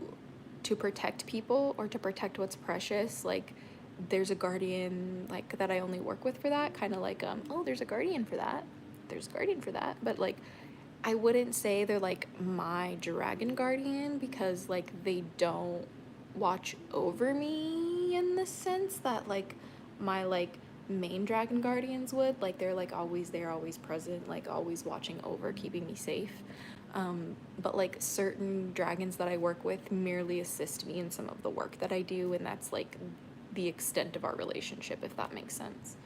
protect people or to protect what's precious, like there's a guardian like that I only work with for that, kind of like oh, there's a guardian for that. But like I wouldn't say they're like my dragon guardian, because like they don't watch over me in the sense that like my like main dragon guardians would. Like they're like always there, always present, like always watching over, keeping me safe. But like certain dragons that I work with merely assist me in some of the work that I do, and that's like the extent of our relationship, if that makes sense.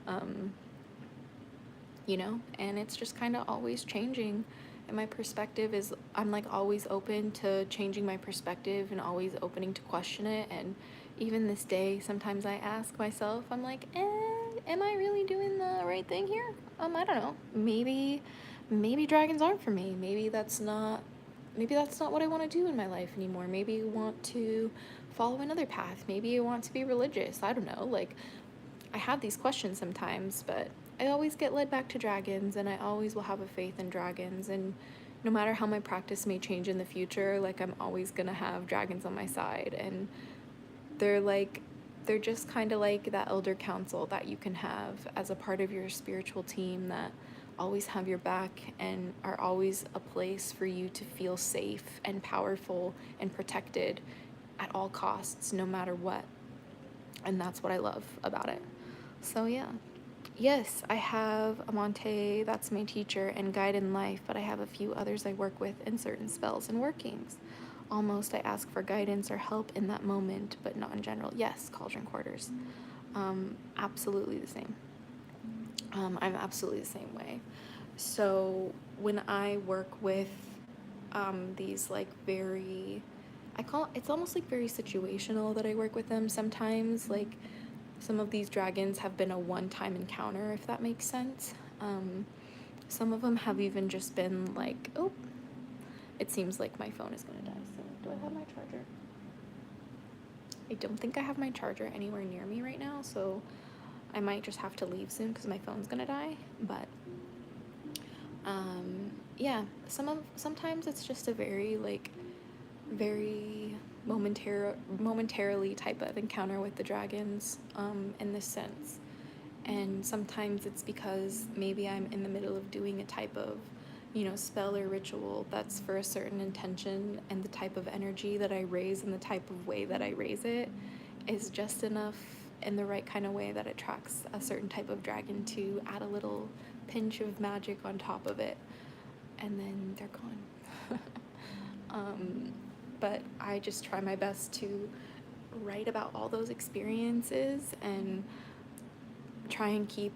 And it's just kind of always changing. And my perspective is, I'm like always open to changing my perspective and always opening to question it. And even this day, sometimes I ask myself, I'm like, am I really doing the right thing here? I don't know. Maybe dragons aren't for me. Maybe that's not what I want to do in my life anymore. Maybe I want to follow another path. Maybe I want to be religious. I don't know. Like, I have these questions sometimes, but I always get led back to dragons, and I always will have a faith in dragons. And no matter how my practice may change in the future, like I'm always gonna have dragons on my side. And they're just kind of like that elder council that you can have as a part of your spiritual team, that always have your back and are always a place for you to feel safe and powerful and protected at all costs, no matter what. And that's what I love about it. So yeah. Yes, I have Amante, that's my teacher and guide in life, but I have a few others I work with in certain spells and workings. Almost I ask for guidance or help in that moment, but not in general. Yes, Cauldron Quarters. Absolutely the same. I'm absolutely the same way. So when I work with these like it's almost like very situational that I work with them. Sometimes like some of these dragons have been a one-time encounter, if that makes sense. Some of them have even just been like, oh, it seems like my phone is gonna die. So do I have my charger? I don't think I have my charger anywhere near me right now, so I might just have to leave soon because my phone's gonna die. But yeah, sometimes it's just a very momentarily type of encounter with the dragons, in this sense. And sometimes it's because maybe I'm in the middle of doing a type of, spell or ritual that's for a certain intention, and the type of energy that I raise and the type of way that I raise it is just enough in the right kind of way that attracts a certain type of dragon to add a little pinch of magic on top of it, and then they're gone. But I just try my best to write about all those experiences and try and keep,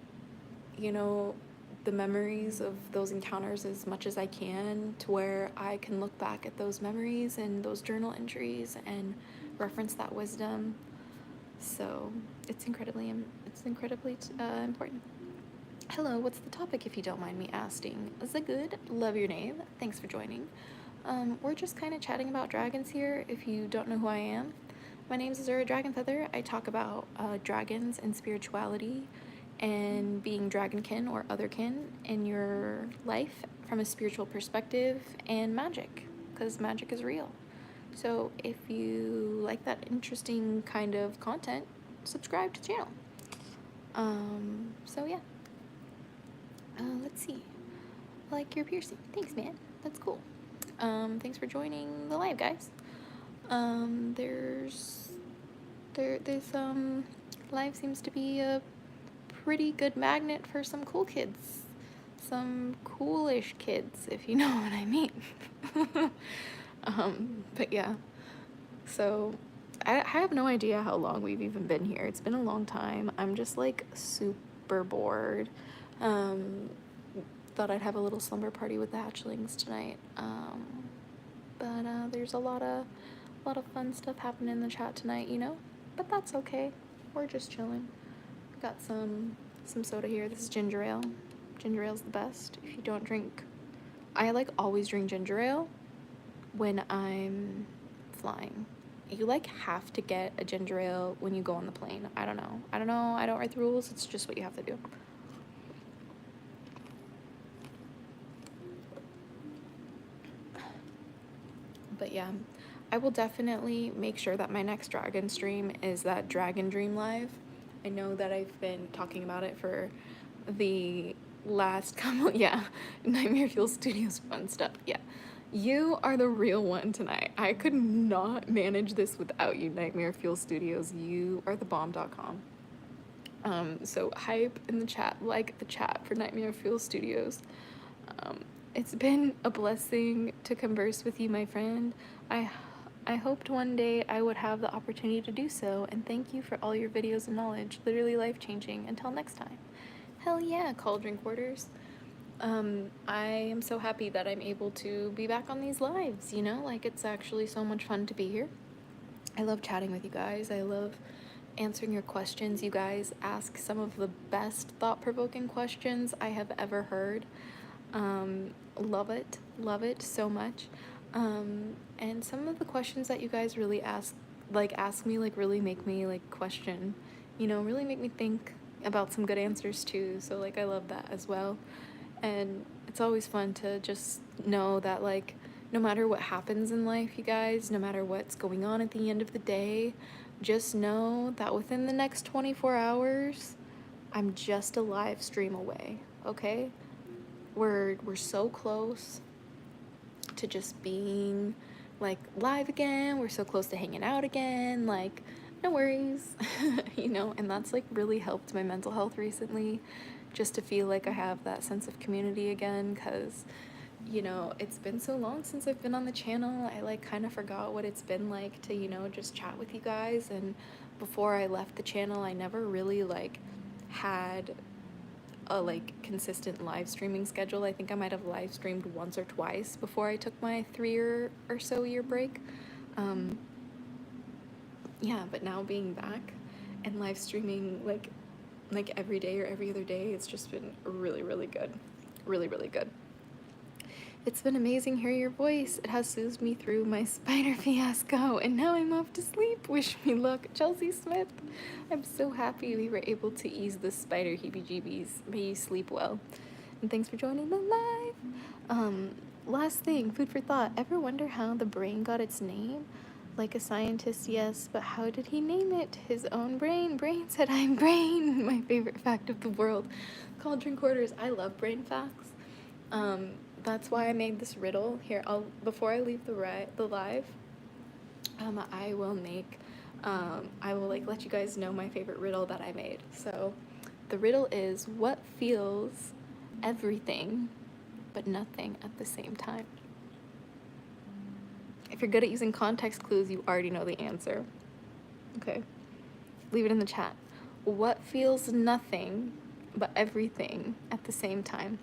the memories of those encounters as much as I can, to where I can look back at those memories and those journal entries and reference that wisdom. So it's incredibly important. Hello, what's the topic, if you don't mind me asking? Good, love your name. Thanks for joining. We're just kind of chatting about dragons here. If you don't know who I am, my name is Azura Dragonfeather. I talk about dragons and spirituality and being dragonkin or otherkin in your life from a spiritual perspective, and magic, because magic is real. So if you like that interesting kind of content, subscribe to the channel. So yeah. Let's see. Like your piercing. Thanks, man. That's cool. Thanks for joining the live, guys. This live seems to be a pretty good magnet for some cool kids. Some coolish kids, if you know what I mean. But yeah. So I have no idea how long we've even been here. It's been a long time. I'm just like super bored. Thought I'd have a little slumber party with the hatchlings tonight. But there's a lot of fun stuff happening in the chat tonight, But that's okay. We're just chilling. Got some soda here. This is ginger ale. Ginger ale's the best. If you don't drink, I always drink ginger ale when I'm flying. You have to get a ginger ale when you go on the plane. I don't know. I don't write the rules. It's just what you have to do. But yeah, I will definitely make sure that my next dragon stream is that Dragon Dream Live. I know that I've been talking about it for the last couple, yeah, Nightmare Fuel Studios fun stuff, yeah. You are the real one tonight. I could not manage this without you, Nightmare Fuel Studios. You are the bomb.com. So hype in the chat, like the chat for Nightmare Fuel Studios. It's been a blessing to converse with you, my friend. I hoped one day I would have the opportunity to do so, and thank you for all your videos and knowledge. Literally life-changing. Until next time. Hell yeah, Cauldron Quarters. I am so happy that I'm able to be back on these lives, it's actually so much fun to be here. I love chatting with you guys. I love answering your questions. You guys ask some of the best thought-provoking questions I have ever heard. Love it so much. And some of the questions that you guys really ask me, really make me question, really make me think about some good answers too. So I love that as well. And it's always fun to just know that no matter what happens in life, you guys, no matter what's going on at the end of the day, just know that within the next 24 hours, I'm just a live stream away, okay? We're so close to just being live again. We're so close to hanging out again. No worries. And that's really helped my mental health recently, just to feel like I have that sense of community again, because it's been so long since I've been on the channel. I kind of forgot what it's been like to just chat with you guys. And before I left the channel, I never really had a consistent live streaming schedule. I think I might have live streamed once or twice before I took my 3 or so year break. Yeah, but now being back, and live streaming like every day or every other day. It's just been really, really good. Really, really good. It's been amazing hearing your voice. It has soothed me through my spider fiasco, and now I'm off to sleep. Wish me luck, Chelsea Smith. I'm so happy we were able to ease the spider heebie-jeebies. May you sleep well. And thanks for joining the live. Last thing, food for thought. Ever wonder how the brain got its name? Like a scientist, yes, but how did he name it? His own brain. Brain said, I'm brain. My favorite fact of the world. Cauldron Quarters. I love brain facts. That's why I made this riddle. Here, before I leave the live, I will make, I will like let you guys know my favorite riddle that I made. So, the riddle is, what feels everything but nothing at the same time? If you're good at using context clues, you already know the answer. Okay, leave it in the chat. What feels nothing but everything at the same time?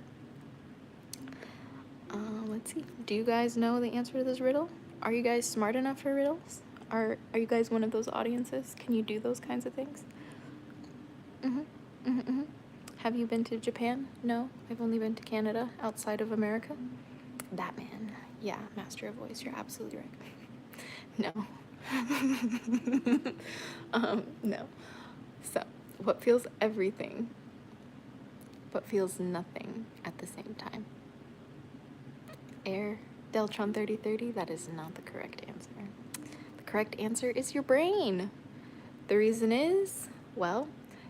Let's see. Do you guys know the answer to this riddle? Are you guys smart enough for riddles? Are you guys one of those audiences? Can you do those kinds of things? Have you been to Japan? No, I've only been to Canada, outside of America. Batman. Yeah, master of voice. You're absolutely right. No. No. So, what feels everything, but feels nothing at the same time? Air, Deltron 3030, that is not the correct answer. The correct answer is your brain. The reason is, well,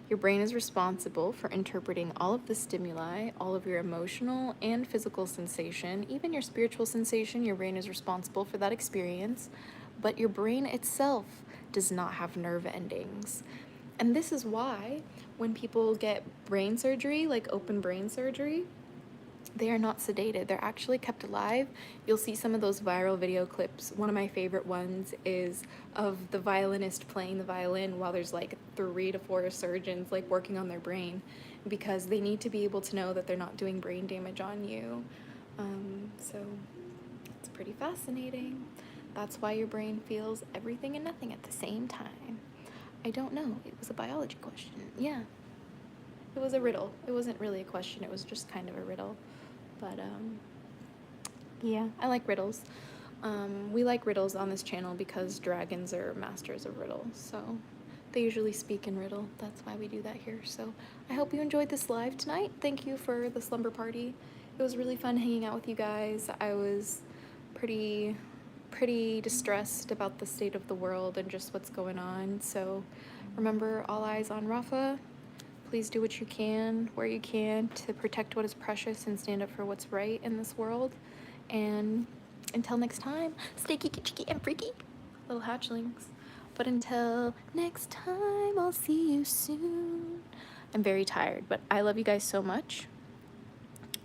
your brain is responsible for interpreting all of the stimuli, all of your emotional and physical sensation, even your spiritual sensation. Your brain is responsible for that experience, but your brain itself does not have nerve endings. And this is why when people get brain surgery, like open brain surgery, they are not sedated. They're actually kept alive. You'll see some of those viral video clips. One of my favorite ones is of the violinist playing the violin while there's like 3 to 4 surgeons like working on their brain, because they need to be able to know that they're not doing brain damage on you. So it's pretty fascinating. That's why your brain feels everything and nothing at the same time. I don't know. It was a biology question. Yeah. It was a riddle. It wasn't really a question. It was just kind of a riddle. But, yeah, I like riddles. We like riddles on this channel because dragons are masters of riddles, so they usually speak in riddle. That's why we do that here. So I hope you enjoyed this live tonight. Thank you for the slumber party. It was really fun hanging out with you guys. I was pretty distressed about the state of the world and just what's going on. So remember, all eyes on Rafa. Please do what you can, where you can, to protect what is precious and stand up for what's right in this world. And until next time, stay geeky, cheeky, and freaky, little hatchlings. But until next time, I'll see you soon. I'm very tired, but I love you guys so much.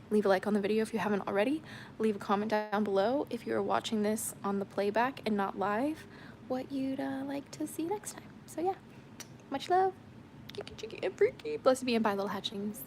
Leave a like on the video if you haven't already. Leave a comment down below if you're watching this on the playback and not live, what you'd like to see next time. So yeah, much love. Geeky, cheeky, and freaky. Blessed be and bye, little hatchlings.